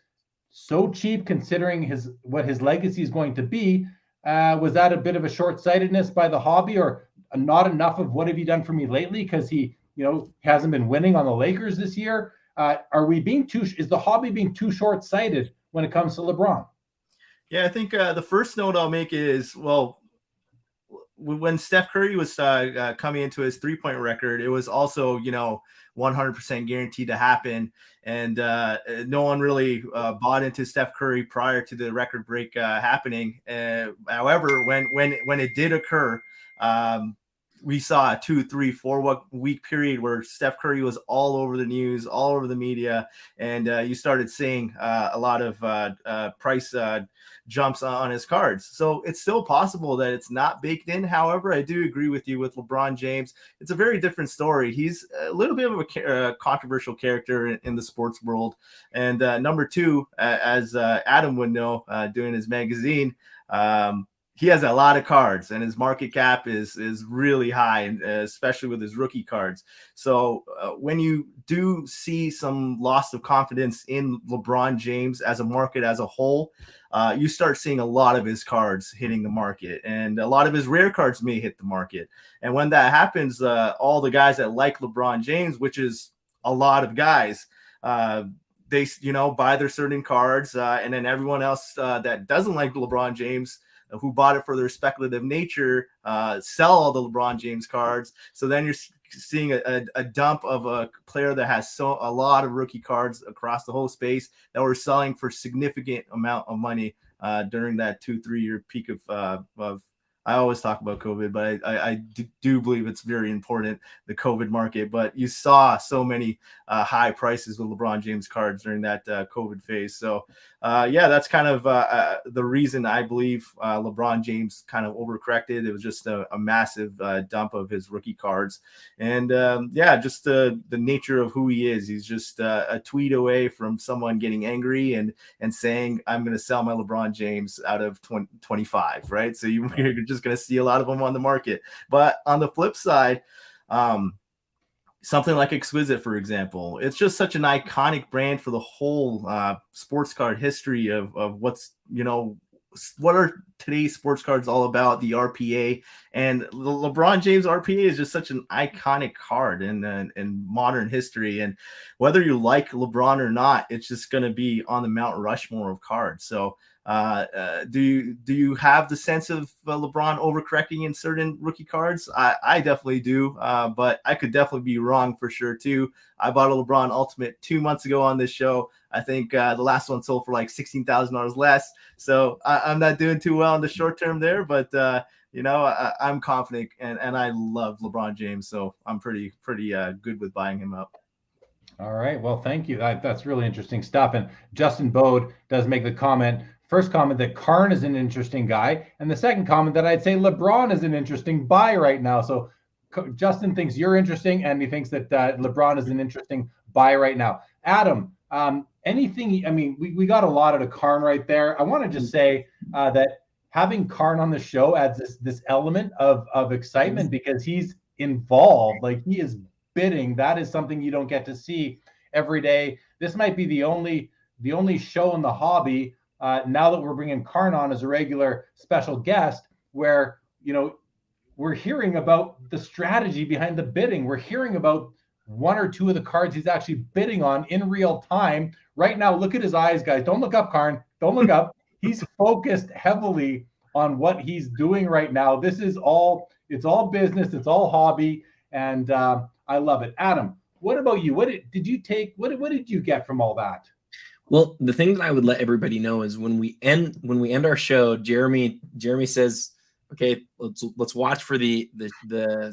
so cheap considering what his legacy is going to be? Was that a bit of a short-sightedness by the hobby, or not enough of what have you done for me lately? Because he hasn't been winning on the Lakers this year. Is the hobby being too short-sighted when it comes to LeBron? Yeah, I think the first note I'll make is, well, when Steph Curry was coming into his 3-point record, it was also, 100% guaranteed to happen. And no one really bought into Steph Curry prior to the record break happening. However, when it did occur, we saw a 2, 3, 4 week period where Steph Curry was all over the news, all over the media, and you started seeing a lot of price jumps on his cards. So it's still possible that it's not baked in. However, I do agree with you with LeBron James. It's a very different story. He's a little bit of a controversial character in the sports world. And number 2, as Adam would know, doing his magazine, he has a lot of cards and his market cap is really high, and especially with his rookie cards. So when you do see some loss of confidence in LeBron James as a market as a whole, you start seeing a lot of his cards hitting the market, and a lot of his rare cards may hit the market. And when that happens, all the guys that like LeBron James, which is a lot of guys, they buy their certain cards, and then everyone else that doesn't like LeBron James, who bought it for their speculative nature, sell all the LeBron James cards. So then you're seeing a dump of a player that has a lot of rookie cards across the whole space that were selling for significant amount of money during that 2-3 year peak of I always talk about COVID, but I do believe it's very important, the COVID market. But you saw so many high prices with LeBron James cards during that COVID phase. So, that's kind of the reason I believe LeBron James kind of overcorrected. It was just a massive dump of his rookie cards. And, just the nature of who he is. He's just a tweet away from someone getting angry and saying, I'm going to sell my LeBron James out of 25, right? So you're just going to see a lot of them on the market. But on the flip side, something like Exquisite, for example, it's just such an iconic brand for the whole sports card history of what's, what are today's sports cards all about, the RPA. And the LeBron James RPA is just such an iconic card in modern history. And whether you like LeBron or not, it's just going to be on the Mount Rushmore of cards. So Do you have the sense of LeBron overcorrecting in certain rookie cards? I definitely do, but I could definitely be wrong for sure too. I bought a LeBron Ultimate 2 months ago on this show. I think the last one sold for like $16,000 less. So I'm not doing too well in the short term there, but I'm confident and I love LeBron James, so I'm pretty good with buying him up. All right. Well, thank you. That's really interesting stuff. And Justin Bode does make the first comment that Karn is an interesting guy. And the second comment that I'd say LeBron is an interesting buy right now. So Justin thinks you're interesting, and he thinks that LeBron is an interesting buy right now. Adam, anything, I mean, we got a lot out of Karn right there. I want to just say that having Karn on the show adds this element of excitement because he's involved. Like, he is bidding. That is something you don't get to see every day. This might be the only show in the hobby now that we're bringing Karn on as a regular special guest, where we're hearing about the strategy behind the bidding. We're hearing about one or two of the cards he's actually bidding on in real time right now. Look at his eyes, guys. Don't look up, Karn. Don't look up. He's focused heavily on what he's doing right now. It's all business. It's all hobby. And I love it. Adam, what about you? What did you get from all that? Well, the thing that I would let everybody know is when we end our show, Jeremy says, okay, let's watch for the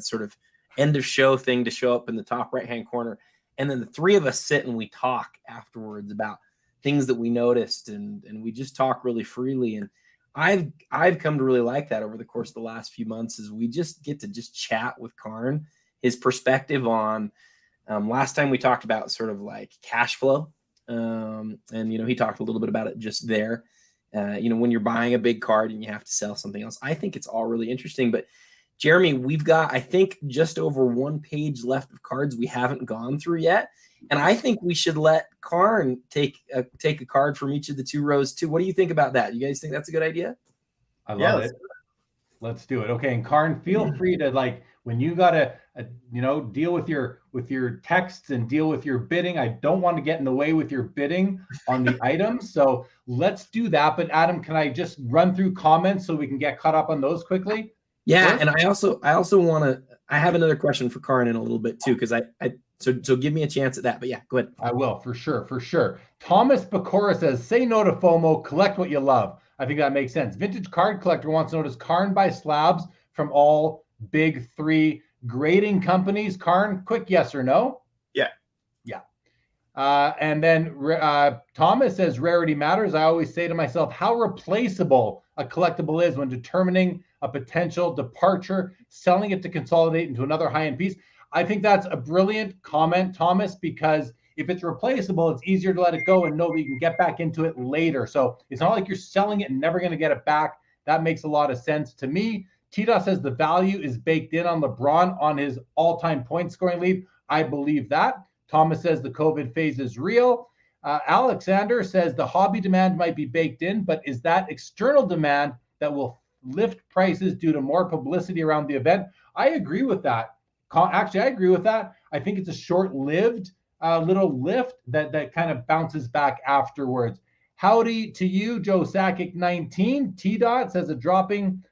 sort of end of show thing to show up in the top right-hand corner. And then the three of us sit and we talk afterwards about things that we noticed, and we just talk really freely. And I've come to really like that over the course of the last few months, is we just get to just chat with Karn, his perspective on last time we talked about sort of like cash flow. And, he talked a little bit about it just there. When you're buying a big card and you have to sell something else, I think it's all really interesting. But Jeremy, we've got, I think, just over 1 page left of cards we haven't gone through yet. And I think we should let Karn take a card from each of the 2 rows too. What do you think about that? You guys think that's a good idea? I love it. Let's do it. Okay. And Karn, feel free to, like, when you got to, deal with your texts and deal with your bidding. I don't want to get in the way with your bidding on the items. So let's do that. But Adam, can I just run through comments so we can get caught up on those quickly? Yeah. First? And I also want to, I have another question for Karn in a little bit too, because so give me a chance at that. But yeah, go ahead. I will, for sure. Thomas Bacora says, say no to FOMO, collect what you love. I think that makes sense. Vintage Card Collector wants to know, does Karn buy slabs from all big 3 grading companies? Karn, quick yes or no? Yeah. And then Thomas says, rarity matters. I always say to myself, how replaceable a collectible is when determining a potential departure, selling it to consolidate into another high-end piece. I think that's a brilliant comment, Thomas, because if it's replaceable, it's easier to let it go and know that you can get back into it later. So it's not like you're selling it and never going to get it back. That makes a lot of sense to me. Tita says the value is baked in on LeBron on his all-time point scoring lead. I believe that. Thomas says the COVID phase is real. Alexander says the hobby demand might be baked in, but is that external demand that will lift prices due to more publicity around the event? I agree with that. Actually, I agree with that. I think it's a short-lived little lift that kind of bounces back afterwards. Howdy to you, Joe Sakic 19. T-Dot says a dropping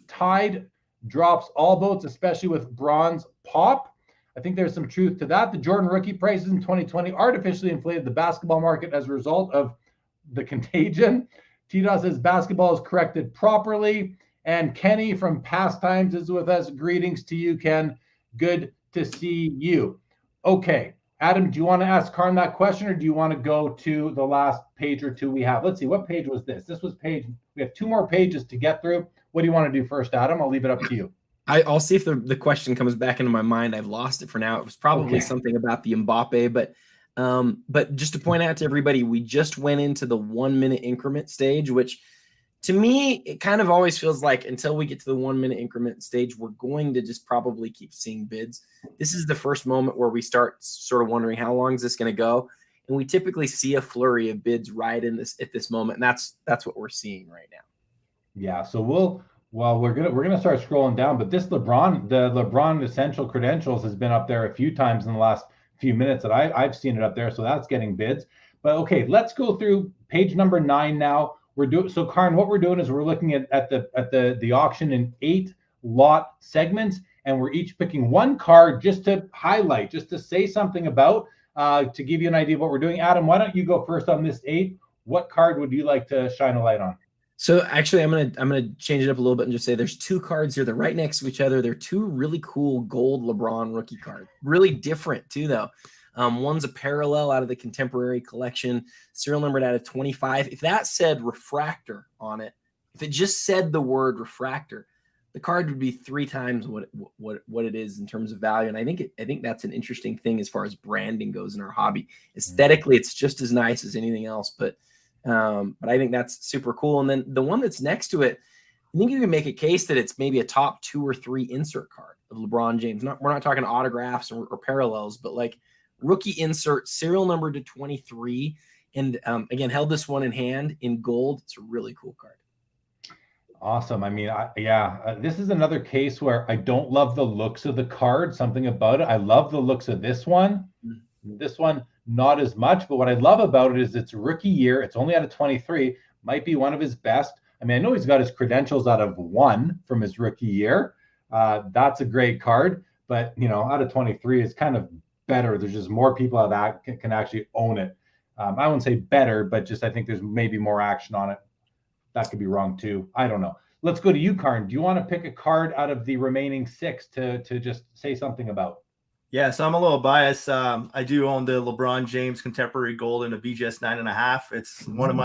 tide drops all boats, especially with bronze pop. I think there's some truth to that. The Jordan rookie prices in 2020 artificially inflated the basketball market as a result of the contagion. T-Dot says basketball is corrected properly. And Kenny from Pastimes is with us. Greetings to you, Ken. Good to see you. Okay, Adam, do you want to ask Karn that question, or do you want to go to the last page or 2 we have? Let's see, what page was this? This was page, we have 2 more pages to get through. What do you want to do first, Adam? I'll leave it up to you. I'll see if the question comes back into my mind. I've lost it for now. It was probably something about the Mbappe, but just to point out to everybody, we just went into the 1 minute increment stage, which to me, it kind of always feels like until we get to the 1 minute increment stage, we're going to just probably keep seeing bids. This is the first moment where we start sort of wondering, how long is this going to go? And we typically see a flurry of bids right in this at this moment. And that's what we're seeing right now. Yeah. So we're gonna start scrolling down, but the LeBron Essential Credentials has been up there a few times in the last few minutes that I've seen it up there. So that's getting bids. But okay, let's go through page number 9 now. So Karn, what we're doing is we're looking at the auction in 8 lot segments, and we're each picking one card just to highlight, just to say something about, to give you an idea of what we're doing. Adam, why don't you go first on this 8? What card would you like to shine a light on? So actually, I'm gonna change it up a little bit and just say there's 2 cards here. They're right next to each other. They're 2 really cool gold LeBron rookie cards. Really different too, though. One's a parallel out of the contemporary collection, serial numbered out of 25. If that said refractor on it, if it just said the word refractor, the card would be 3 times what it is in terms of value. And I think that's an interesting thing as far as branding goes in our hobby. Aesthetically, it's just as nice as anything else, but I think that's super cool. And then the one that's next to it, I think you can make a case that it's maybe a top 2 or 3 insert card of LeBron James. We're not talking autographs or parallels, but like rookie insert, serial number to 23. And again, held this one in hand in gold. It's a really cool card. Awesome. I mean, this is another case where I don't love the looks of the card, something about it. I love the looks of this one. This one, not as much, but what I love about it is it's rookie year. It's only out of 23, might be one of his best. I mean, I know he's got his credentials out of 1 from his rookie year. That's a great card, but out of 23 is kind of better. There's just more people that can actually own it. I wouldn't say better, but just I think there's maybe more action on it. That could be wrong too. I don't know. Let's go to you, Karn. Do you want to pick a card out of the remaining 6 to just say something about? Yeah, so I'm a little biased. I do own the LeBron James Contemporary Gold in a BGS 9.5. It's one of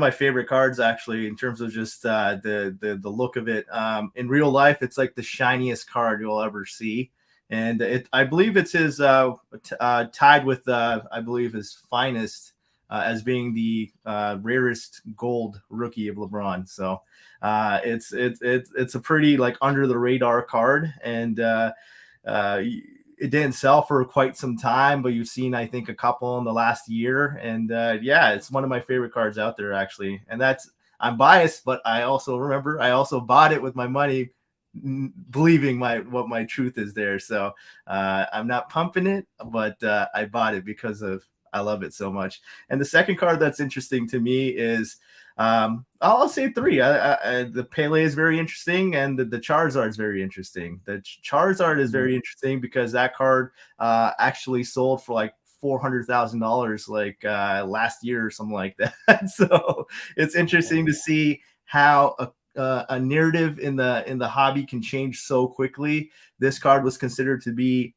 my favorite cards, actually, in terms of just the look of it. In real life, it's like the shiniest card you'll ever see, and I believe it's his tied with I believe his finest as being the rarest gold rookie of LeBron. So it's a pretty like under the radar card, and it didn't sell for quite some time, but you've seen, I think, a couple in the last year. And it's one of my favorite cards out there, actually. And I'm biased, but I also bought it with my money, believing what my truth is there. So I'm not pumping it, but I bought it because I love it so much. And the second card that's interesting to me is I'll say 3. The Pele is very interesting, and the Charizard is very interesting. The Charizard is very interesting because that card actually sold for like $400,000 like last year or something like that. So it's interesting to see how a narrative in the hobby can change so quickly. This card was considered to be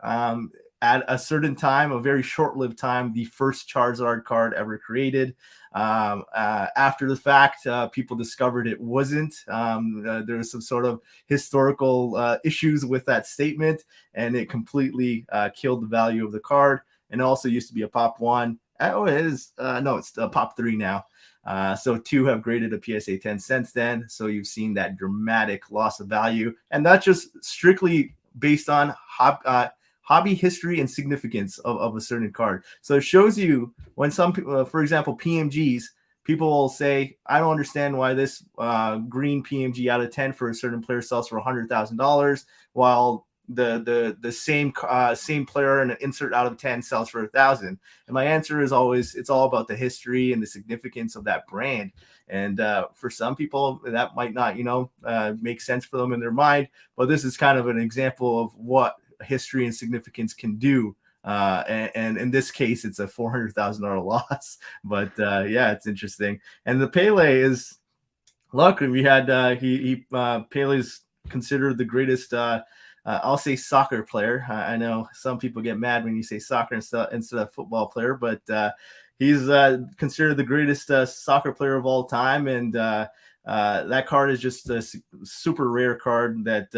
at a certain time, a very short-lived time, the first Charizard card ever created. After the fact, people discovered it wasn't. There was some sort of historical issues with that statement, and it completely killed the value of the card. And it also used to be a Pop 1. Oh, it is. No, it's a Pop 3 now. So 2 have graded a PSA 10 since then. So you've seen that dramatic loss of value. And that's just strictly based on hobby history and significance of a certain card. So it shows you when some people, for example, PMGs, people will say, I don't understand why this green PMG out of 10 for a certain player sells for $100,000, while the same player in an insert out of 10 sells for $1,000. And my answer is always, it's all about the history and the significance of that brand. And for some people, that might not, make sense for them in their mind. But this is kind of an example of what history and significance can do. And in this case, it's a $400,000 loss. But it's interesting. And the Pele is, look, we had Pele's considered the greatest. I'll say soccer player. I know some people get mad when you say soccer instead of football player, but he's considered the greatest soccer player of all time. And that card is just a super rare card that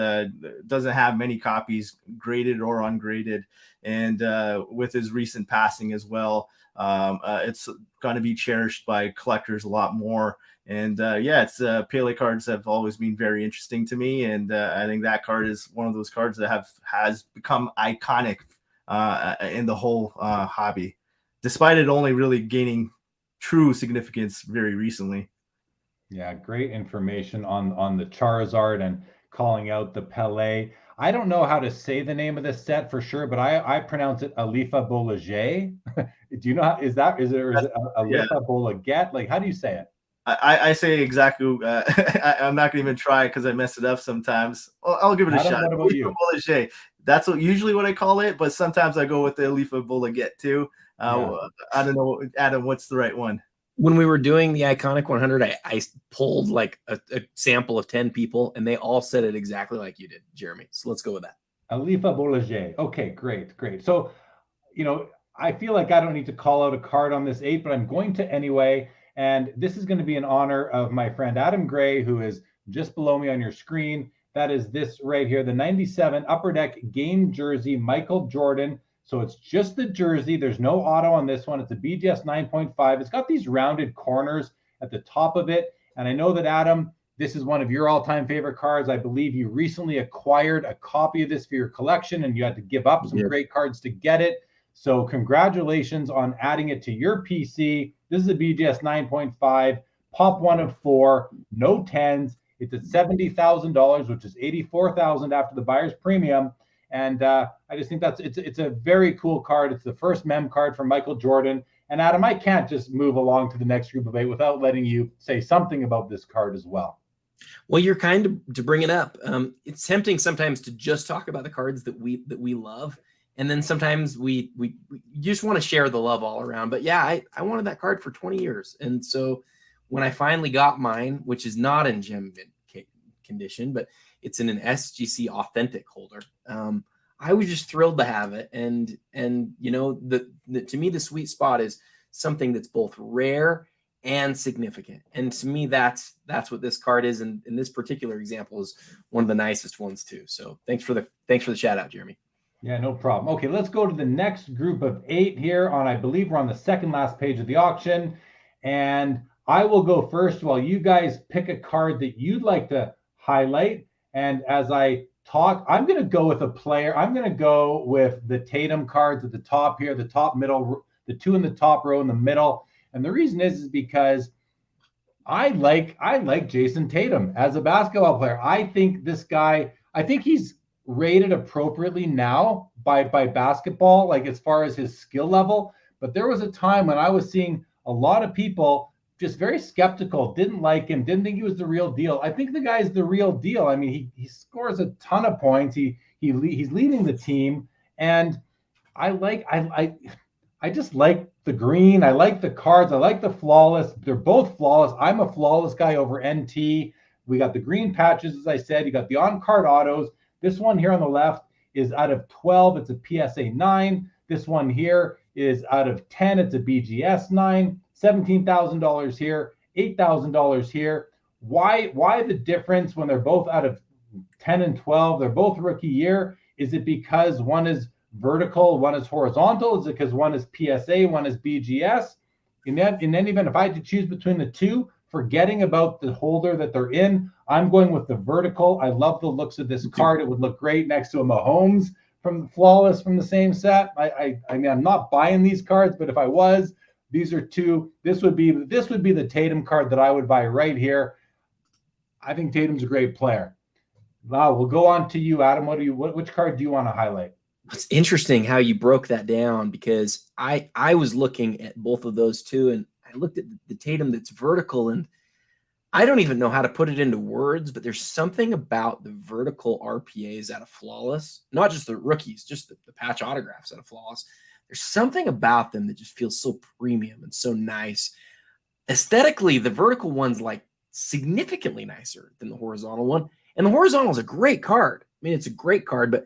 doesn't have many copies, graded or ungraded. And with his recent passing as well, it's going to be cherished by collectors a lot more. And Pele cards have always been very interesting to me, and I think that card is one of those cards that has become iconic in the whole hobby, despite it only really gaining true significance very recently. Yeah, great information on the Charizard and calling out the Pele. I don't know how to say the name of this set for sure, but I pronounce it Alifa Bolage. Do you know is it Alifa Bolaget? Like, how do you say it? I say exactly. I'm not gonna even try because I mess it up sometimes. I'll give it a Adam, shot. what about you? Boulanger. That's usually what I call it, but sometimes I go with the Alifa Boulaget too. Yeah. I don't know, Adam. What's the right one? When we were doing the Iconic 100, I pulled like a sample of 10 people, and they all said it exactly like you did, Jeremy. So let's go with that. Alifa Boulanger. Okay, great, great. So, I feel like I don't need to call out a card on this 8, but I'm going to anyway. And this is going to be in honor of my friend Adam Gray, who is just below me on your screen. That is this right here, the 97 Upper Deck game jersey, Michael Jordan. So it's just the jersey. There's no auto on this one. It's a BGS 9.5. It's got these rounded corners at the top of it. And I know that, Adam, this is one of your all-time favorite cards. I believe you recently acquired a copy of this for your collection, and you had to give up some great cards to get it. So congratulations on adding it to your PC. This is a BGS 9.5, pop 1 of 4, no 10s. It's at $70,000, which is $84,000 after the buyer's premium. And I just think it's a very cool card. It's the first mem card from Michael Jordan. And Adam, I can't just move along to the next group of 8 without letting you say something about this card as well. Well, you're kind to bring it up. It's tempting sometimes to just talk about the cards that we love. And then sometimes we just want to share the love all around. But yeah, I wanted that card for 20 years. And so when I finally got mine, which is not in gem condition, but it's in an SGC authentic holder, I was just thrilled to have it. And to me, the sweet spot is something that's both rare and significant. And to me, that's what this card is. And in this particular example is one of the nicest ones too. So thanks for the shout out, Jeremy. Yeah, no problem. Okay, let's go to the next group of 8 here on, I believe we're on the second last page of the auction. And I will go first while you guys pick a card that you'd like to highlight. And as I talk, I'm going to go with a player. I'm going to go with the Tatum cards at the top here, the top middle, the 2 in the top row in the middle. And the reason is because I like Jason Tatum as a basketball player. I think this guy, he's rated appropriately now by basketball, like as far as his skill level. But there was a time when I was seeing a lot of people just very skeptical, didn't like him, didn't think he was the real deal. I think the guy's the real deal. I mean, he scores a ton of points. He's leading the team, and I just like the green. I like the cards. I like the flawless. They're both flawless. I'm a flawless guy over NT. We got the green patches, as I said. You got the on-card autos. This one here on the left is out of 12. It's a PSA 9. This one here is out of 10. It's a BGS 9. $17,000 here, $8,000 here. Why the difference when they're both out of 10 and 12? They're both rookie year. Is it because one is vertical, one is horizontal? Is it because one is PSA, one is BGS? In any event, if I had to choose between the two, forgetting about the holder that they're in, I'm going with the vertical. I love the looks of this card. It would look great next to a Mahomes from Flawless from the same set. I mean, I'm not buying these cards, but if I was, these are two. This would be the Tatum card that I would buy right here. I think Tatum's a great player. Wow, we'll go on to you, Adam. Which card do you want to highlight? It's interesting how you broke that down, because I was looking at both of those two, and I looked at the Tatum that's vertical, and I don't even know how to put it into words, but there's something about the vertical RPAs out of Flawless, not just the rookies, just the patch autographs out of Flawless. There's something about them that just feels so premium and so nice. Aesthetically, the vertical one's like significantly nicer than the horizontal one. And the horizontal is a great card. I mean, it's a great card, but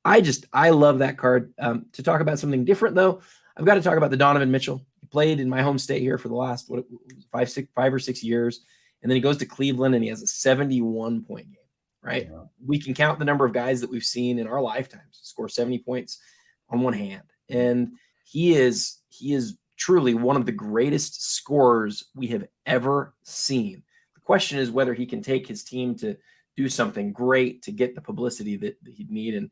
I love that card. To talk about something different, though, I've got to talk about the Donovan Mitchell. He played in my home state here for the last 5 or 6 years. And then he goes to Cleveland and he has a 71-point game, right? Yeah. We can count the number of guys that we've seen in our lifetimes score 70 points on one hand. And he is truly one of the greatest scorers we have ever seen. The question is whether he can take his team to do something great to get the publicity that he'd need. And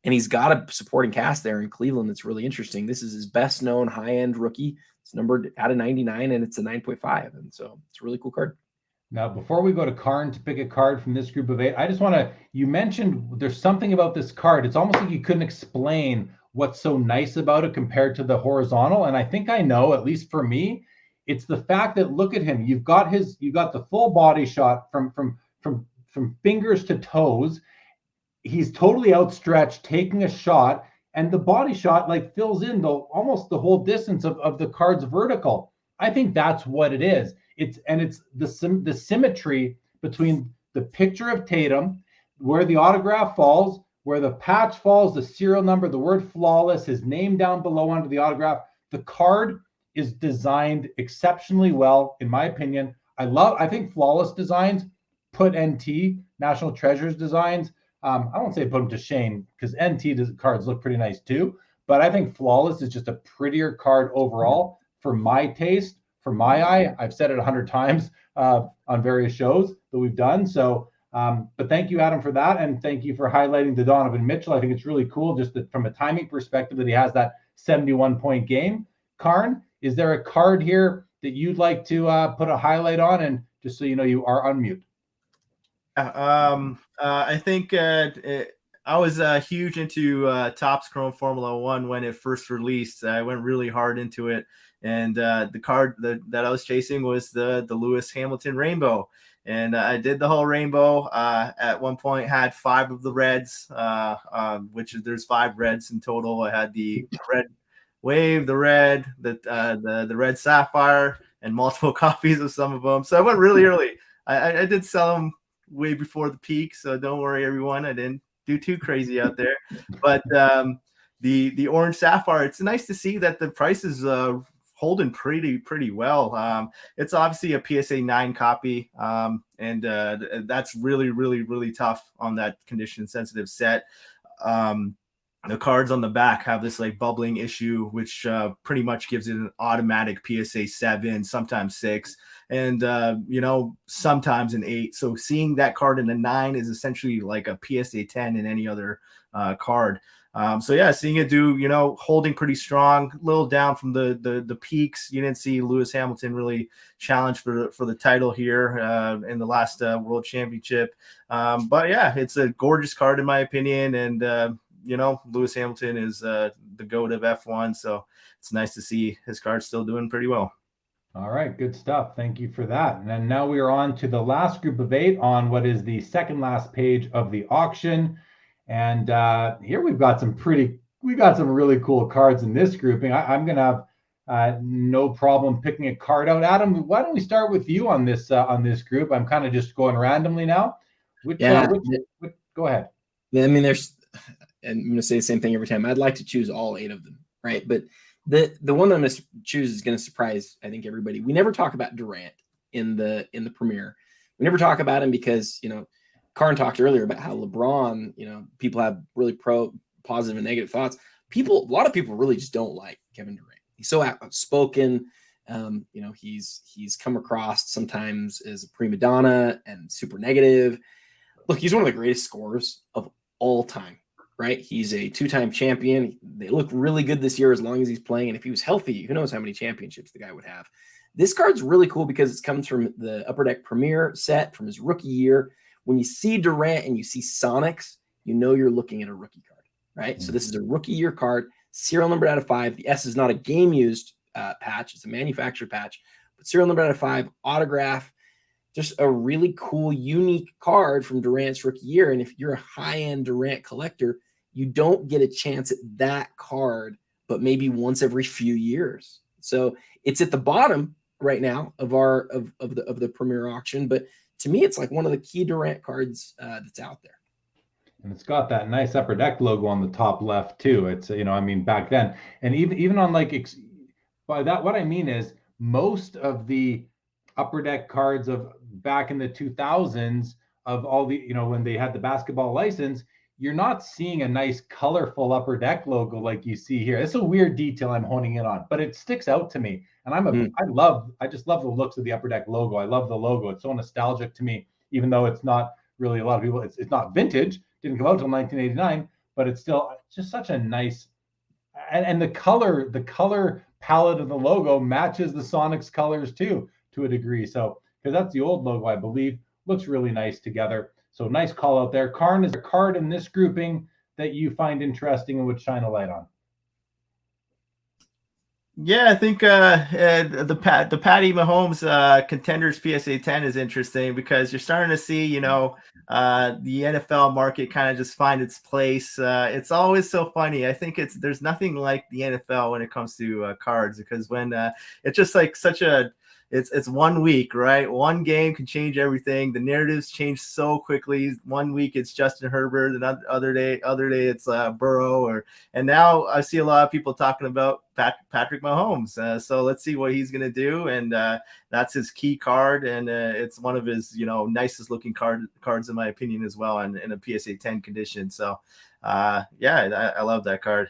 he's got a supporting cast there in Cleveland that's really interesting. This is his best known high-end rookie. It's numbered out of 99 and it's a 9.5. And so it's a really cool card. Now, before we go to Karn to pick a card from this group of 8, I just want to, you mentioned there's something about this card. It's almost like you couldn't explain what's so nice about it compared to the horizontal. And I think I know, at least for me, It's the fact that, look at him. You've got the full body shot from fingers to toes. He's totally outstretched, taking a shot, and the body shot like fills in almost the whole distance of the card's vertical. I think that's what it is. It's the symmetry between the picture of Tatum, where the autograph falls, where the patch falls, the serial number, the word flawless, his name down below under the autograph. The card is designed exceptionally well, in my opinion. I think flawless designs put NT, National Treasures designs, I won't say put them to shame, because NT cards look pretty nice too, but I think flawless is just a prettier card overall for my taste, for my eye. I've said it 100 times on various shows that we've done. So, but thank you, Adam, for that. And thank you for highlighting the Donovan Mitchell. I think it's really cool just that from a timing perspective that he has that 71-point game. Karn, is there a card here that you'd like to put a highlight on? And just so you know, you are on mute. I think I was huge into Topps Chrome Formula One when it first released. I went really hard into it, and the card that I was chasing was the Lewis Hamilton Rainbow, and I did the whole rainbow. At one point, had 5 of the reds, which is there's 5 reds in total. I had the red wave, the red, the red sapphire, and multiple copies of some of them. So I went really early. I did sell them way before the peak, so don't worry, everyone. I didn't do too crazy out there. But the orange sapphire, it's nice to see that the price is holding pretty well. It's obviously a PSA 9 copy, and that's really tough on that condition sensitive set. The cards on the back have this like bubbling issue, which pretty much gives it an automatic PSA 7, sometimes 6, and sometimes an 8. So seeing that card in a 9 is essentially like a PSA 10 in any other card. So yeah, seeing it do, holding pretty strong, a little down from the peaks. You didn't see Lewis Hamilton really challenge for the title here in the last World Championship. But yeah, it's a gorgeous card in my opinion, and Lewis Hamilton is the GOAT of F1, so it's nice to see his card still doing pretty well. All right, good stuff. Thank you for that. And then now we are on to the last group of 8 on what is the second last page of the auction. And here we've got some really cool cards in this grouping. I'm going to have no problem picking a card out. Adam, why don't we start with you on this group? I'm kind of just going randomly now. Go ahead. I mean, and I'm going to say the same thing every time. I'd like to choose all 8 of them, right? But the one I'm going to choose is going to surprise, I think, everybody. We never talk about Durant in the Premier. We never talk about him because, Karn talked earlier about how LeBron, people have really positive and negative thoughts. A lot of people really just don't like Kevin Durant. He's so outspoken. He's come across sometimes as a prima donna and super negative. Look, he's one of the greatest scorers of all time. Right? He's a 2-time champion. They look really good this year as long as he's playing. And if he was healthy, who knows how many championships the guy would have. This card's really cool because it comes from the Upper Deck Premier set from his rookie year. When you see Durant and you see Sonics, you're looking at a rookie card, right? Mm-hmm. So this is a rookie year card, serial number out of 5. The S is not a game-used patch. It's a manufactured patch. But serial number out of 5, autograph. Just a really cool, unique card from Durant's rookie year. And if you're a high-end Durant collector, you don't get a chance at that card, but maybe once every few years. So it's at the bottom right now of the Premier auction. But to me, it's like one of the key Durant cards that's out there. And it's got that nice Upper Deck logo on the top left too. It's back then, and even on by that, what I mean is most of the Upper Deck cards of back in the 2000s of all the, when they had the basketball license, you're not seeing a nice colorful Upper Deck logo like you see here. It's a weird detail I'm honing in on, but it sticks out to me. And I just love the looks of the Upper Deck logo. I love the logo. It's so nostalgic to me, even though it's not really a lot of people, it's not vintage, didn't come out until 1989, but it's just such a nice, and the color palette of the logo matches the Sonics colors too, to a degree. So, because that's the old logo, I believe, looks really nice together. So nice call out there. Karn, is a card in this grouping that you find interesting and would shine a light on? Yeah, I think the Patty Mahomes Contenders PSA 10 is interesting because you're starting to see, the NFL market kind of just find its place. It's always so funny. I think there's nothing like the NFL when it comes to cards, because when it's just like such a it's 1 week, right? One game can change everything. The narratives change so quickly. 1 week it's Justin Herbert, and other day it's Burrow, and now I see a lot of people talking about Patrick Mahomes. So let's see what he's going to do. And that's his key card. And it's one of his, nicest looking cards, in my opinion, as well, and in a PSA 10 condition. So I love that card.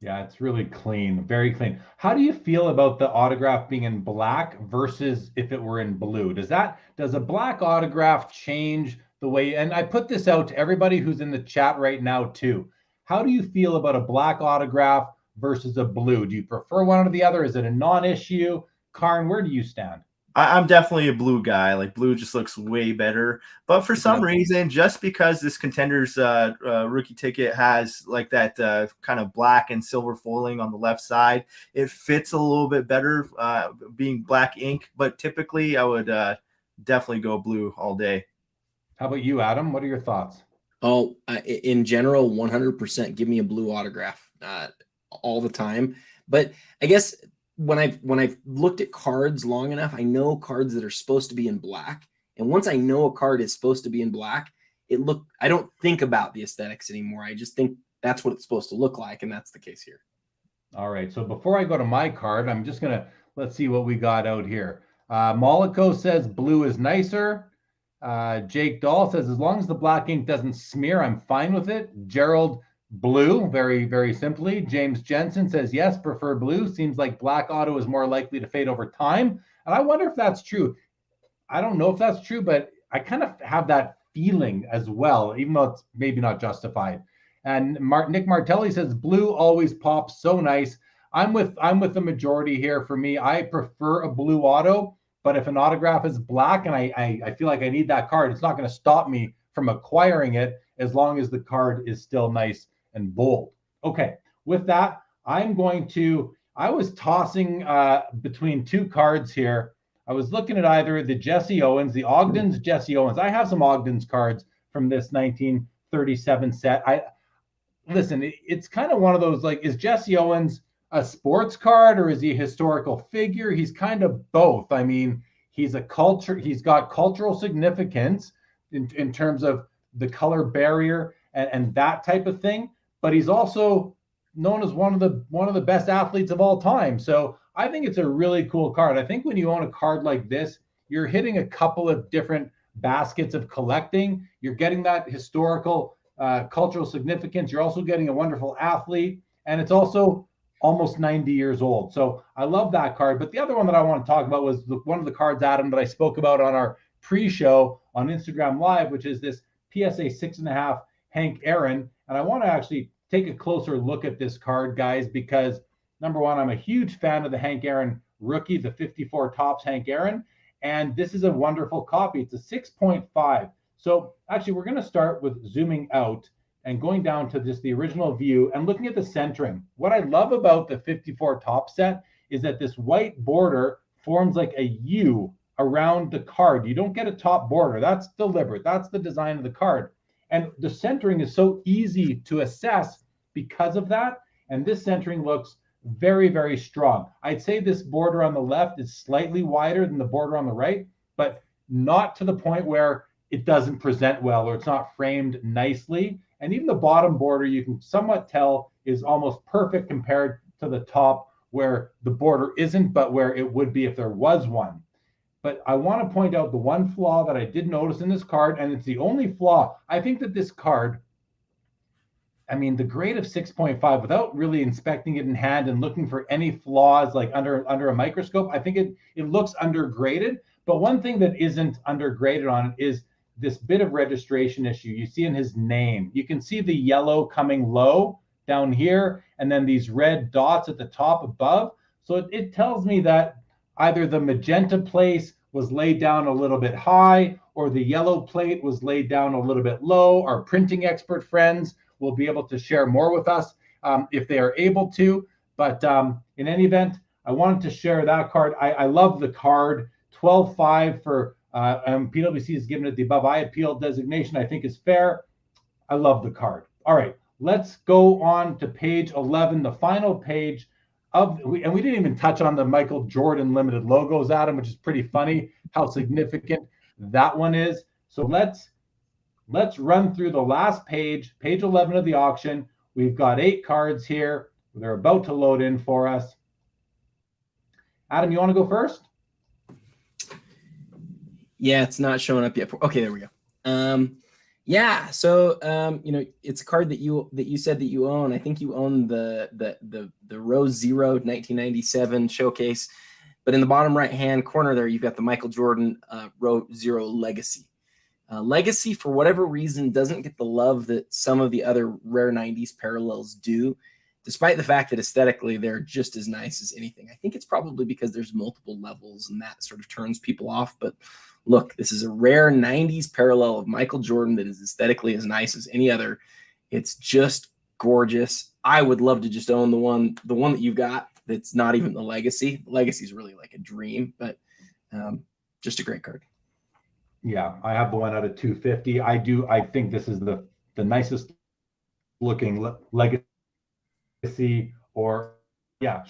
Yeah, it's really clean, very clean. How do you feel about the autograph being in black versus if it were in blue? Does a black autograph change the way, and I put this out to everybody who's in the chat right now too. How do you feel about a black autograph versus a blue? Do you prefer one or the other? Is it a non-issue? Karn, where do you stand? I'm definitely a blue guy. Like, blue just looks way better. But for some reason, just because this Contenders rookie ticket has like that kind of black and silver foiling on the left side, it fits a little bit better being black ink. But typically, I would definitely go blue all day. How about you, Adam? What are your thoughts? Oh, in general, 100% give me a blue autograph all the time. But I guess when I've looked at cards long enough, I know cards that are supposed to be in black. And once I know a card is supposed to be in black, I don't think about the aesthetics anymore. I just think that's what it's supposed to look like. And that's the case here. All right. So before I go to my card, I'm just going to, let's see what we got out here. Mollico says blue is nicer. Jake Dahl says, as long as the black ink doesn't smear, I'm fine with it. Gerald, blue, very, very simply. James Jensen says, yes, prefer blue. Seems like black auto is more likely to fade over time. And I wonder if that's true. I don't know if that's true, but I kind of have that feeling as well, even though it's maybe not justified. And Nick Martelli says, blue always pops so nice. I'm with the majority here. For me, I prefer a blue auto. But if an autograph is black and I feel like I need that card, it's not going to stop me from acquiring it as long as the card is still nice and bold. Okay, with that, I was tossing between two cards here. I was looking at either the Jesse Owens, the Ogden's Jesse Owens. I have some Ogden's cards from this 1937 set. Listen, it's kind of one of those, like, is Jesse Owens a sports card or is he a historical figure? He's kind of both. I mean, he's got cultural significance in terms of the color barrier and that type of thing, but he's also known as one of the best athletes of all time. So I think it's a really cool card. I think when you own a card like this, you're hitting a couple of different baskets of collecting. You're getting that historical cultural significance. You're also getting a wonderful athlete, and it's also almost 90 years old. So I love that card. But the other one that I want to talk about was one of the cards, Adam, that I spoke about on our pre-show on Instagram Live, which is this PSA 6.5 Hank Aaron. And I want to actually take a closer look at this card, guys, because number one, I'm a huge fan of the Hank Aaron rookie, the 54 Topps Hank Aaron. And this is a wonderful copy. It's a 6.5. So actually, we're going to start with zooming out and going down to just the original view and looking at the centering. What I love about the 54 top set is that this white border forms like a U around the card. You don't get a top border. That's deliberate. That's the design of the card. And the centering is so easy to assess because of that. And this centering looks very, very strong. I'd say this border on the left is slightly wider than the border on the right, but not to the point where it doesn't present well or it's not framed nicely. And even the bottom border, you can somewhat tell, is almost perfect compared to the top where the border isn't, but where it would be if there was one. But I want to point out the one flaw that I did notice in this card, and it's the only flaw. I think that this card, I mean, the grade of 6.5, without really inspecting it in hand and looking for any flaws like under a microscope, I think it looks undergraded. But one thing that isn't undergraded on it is this bit of registration issue you see in his name. You can see the yellow coming low down here, and then these red dots at the top above. So it tells me that either the magenta place was laid down a little bit high or the yellow plate was laid down a little bit low. Our printing expert friends will be able to share more with us if they are able to. But in any event, I wanted to share that card. I love the card. 12.5 for PWC has given it the above eye appeal designation. I think is fair. I love the card. All right, let's go on to page 11, the final page and we didn't even touch on the Michael Jordan limited logos, Adam, which is pretty funny how significant that one is. So let's run through the last page, page 11 of the auction. We've got 8 cards here. They're about to load in for us. Adam, you want to go first? Yeah, it's not showing up yet. Okay, there we go. Yeah, so it's a card that you said that you own. I think you own the Row Zero 1997 showcase, but in the bottom right hand corner there, you've got the Michael Jordan Row Zero Legacy. Legacy, for whatever reason, doesn't get the love that some of the other rare 90s parallels do, despite the fact that aesthetically they're just as nice as anything. I think it's probably because there's multiple levels and that sort of turns people off. But look, this is a rare 90s parallel of Michael Jordan that is aesthetically as nice as any other. It's just gorgeous. I would love to just own the one that you've got that's not even the Legacy. The Legacy is really like a dream, but just a great card. Yeah, I have the one out of 250. I think this is the nicest looking Legacy, or yeah.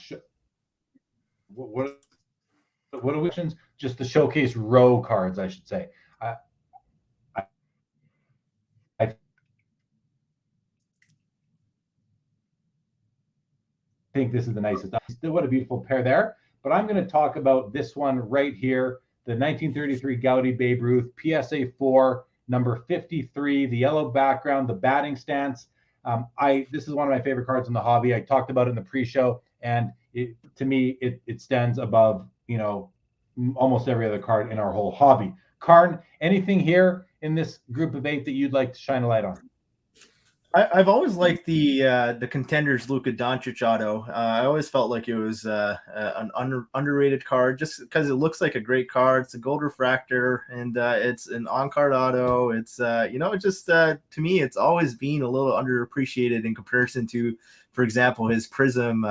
What are we? Just the showcase row cards, I should say. I think this is the nicest. What a beautiful pair there. But I'm going to talk about this one right here. The 1933 Gaudy Babe Ruth PSA 4, number 53, the yellow background, the batting stance. This is one of my favorite cards in the hobby. I talked about it in the pre-show, and to me, it stands above, almost every other card in our whole hobby. Karn, anything here in this group of 8 that you'd like to shine a light on? I've always liked the Contenders Luka Doncic auto. I always felt like it was an underrated card just because it looks like a great card. It's a gold refractor, and it's an on-card auto. It's to me, it's always been a little underappreciated in comparison to, for example, his Prism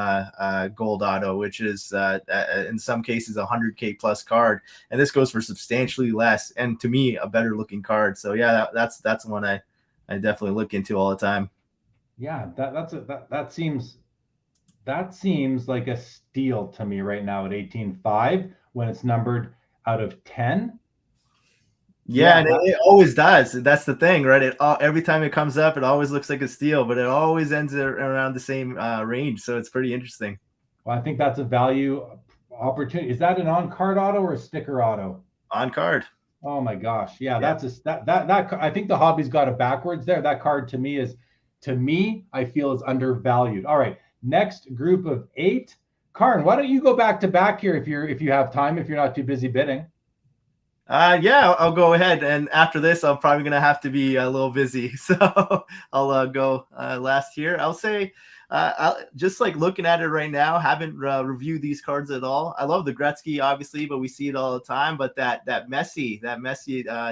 gold auto, which is in some cases a 100K plus card, and this goes for substantially less, and to me, a better looking card. So yeah, that's one I definitely look into all the time. Yeah, that seems like a steal to me right now at 18.5 when it's numbered out of 10. Yeah, and it always does. That's the thing, right? Every time it comes up, it always looks like a steal, but it always ends around the same range. So it's pretty interesting. Well, I think that's a value opportunity. Is that an on-card auto or a sticker auto? On card. Oh my gosh. Yeah, that's that I think the hobby's got it backwards there. That card to me I feel is undervalued. All right. Next group of 8. Karn, why don't you go back to back here if you have time, if you're not too busy bidding? Yeah, I'll go ahead. And after this, I'm probably going to have to be a little busy. So I'll go last here. I'll say, just like looking at it right now, haven't reviewed these cards at all. I love the Gretzky, obviously, but we see it all the time. But that Messi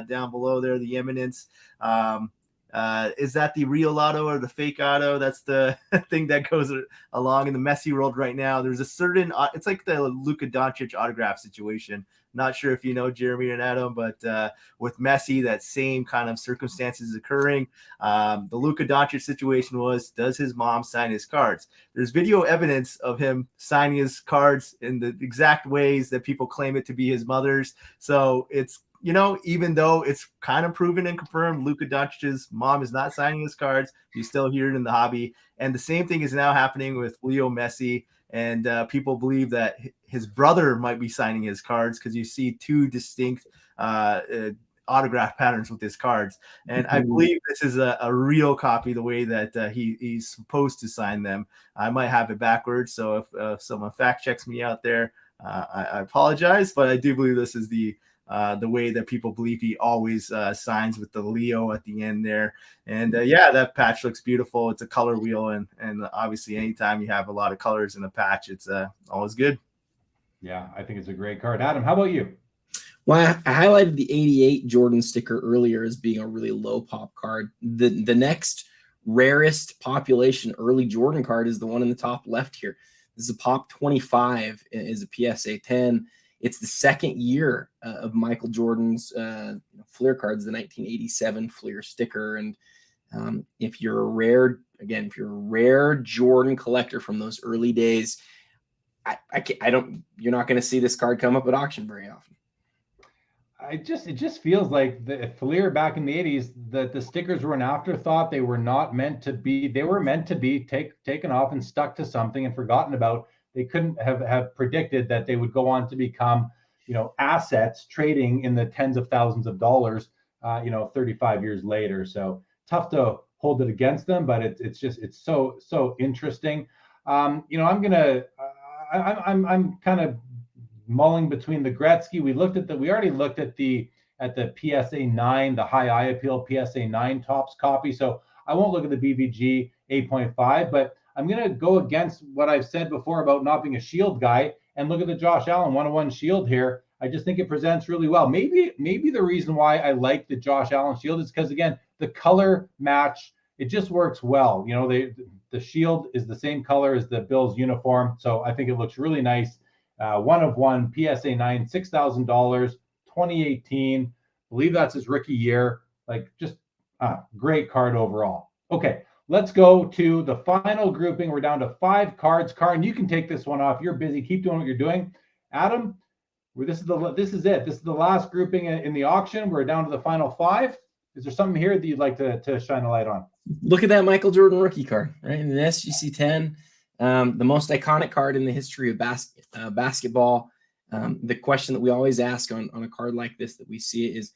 down below there, the Eminence, is that the real auto or the fake auto? That's the thing that goes along in the Messi world right now. There's a certain, it's like the Luka Doncic autograph situation. Not sure if you know Jeremy and Adam, but with Messi, that same kind of circumstances occurring. The Luka Doncic situation was, does his mom sign his cards? There's video evidence of him signing his cards in the exact ways that people claim it to be his mother's. So it's, even though it's kind of proven and confirmed Luka Doncic's mom is not signing his cards, you still hear it in the hobby. And the same thing is now happening with Leo Messi. And people believe that his brother might be signing his cards because you see 2 distinct autograph patterns with his cards. And I believe this is a real copy, the way that he's supposed to sign them. I might have it backwards. So if someone fact checks me out there, I apologize. But I do believe this is the way that people believe he always signs, with the Leo at the end there. And that patch looks beautiful. It's a color wheel, and obviously anytime you have a lot of colors in a patch, it's always good. Yeah, I think it's a great card. Adam, how about you? Well, I highlighted the 88 Jordan sticker earlier as being a really low pop card. The next rarest population early Jordan card is the one in the top left here. This is a Pop 25, is a PSA 10. It's the second year of Michael Jordan's Fleer cards, the 1987 Fleer sticker. And if you're a rare Jordan collector from those early days, you're not going to see this card come up at auction very often. It just feels like the Fleer back in the 80s, that the stickers were an afterthought. They were not meant to be. They were meant to be taken off and stuck to something and forgotten about. They couldn't have predicted that they would go on to become, assets trading in the tens of thousands of dollars, 35 years later. So tough to hold it against them, but it's so interesting. I'm kind of mulling between the Gretzky. We already looked at the PSA 9, the high eye appeal PSA 9 tops copy. So I won't look at the BVG 8.5, but I'm going to go against what I've said before about not being a shield guy and look at the Josh Allen 101 shield here. I just think it presents really well. Maybe the reason why I like the Josh Allen shield is because, again, the color match, it just works well. The shield is the same color as the Bills uniform. So I think it looks really nice. 1 of 1 PSA 9, $6,000, 2018. I believe that's his rookie year. Great card overall. Okay, let's go to the final grouping. We're down to 5 cards. Karn, you can take this one off. You're busy. Keep doing what you're doing. Adam, this is it. This is the last grouping in the auction. We're down to the final 5. Is there something here that you'd like to shine a light on? Look at that Michael Jordan rookie card, right? In the SGC 10. The most iconic card in the history of basketball. The question that we always ask on a card like this that we see is,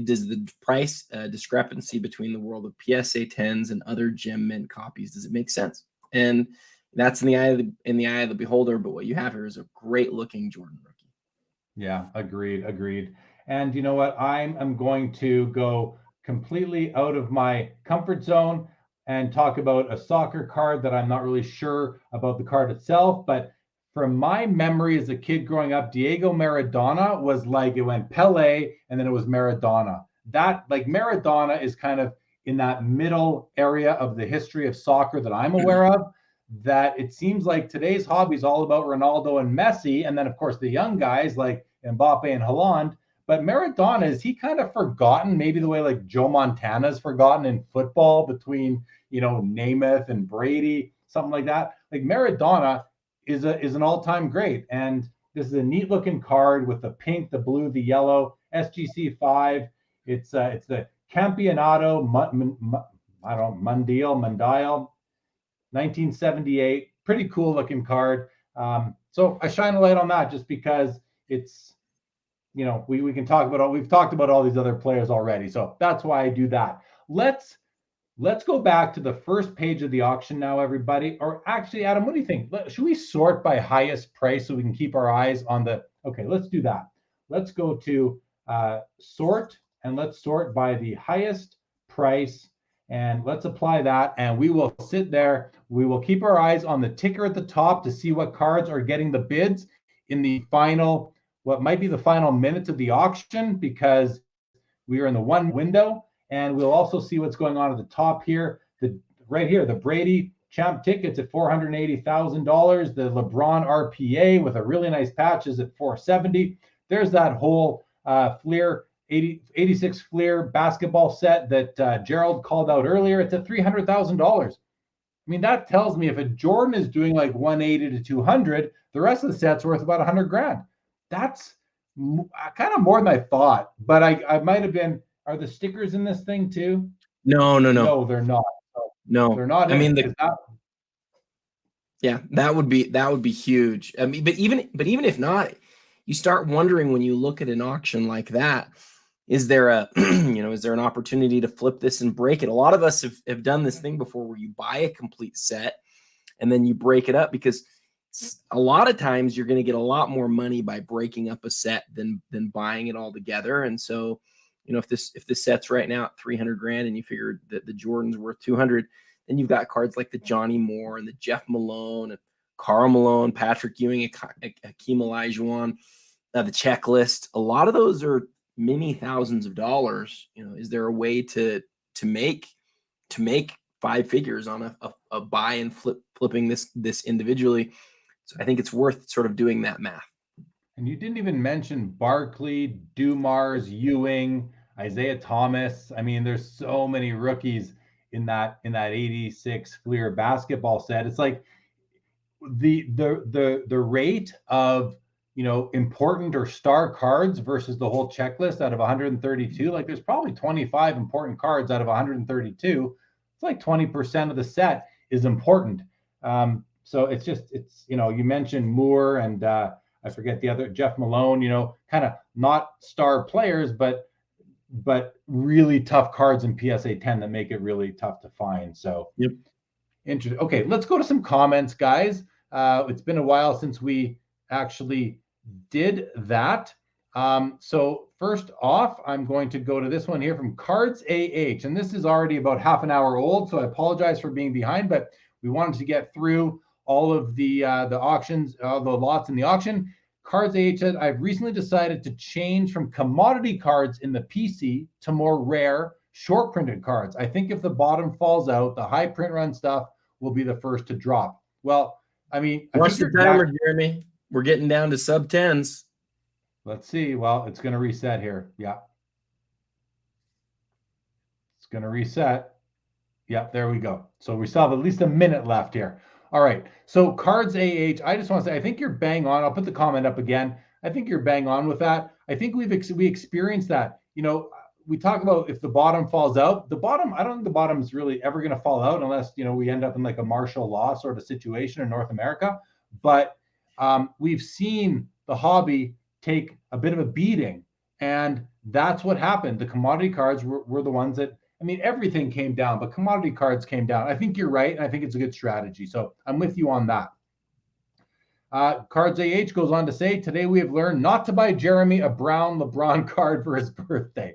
does the price discrepancy between the world of PSA 10s and other gem mint copies, does it make sense? And that's in the eye of the beholder. But what you have here is a great looking Jordan rookie. Yeah, agreed. And you know what? I'm going to go completely out of my comfort zone and talk about a soccer card that I'm not really sure about the card itself. But from my memory as a kid growing up, Diego Maradona was it went Pele and then it was Maradona. Maradona is kind of in that middle area of the history of soccer that I'm aware of, that it seems like today's hobby is all about Ronaldo and Messi. And then, of course, the young guys like Mbappe and Haaland. But Maradona, is he kind of forgotten, maybe the way like Joe Montana's forgotten in football between, Namath and Brady, something like that. Like Maradona is an all-time great. And this is a neat looking card with the pink, the blue, the yellow, SGC 5. It's the Campeonato Mundial, 1978. Pretty cool looking card. So I shine a light on that just because it's, we can talk about we've talked about all these other players already. So that's why I do that. Let's go back to the first page of the auction now, everybody. Or actually, Adam, what do you think? Should we sort by highest price so we can keep our eyes on okay, let's do that. Let's go to sort, and let's sort by the highest price, and let's apply that, and we will sit there. We will keep our eyes on the ticker at the top to see what cards are getting the bids in the final, what might be the final minutes of the auction, because we are in the one window. And we'll also see what's going on at the top here. Right here, the Brady champ tickets at $480,000. The LeBron RPA with a really nice patch is at $470,000. There's that whole Fleer 86 Fleer basketball set that Gerald called out earlier. It's at $300,000. I mean, that tells me if a Jordan is doing like 180 to 200, the rest of the set's worth about $100,000. That's kind of more than I thought. But I might have been. Are the stickers in this thing too? No, No, they're not. No, they're not. I mean, that would be huge. I mean, but even if not, you start wondering when you look at an auction like that, is there an opportunity to flip this and break it? A lot of us have done this thing before where you buy a complete set and then you break it up, because a lot of times you're going to get a lot more money by breaking up a set than buying it all together. And so, if this set's right now at $300,000 and you figure that the Jordan's worth $200,000, then you've got cards like the Johnny Moore and the Jeff Malone and Karl Malone, Patrick Ewing, Hakeem Olajuwon, the checklist. A lot of those are many thousands of dollars. Is there a way to make 5 figures on a buy and flipping this individually? So I think it's worth sort of doing that math. And you didn't even mention Barkley, Dumars, Ewing, Isaiah Thomas. I mean, there's so many rookies in that 86 Fleer basketball set. It's like the rate of, you know, important or star cards versus the whole checklist out of 132. Like there's probably 25 important cards out of 132. It's like 20% of the set is important. So it's you know, you mentioned Moore and I forget the other, Jeff Malone, you know, kind of not star players, but really tough cards in PSA 10 that make it really tough to find. So yep. Interesting. Okay, let's go to some comments, guys. It's been a while since we actually did that. So first off, I'm going to go to this one here from Cards AH, and this is already about half an hour old, so I apologize for being behind, but we wanted to get through all of the auctions, the lots in the auction. Cards AH said, I've recently decided to change from commodity cards in the PC to more rare, short printed cards. I think if the bottom falls out, the high print run stuff will be the first to drop. Well, I mean, watch the timer, Jeremy. We're getting down to sub 10s. Let's see. Well, it's going to reset here. Yeah. It's going to reset. Yeah, there we go. So we still have at least a minute left here. All right. So Cards AH, I just want to say, I think you're bang on. I'll put the comment up again. I think you're bang on with that. I think we experienced that. You know, we talk about if the bottom falls out, the bottom, I don't think the bottom is really ever going to fall out unless, you know, we end up in like a martial law sort of situation in North America. But we've seen the hobby take a bit of a beating, and that's what happened. The commodity cards were the ones that, I mean, everything came down, but commodity cards came down. I think you're right, and I think it's a good strategy. So I'm with you on that. Cards AH goes on to say, today we have learned not to buy Jeremy a brown LeBron card for his birthday.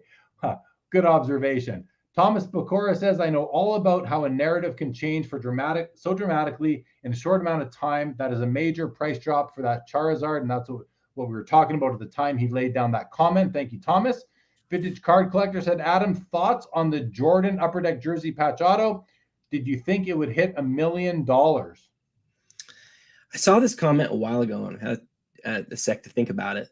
Good observation. Thomas Pecora says, I know all about how a narrative can change so dramatically in a short amount of time. That is a major price drop for that Charizard, and that's what we were talking about at the time he laid down that comment. Thank you, Thomas. Vintage Card Collector said, Adam, thoughts on the Jordan Upper Deck jersey patch auto? Did you think it would hit $1 million? I saw this comment a while ago and had a sec to think about it.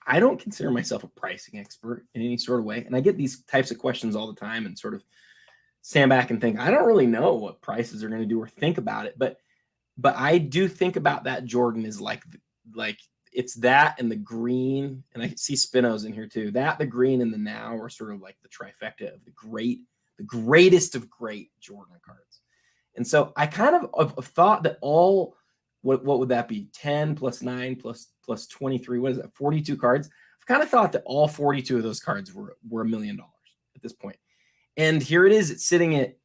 I don't consider myself a pricing expert in any sort of way. And I get these types of questions all the time and sort of stand back and think, I don't really know what prices are going to do or think about it. But I do think about that Jordan is like it's that and the green. And I see Spinos in here too. That, the green, and the now are sort of like the trifecta of the greatest of great Jordan cards. And so I kind of thought that all, what would that be? 10 plus 9 plus 23. What is that? 42 cards. I've kind of thought that all 42 of those cards were $1 million at this point. And here it is. It's sitting at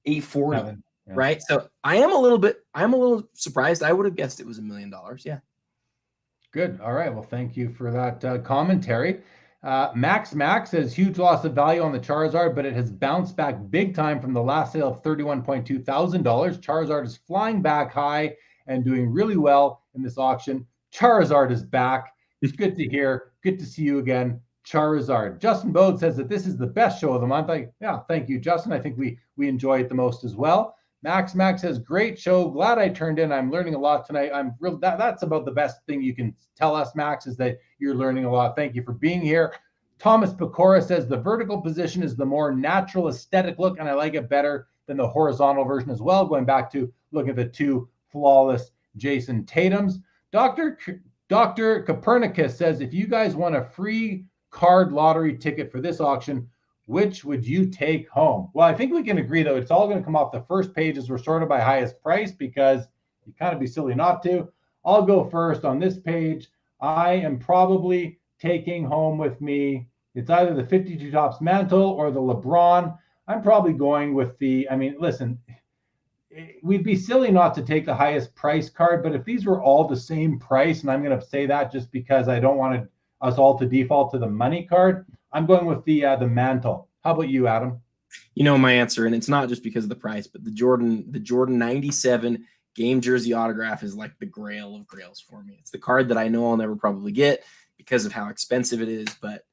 840, yeah. Right? So I'm a little surprised. I would have guessed it was $1 million. Yeah. Good. All right. Well, thank you for that commentary. Max says huge loss of value on the Charizard, but it has bounced back big time from the last sale of $31,200. Charizard is flying back high and doing really well in this auction. Charizard is back. It's good to hear. Good to see you again, Charizard. Justin Bode says that this is the best show of the month. Yeah, thank you, Justin. I think we enjoy it the most as well. Max says, great show. Glad I turned in. I'm learning a lot tonight. I'm real. That's about the best thing you can tell us, Max, is that you're learning a lot. Thank you for being here. Thomas Pecora says the vertical position is the more natural aesthetic look, and I like it better than the horizontal version as well. Going back to look at the two flawless Jason Tatums. Dr. Copernicus says, if you guys want a free card lottery ticket for this auction, which would you take home? Well, I think we can agree, though, it's all going to come off the first pages. We're sorted by highest price because you kind of be silly not to. I'll go first on this page. I am probably taking home with me, it's either the 52 Topps mantle or the LeBron. I'm probably going with listen, we'd be silly not to take the highest price card, but if these were all the same price, and I'm going to say that just because I don't want us all to default to the money card, I'm going with the mantle. How about you, Adam? You know my answer, and it's not just because of the price, but the Jordan 97 game jersey autograph is like the grail of grails for me. It's the card that I know I'll never probably get because of how expensive it is, but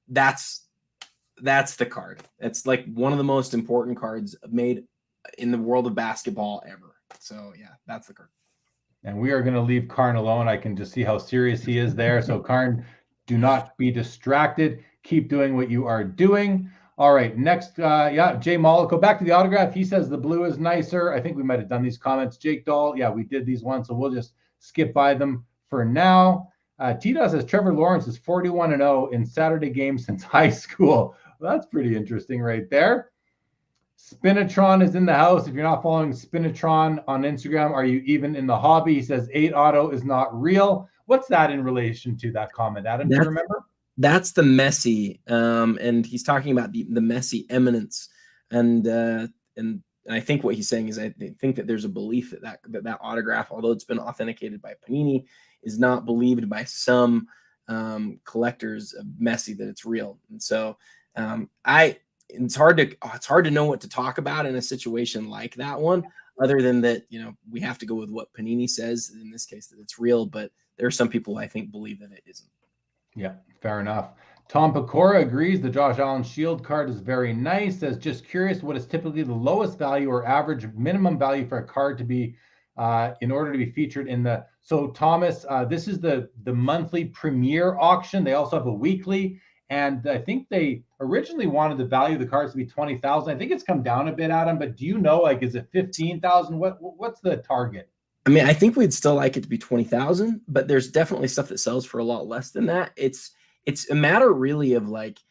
that's the card. It's like one of the most important cards made in the world of basketball ever. So yeah, that's the card. And we are going to leave Karn alone. I can just see how serious he is there. So Karn, do not be distracted. Keep doing what you are doing. All right, next, Jay Mollico, back to the autograph. He says the blue is nicer. I think we might have done these comments. Jake Dahl, yeah, we did these ones, so we'll just skip by them for now. T-Dot says Trevor Lawrence is 41-0 in Saturday games since high school. Well, that's pretty interesting right there. Spinatron is in the house. If you're not following Spinatron on Instagram, are you even in the hobby? He says 8 auto is not real. What's that in relation to that comment, Adam? Do you remember? That's the messy, and he's talking about the messy eminence, and I think what he's saying is I think that there's a belief that autograph, although it's been authenticated by Panini, is not believed by some collectors of messy that it's real, and so it's hard to know what to talk about in a situation like that one, other than that, we have to go with what Panini says in this case, that it's real, but there are some people I think believe that it isn't. Yeah, fair enough. Tom Pecora agrees the Josh Allen Shield card is very nice. Says, just curious, what is typically the lowest value or average minimum value for a card to be in order to be featured in the. So Thomas, this is the monthly Premier Auction. They also have a weekly, and I think they originally wanted the value of the cards to be 20,000. I think it's come down a bit, Adam. But do you know, like, is it 15,000? What's the target? I mean, I think we'd still like it to be 20,000, but there's definitely stuff that sells for a lot less than that. It's a matter really of like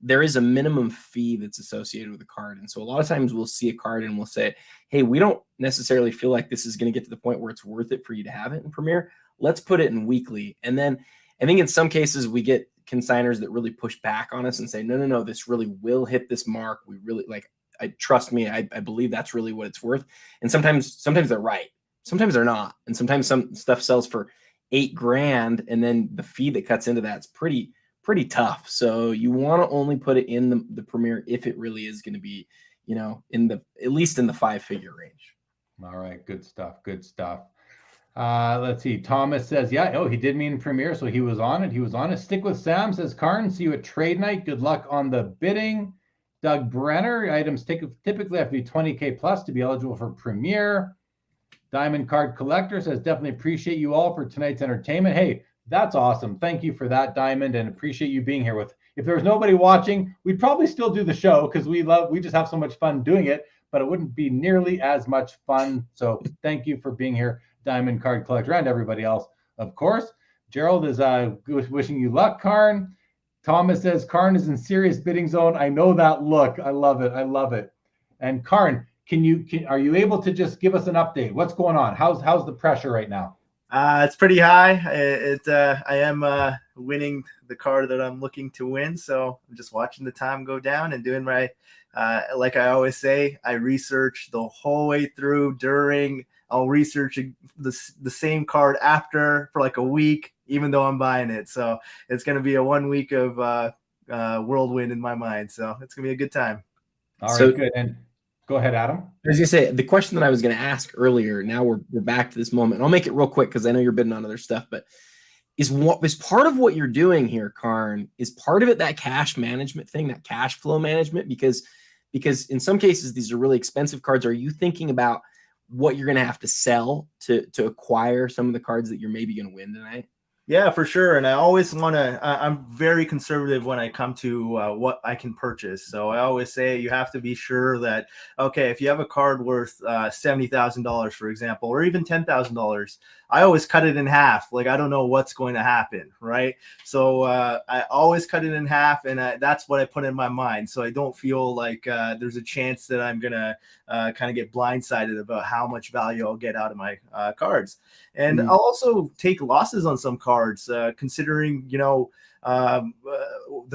there is a minimum fee that's associated with a card. And so a lot of times we'll see a card and we'll say, hey, we don't necessarily feel like this is going to get to the point where it's worth it for you to have it in Premier. Let's put it in weekly. And then I think in some cases we get consigners that really push back on us and say, no, this really will hit this mark. We really trust me. I believe that's really what it's worth. And sometimes they're right. Sometimes they're not. And sometimes some stuff sells for $8,000, and then the fee that cuts into that's pretty tough. So you want to only put it in the Premier if it really is going to be, at least in the 5-figure range. All right, good stuff. Let's see. Thomas says, he did mean Premier, so he was on it. Stick with Sam, says Karn. See you at trade night. Good luck on the bidding. Doug Brenner, items typically have to be 20K plus to be eligible for Premier. Diamond Card Collector says, definitely appreciate you all for tonight's entertainment. Hey, that's awesome. Thank you for that, Diamond, and appreciate you being here. If there was nobody watching, we'd probably still do the show because we just have so much fun doing it, but it wouldn't be nearly as much fun. So thank you for being here, Diamond Card Collector, and everybody else, of course. Gerald is wishing you luck, Karn. Thomas says, Karn is in serious bidding zone. I know that look. I love it. And Karn, are you able to just give us an update? What's going on? How's the pressure right now? It's pretty high. I am winning the card that I'm looking to win, so I'm just watching the time go down and doing my like I always say, I research the whole way through. During, I'll research the same card after for like a week, even though I'm buying it. So it's going to be a 1 week of whirlwind in my mind. So it's going to be a good time. All right, good. And go ahead, Adam. I was going to say, the question that I was going to ask earlier, now we're back to this moment. And I'll make it real quick because I know you're bidding on other stuff, but is part of what you're doing here, Karn, is part of it that cash management thing, that cash flow management? Because in some cases, these are really expensive cards. Are you thinking about what you're going to have to sell to acquire some of the cards that you're maybe going to win tonight? Yeah, for sure. And I always want to, I'm very conservative when I come to what I can purchase. So I always say you have to be sure that, okay, if you have a card worth $70,000, for example, or even $10,000, I always cut it in half. Like, I don't know what's going to happen, right? So I always cut it in half, and that's what I put in my mind. So I don't feel like there's a chance that I'm going to kind of get blindsided about how much value I'll get out of my cards. And I'll also take losses on some cards, considering, the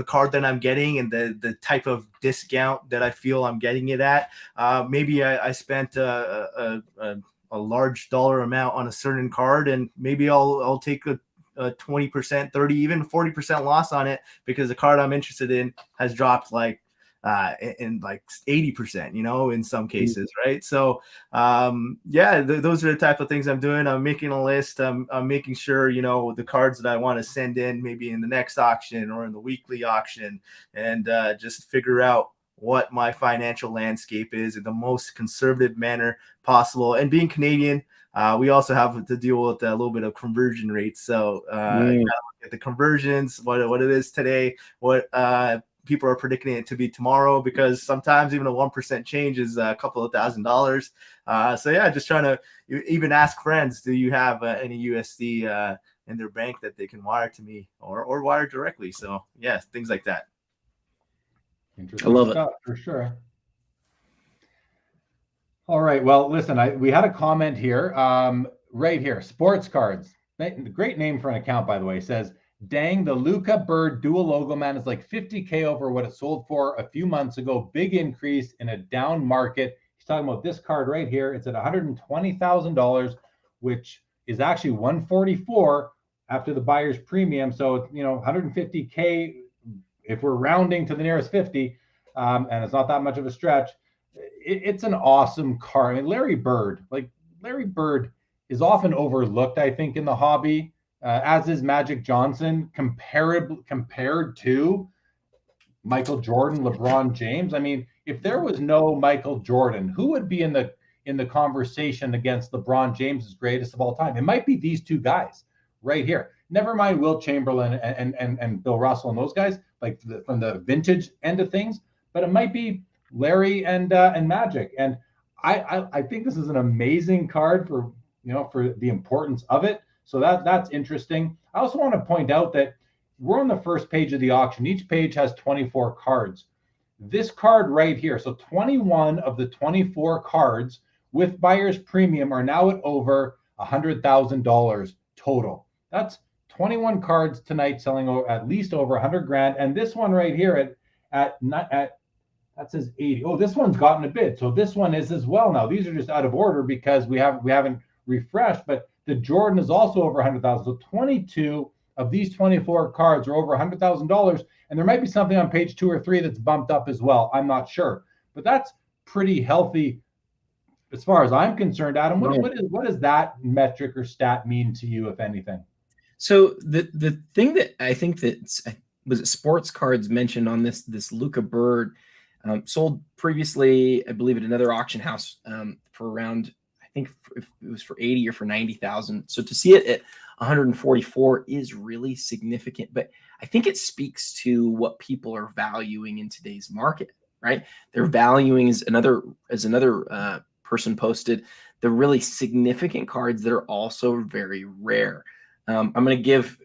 card that I'm getting and the type of discount that I feel I'm getting it at. Maybe I spent a large dollar amount on a certain card, and maybe I'll take a 20%, 30, even 40% loss on it because the card I'm interested in has dropped like in like 80%, in some cases, right? So those are the type of things I'm doing. I'm making a list. I'm making sure, the cards that I want to send in maybe in the next auction or in the weekly auction, and just figure out what my financial landscape is in the most conservative manner possible. And being Canadian, we also have to deal with a little bit of conversion rates. So at the conversions, what it is today, what people are predicting it to be tomorrow, because sometimes even a 1% change is a couple of $1,000s. So yeah, just trying to even ask friends, do you have any USD in their bank that they can wire to me or wire directly? So yeah, things like that. Interesting I love stuff, for sure. All right. Well, listen, we had a comment here, right here. Sports cards. Great name for an account, by the way. Says, dang, the Luca Bird dual logo man is like 50K over what it sold for a few months ago. Big increase in a down market. He's talking about this card right here. It's at $120,000, which is actually 144 after the buyer's premium. So, 150K if we're rounding to the nearest 50, and it's not that much of a stretch. It's an awesome card. I mean, Larry Bird is often overlooked, I think, in the hobby, as is Magic Johnson, compared to Michael Jordan, LeBron James. I mean, if there was no Michael Jordan, who would be in the conversation against LeBron James's greatest of all time? It might be these two guys right here. Never mind Will Chamberlain and Bill Russell and those guys, like from the vintage end of things, but it might be Larry and Magic. And I think this is an amazing card for the importance of it. So that's interesting. I also want to point out that we're on the first page of the auction. Each page has 24 cards. This card right here, so 21 of the 24 cards with buyer's premium are now at over $100,000 total. That's 21 cards tonight selling at least over 100 grand. And this one right here at that says 80. Oh, this one's gotten a bid. So this one is as well now. These are just out of order because we haven't refreshed, but the Jordan is also over 100,000. So 22 of these 24 cards are over $100,000. And there might be something on page 2 or 3 that's bumped up as well. I'm not sure, but that's pretty healthy as far as I'm concerned. Adam, what does that metric or stat mean to you, if anything? So the thing that I think that was Sports Cards mentioned on this Luca Bird, sold previously, I believe, at another auction house for around, I think if it was for 80 or for 90,000. So to see it at 144 is really significant, but I think it speaks to what people are valuing in today's market, right? They're valuing, as another person posted, the really significant cards that are also very rare. I'm going to give,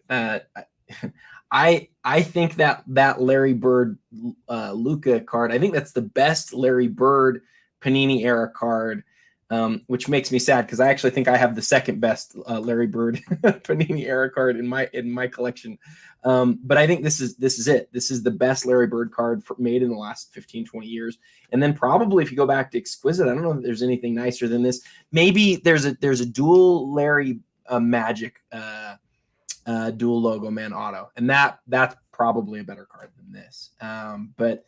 I think that Larry Bird Luca card, I think that's the best Larry Bird Panini era card, which makes me sad because I actually think I have the second best Larry Bird Panini era card in my collection. But I think this is it. This is the best Larry Bird card made in the last 15, 20 years. And then probably if you go back to Exquisite, I don't know if there's anything nicer than this. Maybe there's a dual Larry Magic dual logo man auto, and that's probably a better card than this. But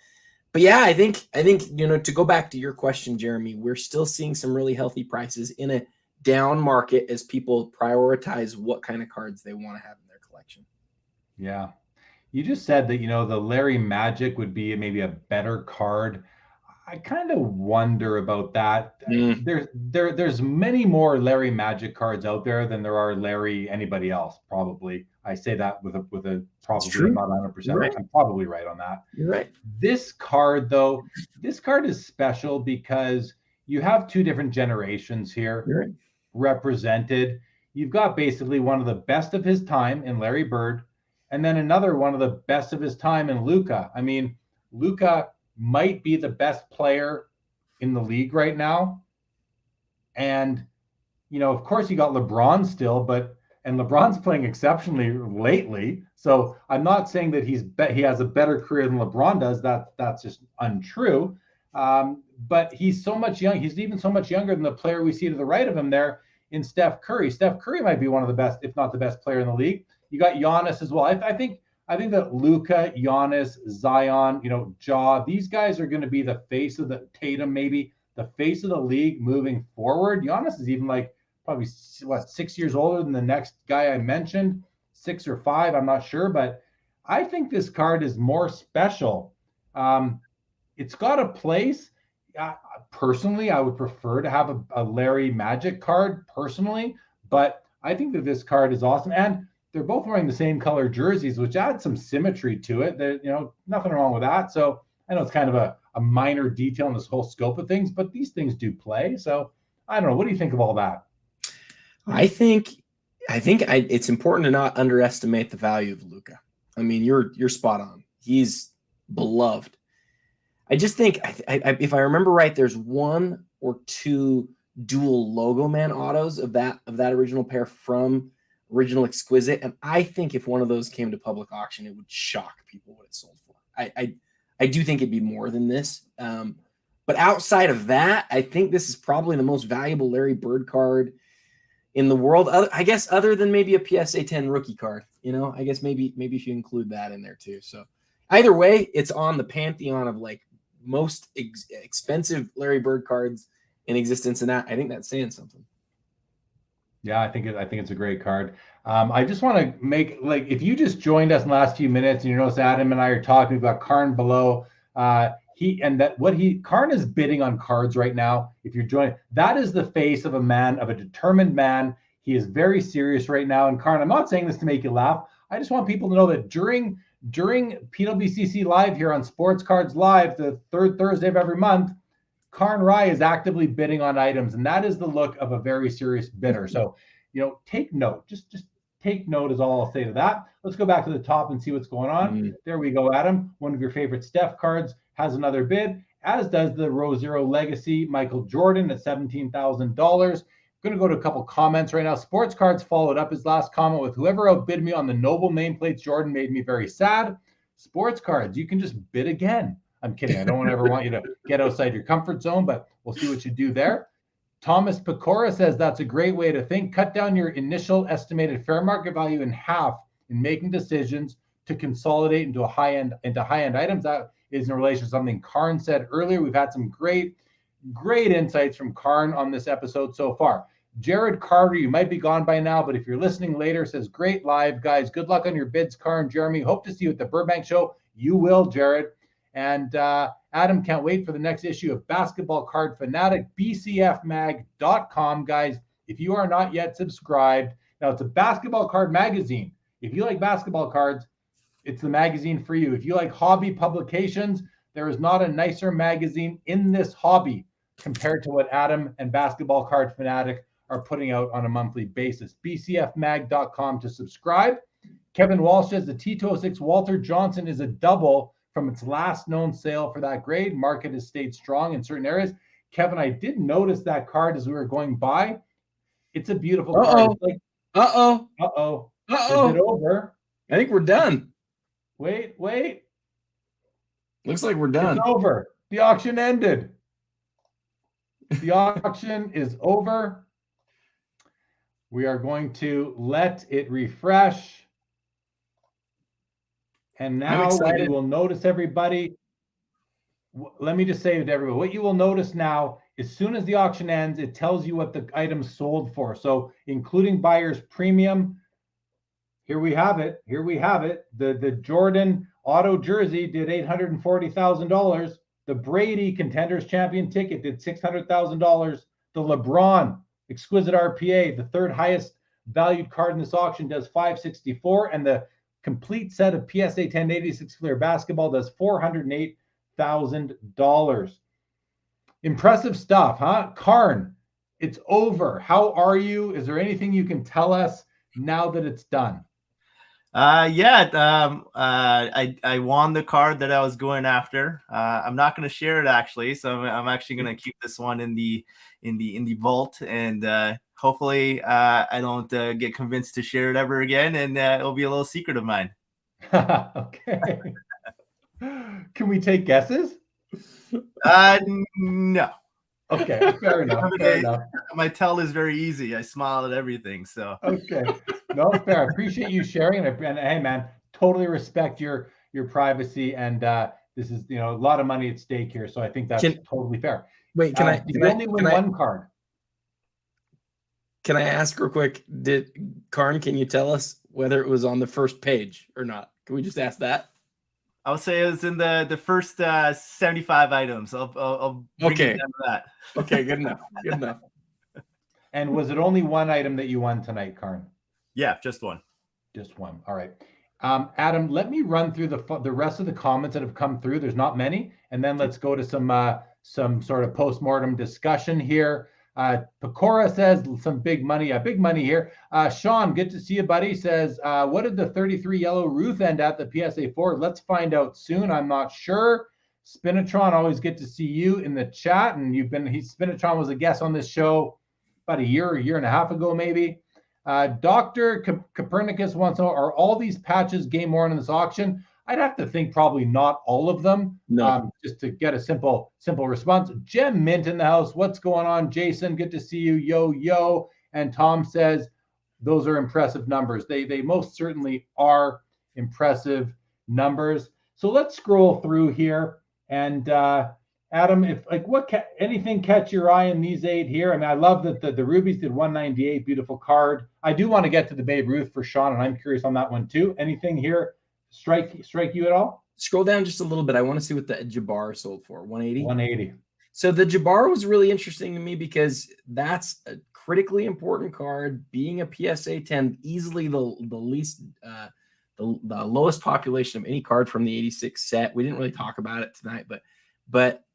yeah, I think to go back to your question, Jeremy, we're still seeing some really healthy prices in a down market as people prioritize what kind of cards they want to have in their collection. Yeah, you just said that the Larry Magic would be maybe a better card. I kind of wonder about that. There's many more Larry Magic cards out there than there are Larry anybody else, probably. I say that with a probably about 100%. Right. I'm probably right on that. You're right. This card, though, is special because you have two different generations here represented. You've got basically one of the best of his time in Larry Bird, and then another one of the best of his time in Luca. I mean, Luca might be the best player in the league right now. And, of course you got LeBron still, and LeBron's playing exceptionally lately. So I'm not saying that he has a better career than LeBron does. That's just untrue. But he's so much young. He's even so much younger than the player we see to the right of him there in Steph Curry. Steph Curry might be one of the best, if not the best player in the league. You got Giannis as well. I think that Luka, Giannis, Zion, Ja, these guys are going to be the face of the Tatum, maybe the face of the league moving forward. Giannis is even probably 6 years older than the next guy I mentioned, 6 or 5, I'm not sure, but I think this card is more special it's got a place. Personally, I would prefer to have a Larry Magic card personally, but I think that this card is awesome. And they're both wearing the same color jerseys, which adds some symmetry to it. Nothing wrong with that. So I know it's kind of a minor detail in this whole scope of things, but these things do play. So I don't know. What do you think of all that? I think it's important to not underestimate the value of Luka. I mean, you're spot on. He's beloved. I just think, if I remember right, there's one or two dual logo man autos of that original pair from Original Exquisite, and I think if one of those came to public auction, it would shock people what it sold for. I do think it'd be more than this. But outside of that, I think this is probably the most valuable Larry Bird card in the world. I guess other than maybe a PSA 10 rookie card. I guess maybe if you include that in there too. So either way, it's on the pantheon of like most expensive Larry Bird cards in existence, and I think that's saying something. Yeah, I think it's a great card. I just want to make, like, if you just joined us in the last few minutes and you notice Adam and I are talking about Karn below, Karn is bidding on cards right now. If you're joining, that is the face of a determined man. He is very serious right now. And Karn, I'm not saying this to make you laugh. I just want people to know that during PWCC Live here on Sports Cards Live, the third Thursday of every month, Karn Rai is actively bidding on items, and that is the look of a very serious bidder. So, take note. Just take note is all I'll say to that. Let's go back to the top and see what's going on. There we go, Adam. One of your favorite Steph cards has another bid, as does the Row Zero Legacy Michael Jordan at $17,000. Going to go to a couple comments right now. Sports Cards followed up his last comment with, whoever outbid me on the Noble nameplates Jordan made me very sad. Sports Cards, you can just bid again. I'm kidding. I don't ever want you to get outside your comfort zone, but we'll see what you do there. Thomas Pecora says that's a great way to think. Cut down your initial estimated fair market value in half in making decisions to consolidate into high-end items. That is in relation to something Karn said earlier. We've had some great insights from Karn on this episode so far. Jared Carter, you might be gone by now, but if you're listening later, says, great live, guys. Good luck on your bids, Karn. Jeremy, hope to see you at the Burbank show. You will, Jared. And Adam, can't wait for the next issue of Basketball Card Fanatic, bcfmag.com. Guys, if you are not yet subscribed, now it's a basketball card magazine. If you like basketball cards, it's the magazine for you. If you like hobby publications, there is not a nicer magazine in this hobby compared to what Adam and Basketball Card Fanatic are putting out on a monthly basis. bcfmag.com to subscribe. Kevin Walsh says the T206 Walter Johnson is a double from its last known sale for that grade. Market has stayed strong in certain areas. Kevin, I did notice that card as we were going by. It's a beautiful card. Like, Uh-oh. Is it over? I think we're done. Wait. Looks like we're done. It's over. The auction ended. The auction is over. We are going to let it refresh. And now what you will notice, everybody, let me just say to everybody, what you will notice now, as soon as the auction ends, it tells you what the item sold for. So including buyer's premium, here we have it. The Jordan auto jersey did $840,000. The Brady Contenders Champion ticket did $600,000. The LeBron Exquisite RPA, the third highest valued card in this auction, does $564,000, and the complete set of PSA 1086 Flair basketball does $408,000. Impressive stuff, huh? Karn, it's over. How are you? Is there anything you can tell us now that it's done? I won the card that I was going after. I'm not going to share it actually, so I'm actually going to keep this one in the vault, and hopefully I don't get convinced to share it ever again, and it'll be a little secret of mine. Okay. Can we take guesses? No. Okay, fair enough. My tell is very easy. I smile at everything. So okay, no, fair. I appreciate you sharing, and hey, man, totally respect your privacy. And this is a lot of money at stake here, so I think that's totally fair. Wait, can I? You only win one card. Can I ask real quick? Karn, can you tell us whether it was on the first page or not? Can we just ask that? I would say it was in the first 75 items. I'll bring Okay. it down to that. Okay, good enough. Good enough. And was it only one item that you won tonight, Karn? Yeah, just one. Just one. All right. Adam, let me run through the rest of the comments that have come through. There's not many, and then let's go to some sort of postmortem discussion here. Pecora says some big money here. Sean, good to see you, buddy. Says, what did the 33 yellow Ruth end at the PSA 4? Let's find out soon. I'm not sure. Spinatron, always good to see you in the chat, and Spinatron was a guest on this show about a year and a half ago, maybe. Dr. Copernicus wants to know, are all these patches game worn in this auction? I'd have to think probably not all of them. No. Just to get a simple response. Gem Mint in the house. What's going on, Jason? Good to see you. Yo. And Tom says those are impressive numbers. They most certainly are impressive numbers. So let's scroll through here. And Adam, if anything catch your eye in these 8 here? I mean, I love that the rubies did 198, beautiful card. I do want to get to the Babe Ruth for Sean, and I'm curious on that one too. Anything here strike you at all? Scroll down just a little bit. I want to see what the Jabbar sold for. 180. 180. So the Jabbar was really interesting to me because that's a critically important card. Being a PSA 10, easily the least the lowest population of any card from the 86 set. We didn't really talk about it tonight, but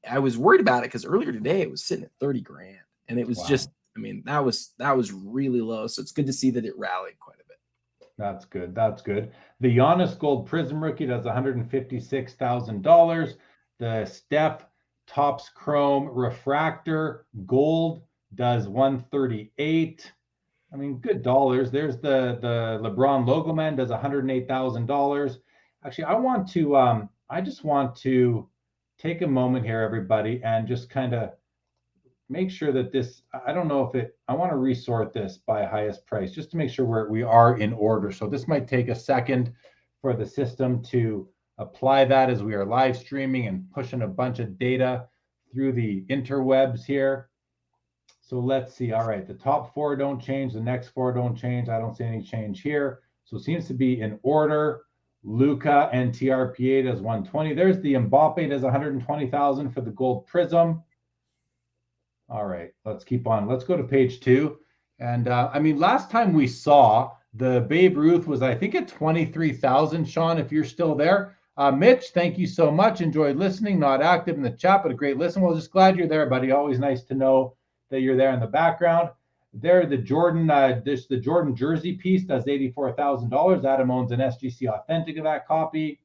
I was worried about it because earlier today it was sitting at 30 grand, and it was just, I mean, that was really low. So it's good to see that it rallied quite a bit. That's good. The Giannis Gold Prism rookie does $156,000. The Steph Topps Chrome Refractor Gold does $138,000. I mean, good dollars. There's the LeBron Logo Man does $108,000. Actually, I just want to take a moment here, everybody, and just kind of make sure that I want to resort this by highest price just to make sure we are in order. So this might take a second for the system to apply that as we are live streaming and pushing a bunch of data through the interwebs here. So let's see. All right, the top 4 don't change. The next 4 don't change. I don't see any change here. So it seems to be in order. Luca and TRPA does 120. There's the Mbappe does 120,000 for the gold prism. All right, let's keep on. Let's go to page 2. And I mean, last time we saw the Babe Ruth was, I think, at 23,000. Sean, if you're still there. Mitch, thank you so much. Enjoyed listening. Not active in the chat, but a great listen. Well, just glad you're there, buddy. Always nice to know that you're there in the background. There, the Jordan jersey piece does $84,000. Adam owns an SGC Authentic of that copy.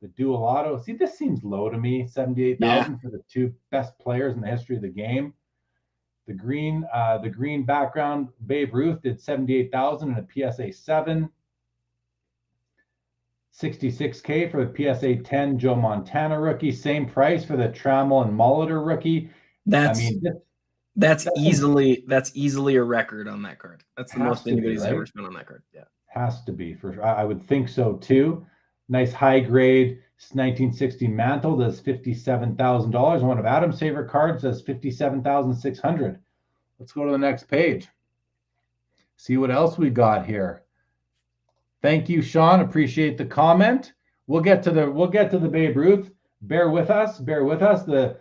The dual auto. See, this seems low to me. 78,000 for the 2 best players in the history of the game. The green background Babe Ruth did 78,000 in a PSA 7. 66K for the PSA 10 Joe Montana rookie. Same price for the Trammell and Molitor rookie. That's easily a record on that card. That's the most anybody's ever spent on that card. Yeah, has to be for sure. I would think so too. Nice high grade 1960 mantle does $57,000. One of Adam's favorite cards does $57,600. Let's go to the next page. See what else we got here. Thank you, Sean. Appreciate the comment. We'll get to the Babe Ruth. Bear with us. The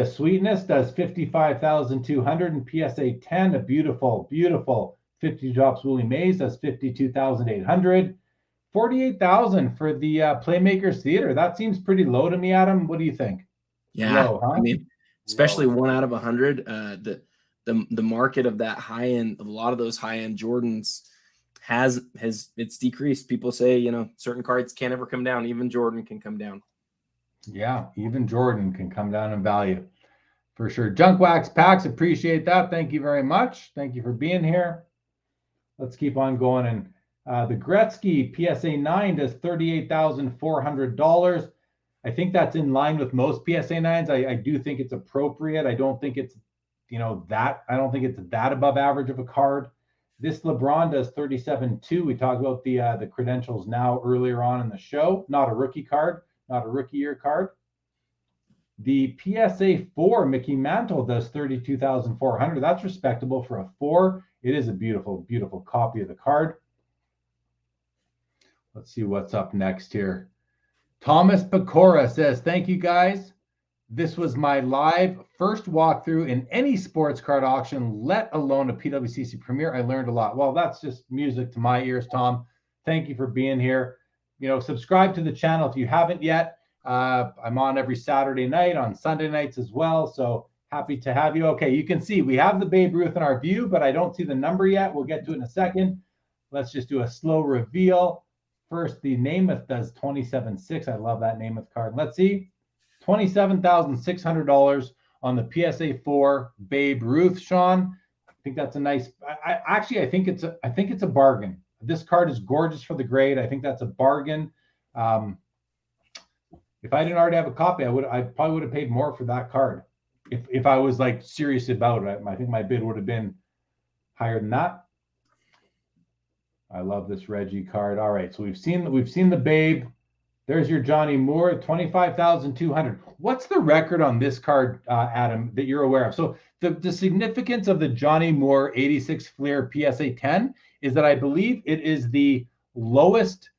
Sweetness does $55,200 in PSA 10. A beautiful 50 drops Willie Mays does $52,800. $48,000 for the Playmakers Theater. That seems pretty low to me, Adam. What do you think? Yeah, low, huh? I mean, especially 1 out of 100. The market of that high end, of a lot of those high end Jordans it's decreased. People say, certain cards can't ever come down. Even Jordan can come down. Yeah, even Jordan can come down in value for sure. Junk Wax Packs, appreciate that. Thank you very much. Thank you for being here. Let's keep on going. And the Gretzky PSA 9 does $38,400. I think that's in line with most PSA 9s. I do think it's appropriate. I don't think it's, I don't think it's that above average of a card. This LeBron does $37,200. We talked about the credentials now earlier on in the show. Not a rookie card. Not a rookie year card. The PSA 4 Mickey Mantle does $32,400. That's respectable for a 4. It is a beautiful, beautiful copy of the card. Let's see what's up next here. Thomas Pecora says, thank you guys. This was my live first walkthrough in any sports card auction, let alone a PWCC Premier. I learned a lot. Well, that's just music to my ears, Tom. Thank you for being here. Subscribe to the channel if you haven't yet. I'm on every Saturday night, on Sunday nights as well. So happy to have you. Okay, you can see we have the Babe Ruth in our view, but I don't see the number yet. We'll get to it in a second. Let's just do a slow reveal. First, the Namath does 27.6. I love that Namath card. Let's see. $27,600 on the PSA 4 Babe Ruth, Sean. I think that's a nice. I think it's a bargain. This card is gorgeous for the grade. I think that's a bargain. If I didn't already have a copy, I probably would have paid more for that card. If I was like serious about it, I think my bid would have been higher than that. I love this Reggie card. All right, so we've seen the Babe. There's your Johnny Moore, 25,200. What's the record on this card, Adam, that you're aware of? So the significance of the Johnny Moore 86 Fleer PSA 10 is that I believe it is the lowest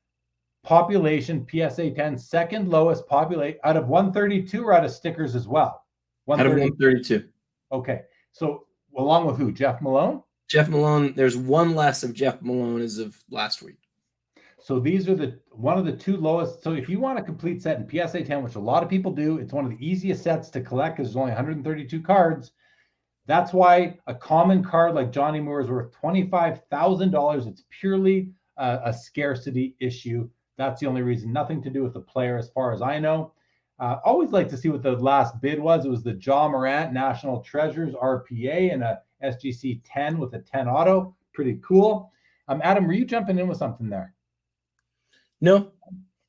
population PSA 10, second lowest population out of 132 or out of stickers as well? Out of 132. Okay, so along with who? Jeff Malone? Jeff Malone, there's one less of Jeff Malone as of last week. So these are one of the two lowest. So if you want a complete set in PSA 10, which a lot of people do, it's one of the easiest sets to collect because there's only 132 cards. That's why a common card like Johnny Moore is worth $25,000. It's purely a scarcity issue. That's the only reason. Nothing to do with the player, as far as I know. Always like to see what the last bid was. It was the Ja Morant National Treasures RPA and a SGC 10 with a 10 auto. Pretty cool. Adam, were you jumping in with something there? No.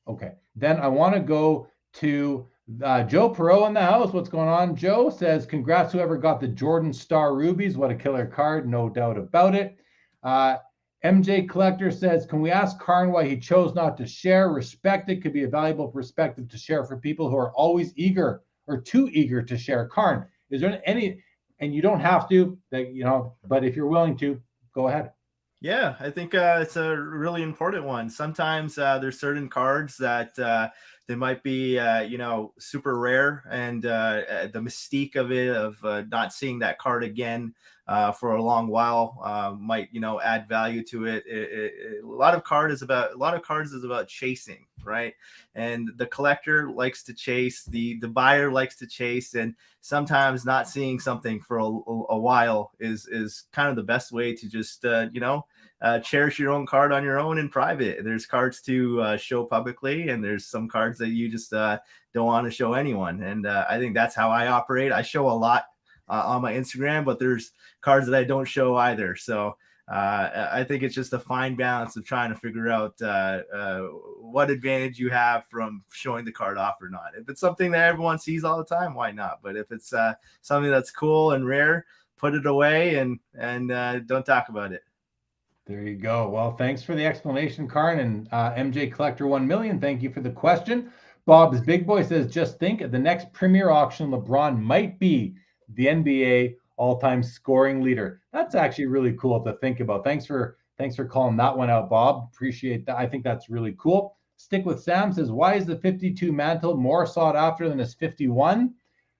Okay. Then I want to go to Joe Perot in the house. What's going on? Joe says, congrats whoever got the Jordan Star Rubies. What a killer card. No doubt about it. MJ Collector says, can we ask Karn why he chose not to share? Respect it could be a valuable perspective to share for people who are always eager or too eager to share. Karn, is there any, and you don't have to, but if you're willing to, go ahead. Yeah, I think it's a really important one. Sometimes there's certain cards that they might be, super rare, and the mystique of it, of not seeing that card again for a long while, might add value to it. A lot of cards is about chasing, right? And the collector likes to chase, the buyer likes to chase, and sometimes not seeing something for a while is kind of the best way to just cherish your own card on your own in private. There's cards to show publicly, and there's some cards that you just don't want to show anyone. And I think that's how I operate. I show a lot on my Instagram, but there's cards that I don't show either. So I think it's just a fine balance of trying to figure out what advantage you have from showing the card off or not. If it's something that everyone sees all the time, why not? But if it's something that's cool and rare, put it away and don't talk about it. There you go. Well, thanks for the explanation, Karn. And MJ Collector 1 million, thank you for the question. Bob's Big Boy says, just think at the next Premier Auction, LeBron might be the NBA all-time scoring leader. That's actually really cool to think about. Thanks for calling that one out, Bob. Appreciate that. I think that's really cool. Stick with Sam says, why is the 52 mantle more sought after than his 51?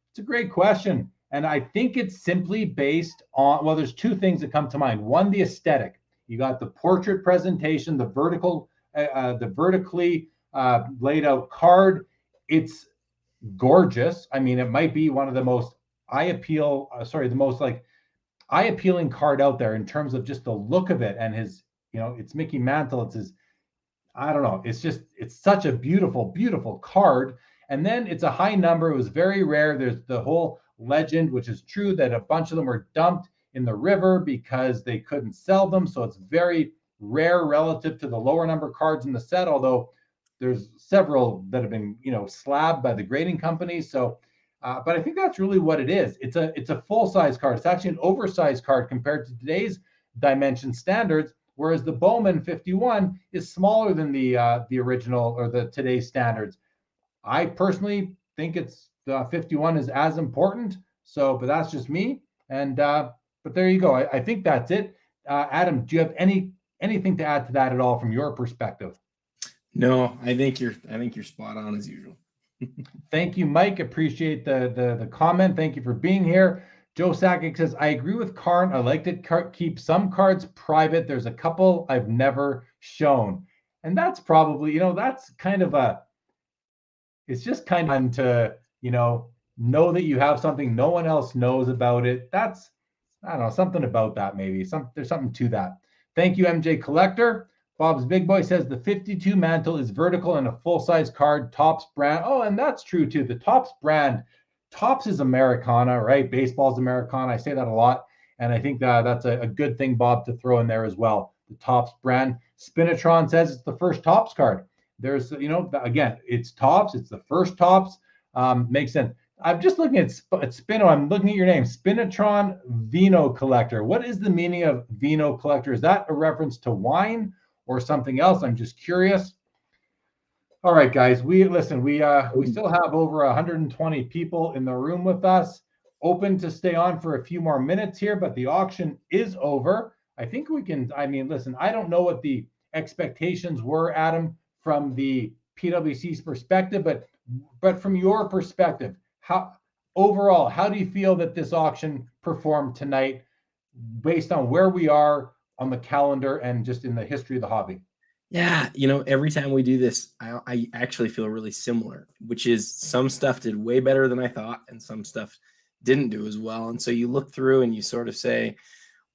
It's a great question. And I think it's simply based on, well, there's two things that come to mind. One, the aesthetic. You got the portrait presentation, the vertically laid out card. It's gorgeous. I mean, it might be one of the most eye appealing card out there in terms of just the look of it and his, it's Mickey Mantle. It's his, I don't know. It's such a beautiful, beautiful card. And then it's a high number. It was very rare. There's the whole legend, which is true, that a bunch of them were dumped in the river because they couldn't sell them. So it's very rare relative to the lower number cards in the set, although there's several that have been, slabbed by the grading companies. So, but I think that's really what it is. It's a full-size card. It's actually an oversized card compared to today's dimension standards, whereas the Bowman 51 is smaller than the original or the today's standards. I personally think it's the 51 is as important. So, but that's just me. And but there you go. I think that's it. Adam, do you have anything to add to that at all from your perspective? No, I think you're spot on as usual. Thank you, Mike. Appreciate the comment. Thank you for being here. Joe Sakic says, I agree with Karn. I like to keep some cards private. There's a couple I've never shown. And that's probably, that's kind of it's just kind of fun to, know that you have something no one else knows about it. That's, I don't know, something about that maybe. There's something to that. Thank you, MJ Collector. Bob's Big Boy says the 52 mantle is vertical and a full-size card, Topps brand. Oh, and that's true too. The Topps brand, Topps is Americana, right? Baseball's Americana. I say that a lot. And I think that's a good thing, Bob, to throw in there as well. The Topps brand. Spinatron says it's the first Topps card. There's, again, it's Topps. It's the first Topps. Makes sense. I'm just looking at Spino. I'm looking at your name, Spinatron Vino Collector. What is the meaning of Vino Collector? Is that a reference to wine or something else? I'm just curious. All right, guys. We still have over 120 people in the room with us. Open to stay on for a few more minutes here, but the auction is over. I think we can. I mean, listen. I don't know what the expectations were, Adam, from the PWC's perspective, but from your perspective, how do you feel that this auction performed tonight based on where we are on the calendar and just in the history of the hobby? Yeah, every time we do this, I actually feel really similar, which is some stuff did way better than I thought and some stuff didn't do as well. And so you look through and you sort of say,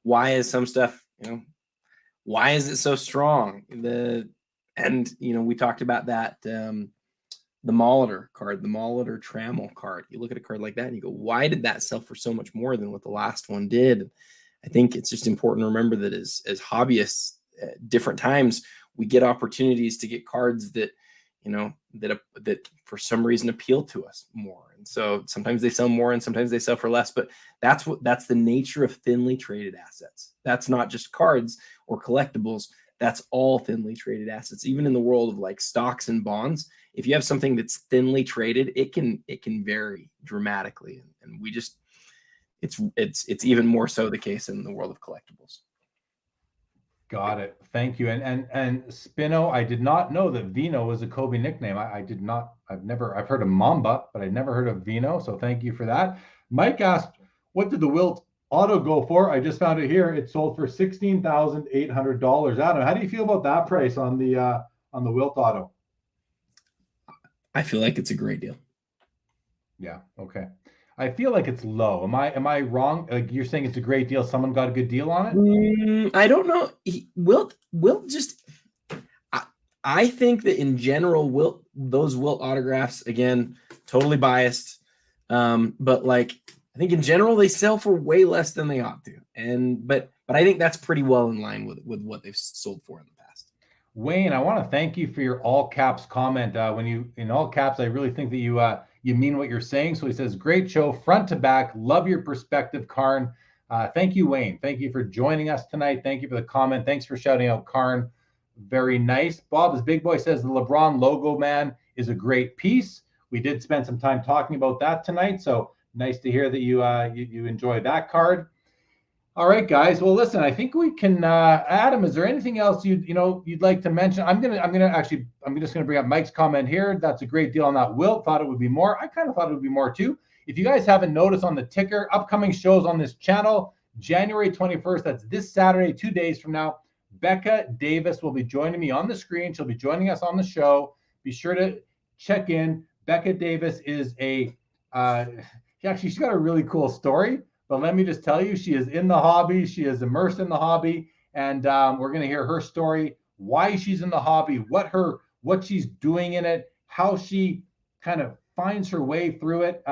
why is some stuff, why is it so strong? We talked about that, the Molitor card, the Molitor Trammel card. You look at a card like that and you go, why did that sell for so much more than what the last one did? I think it's just important to remember that as hobbyists, at different times, we get opportunities to get cards that, that for some reason appeal to us more. And so sometimes they sell more and sometimes they sell for less, but that's the nature of thinly traded assets. That's not just cards or collectibles. That's all thinly traded assets. Even in the world of like stocks and bonds, if you have something that's thinly traded, it can vary dramatically. And we just, it's even more so the case in the world of collectibles. Got it. Thank you. And Spino, I did not know that Vino was a Kobe nickname. I did not. I've heard of Mamba, but I never heard of Vino. So thank you for that. Mike asked, what did the Wilt auto go for? I just found it here. It sold for $16,800. Adam, how do you feel about that price on the Wilt auto? I feel like it's a great deal. Yeah. Okay. I feel like it's low. Am I wrong? Like you're saying it's a great deal. Someone got a good deal on it? I don't know. Wilt just, I think that in general, those Wilt autographs, again, totally biased. But like, I think in general, they sell for way less than they ought to. But I think that's pretty well in line with what they've sold for in the past. Wayne, I want to thank you for your all caps comment. When you in all caps, I really think that you mean what you're saying. So he says, great show, front to back. Love your perspective, Karn. Thank you, Wayne. Thank you for joining us tonight. Thank you for the comment. Thanks for shouting out Karn. Very nice. Bob's Big Boy says the LeBron logo man is a great piece. We did spend some time talking about that tonight. So nice to hear that you enjoyed that card. All right, guys. Well, listen, I think we can. Adam, is there anything else you'd like to mention? I'm just gonna bring up Mike's comment here. That's a great deal on that. Wilt thought it would be more. I kind of thought it would be more too. If you guys haven't noticed on the ticker, upcoming shows on this channel, January 21st. That's this Saturday, 2 days from now. Becca Davis will be joining me on the screen. She'll be joining us on the show. Be sure to check in. Becca Davis is she's got a really cool story. But let me just tell you, she is in the hobby. She is immersed in the hobby. And we're going to hear her story, why she's in the hobby, what she's doing in it, how she kind of finds her way through it.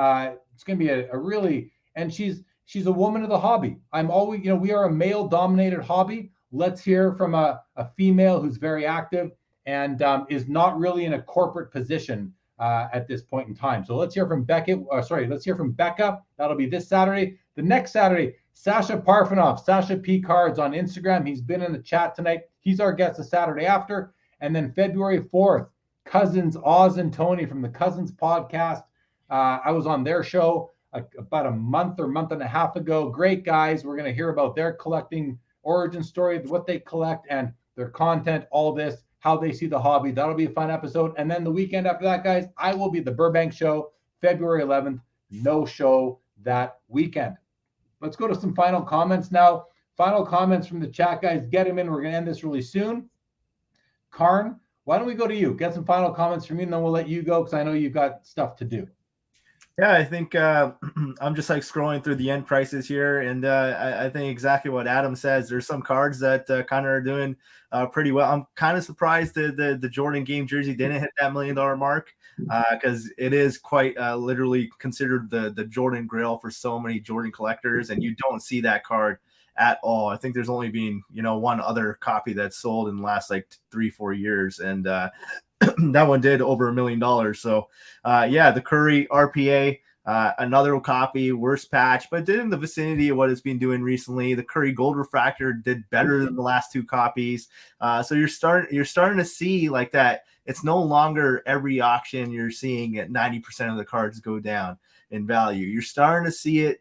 It's going to be a really, and she's a woman of the hobby. I'm always, we are a male dominated hobby. Let's hear from a female who's very active and is not really in a corporate position at this point in time. So let's hear from Becca. Let's hear from Becca. That'll be this Saturday. The next Saturday, Sasha Parfanoff, Sasha P Cards on Instagram. He's been in the chat tonight. He's our guest the Saturday after. And then February 4th, Cousins, Oz and Tony from the Cousins podcast. I was on their show about a month and a half ago. Great guys. We're going to hear about their collecting origin story, what they collect and their content, all this, how they see the hobby. That'll be a fun episode. And then the weekend after that, guys, I will be at the Burbank show, February 11th. No show that weekend. Let's go to some final comments now. Final comments from the chat, guys. Get them in. We're going to end this really soon. Karn, why don't we go to you? Get some final comments from you, and then we'll let you go because I know you've got stuff to do. Yeah, I think I'm just like scrolling through the end prices here, and I think exactly what Adam says. There's some cards that kind of are doing pretty well. I'm kind of surprised that the Jordan game jersey didn't hit that $1 million mark, because it is quite literally considered the Jordan Grail for so many Jordan collectors, and you don't see that card at all. I think there's only been one other copy that's sold in the last like 3-4 years, and that one did over $1 million. So yeah, the Curry RPA, another copy, worst patch, but did in the vicinity of what it's been doing recently. The Curry Gold Refractor did better than the last 2 copies. So you're starting to see like that. It's no longer every auction you're seeing at 90% of the cards go down in value. You're starting to see it.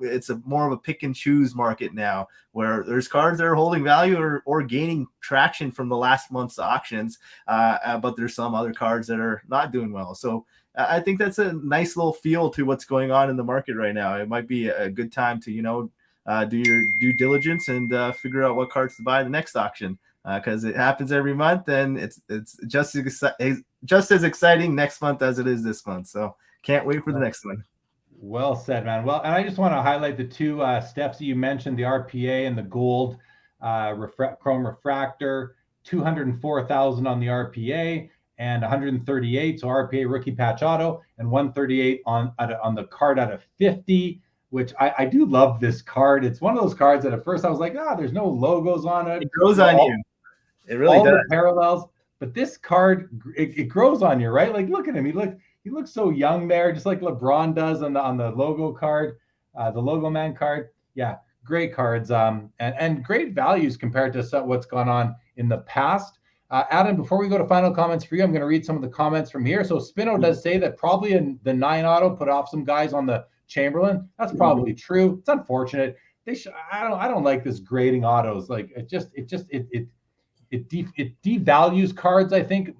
It's more of a pick and choose market now, where there's cards that are holding value or gaining traction from the last month's auctions, but there's some other cards that are not doing well. So I think that's a nice little feel to what's going on in the market right now. It might be a good time to do your due diligence and figure out what cards to buy the next auction, because it happens every month, and it's just as exciting next month as it is this month. So can't wait for the next one. Well said, man. Well, and I just want to highlight the 2 steps that you mentioned, the RPA and the gold chrome refractor, 204,000 on the RPA and 138. So RPA rookie patch auto, and 138 on the card out of 50, which I do love this card. It's one of those cards that at first I was like, there's no logos on it. It grows on you. It really does. The parallels, but this card, it grows on you, right? Like, look at him. He looks so young there, just like LeBron does on the logo card, the logo man card. Yeah, great cards, and great values compared to what's gone on in the past. Adam, before we go to final comments for you, I'm going to read some of the comments from here. So Spino does say that probably in the 9 auto put off some guys on the Chamberlain. That's probably true. It's unfortunate. I don't like this grading autos. Like it devalues cards, I think.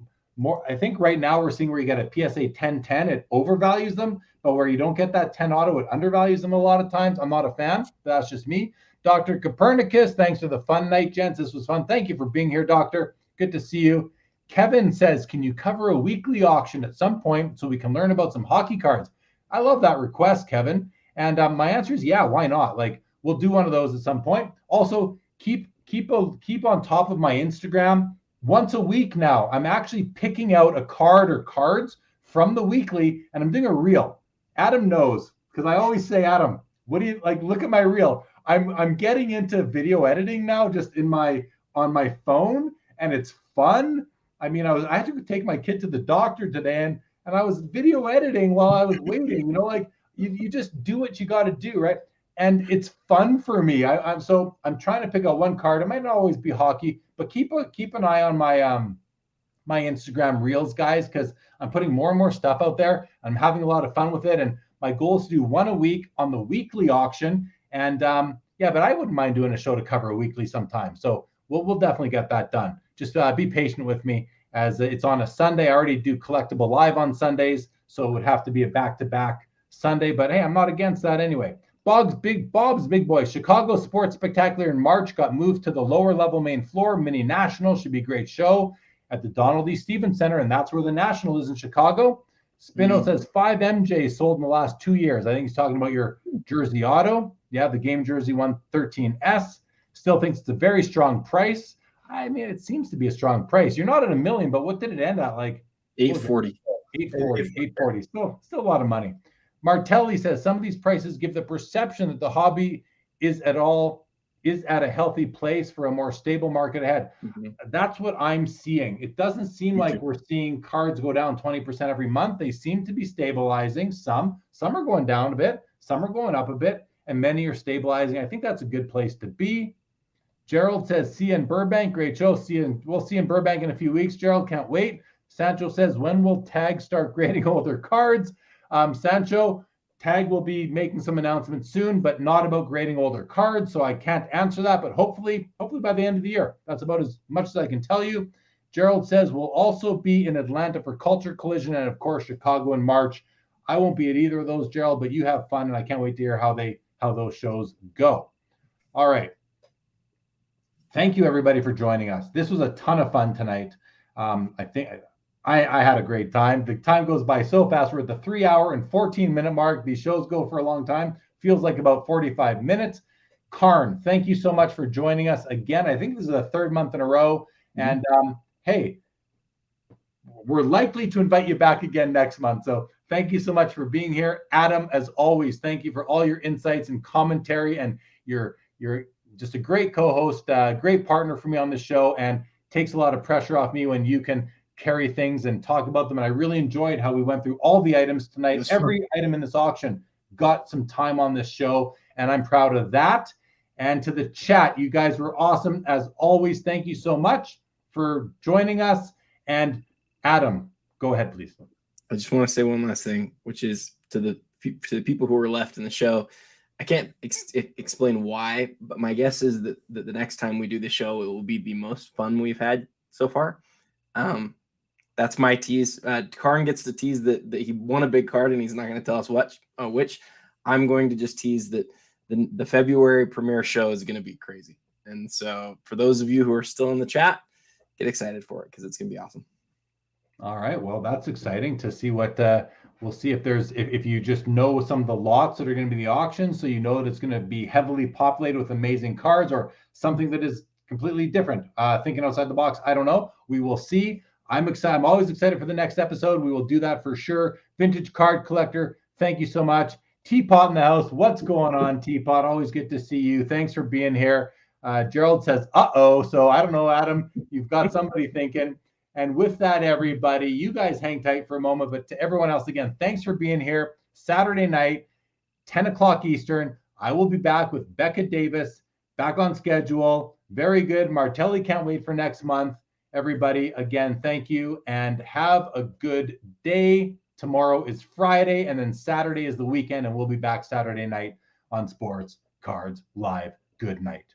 I think right now we're seeing where you get a PSA 1010, it overvalues them, but where you don't get that 10 auto, it undervalues them a lot of times. I'm not a fan. That's just me. Dr. Copernicus, thanks for the fun night, gents. This was fun. Thank you for being here, Doctor. Good to see you. Kevin says, can you cover a weekly auction at some point so we can learn about some hockey cards? I love that request, Kevin. And my answer is, yeah, why not? Like, we'll do one of those at some point. Also, keep on top of my Instagram. Once a week now, I'm actually picking out a card or cards from the weekly, and I'm doing a reel. Adam knows, because I always say, Adam, what do you like? Look at my reel. I'm getting into video editing now, just on my phone, and it's fun. I mean, I had to take my kid to the doctor today, and I was video editing while I was waiting. Like you just do what you got to do, right? And it's fun for me. I'm trying to pick out one card. It might not always be hockey, but keep an eye on my Instagram reels, guys, because I'm putting more and more stuff out there. I'm having a lot of fun with it, and my goal is to do one a week on the weekly auction. And but I wouldn't mind doing a show to cover a weekly sometime. So we'll definitely get that done. Just be patient with me, as it's on a Sunday. I already do Collectible Live on Sundays, so it would have to be a back-to-back Sunday. But hey, I'm not against that anyway. Bob's Big Boy. Chicago Sports Spectacular in March got moved to the lower level main floor. Mini National should be a great show at the Donald E. Stevens Center, and that's where the National is in Chicago. Spino says 5 MJs sold in the last 2 years. I think he's talking about your jersey auto. Yeah, the game jersey 113S. Still thinks it's a very strong price. I mean, it seems to be a strong price. You're not at $1 million, but what did it end at? Like 840. 840. Still a lot of money. Martelli says some of these prices give the perception that the hobby is at a healthy place for a more stable market ahead. Mm-hmm. That's what I'm seeing. It doesn't seem like we're seeing cards go down 20% every month. They seem to be stabilizing. Some are going down a bit, some are going up a bit, and many are stabilizing. I think that's a good place to be. Gerald says, see you in Burbank. Great show. We'll see you in Burbank in a few weeks. Gerald, can't wait. Sancho says, when will Tag start grading older cards? Sancho, Tag will be making some announcements soon, but not about grading older cards, so I can't answer that, but hopefully by the end of the year. That's about as much as I can tell you. Gerald says we'll also be in Atlanta for Culture Collision and, of course, Chicago in March. I won't be at either of those, Gerald, but you have fun, and I can't wait to hear how those shows go. All right. Thank you, everybody, for joining us. This was a ton of fun tonight. I think I had a great time. The time goes by so fast. We're at the 3-hour and 14-minute mark. These shows go for a long time. Feels like about 45 minutes. Karn, thank you so much for joining us again. I think this is the third month in a row. And hey, we're likely to invite you back again next month. So thank you so much for being here. Adam, as always, thank you for all your insights and commentary, and you're just a great co-host, great partner for me on the show, and takes a lot of pressure off me when you can carry things and talk about them. And I really enjoyed how we went through all the items tonight. Every item in this auction got some time on this show, and I'm proud of that. And to the chat, you guys were awesome. As always, thank you so much for joining us. And Adam, go ahead, please. I just want to say one last thing, which is to the people who are left in the show. I can't explain why, but my guess is that the next time we do the show, it will be the most fun we've had so far. That's my tease. Karn gets to tease that he won a big card, and he's not going to tell us which. I'm going to just tease that the February premiere show is going to be crazy. And so for those of you who are still in the chat, get excited for it because it's going to be awesome. All right. Well, that's exciting to see what we'll see if you just know some of the lots that are going to be the auction, so you know that it's going to be heavily populated with amazing cards, or something that is completely different. Thinking outside the box. I don't know. We will see. I'm excited. I'm always excited for the next episode. We will do that for sure. Vintage Card Collector, thank you so much. Teapot in the house. What's going on, Teapot? Always good to see you. Thanks for being here. Gerald says, uh-oh. So I don't know, Adam. You've got somebody thinking. And with that, everybody, you guys hang tight for a moment. But to everyone else, again, thanks for being here. Saturday night, 10 o'clock Eastern. I will be back with Becca Davis, back on schedule. Very good. Martelli can't wait for next month. Everybody, again, thank you, and have a good day. Tomorrow is Friday, and then Saturday is the weekend, and we'll be back Saturday night on Sports Cards Live. Good night.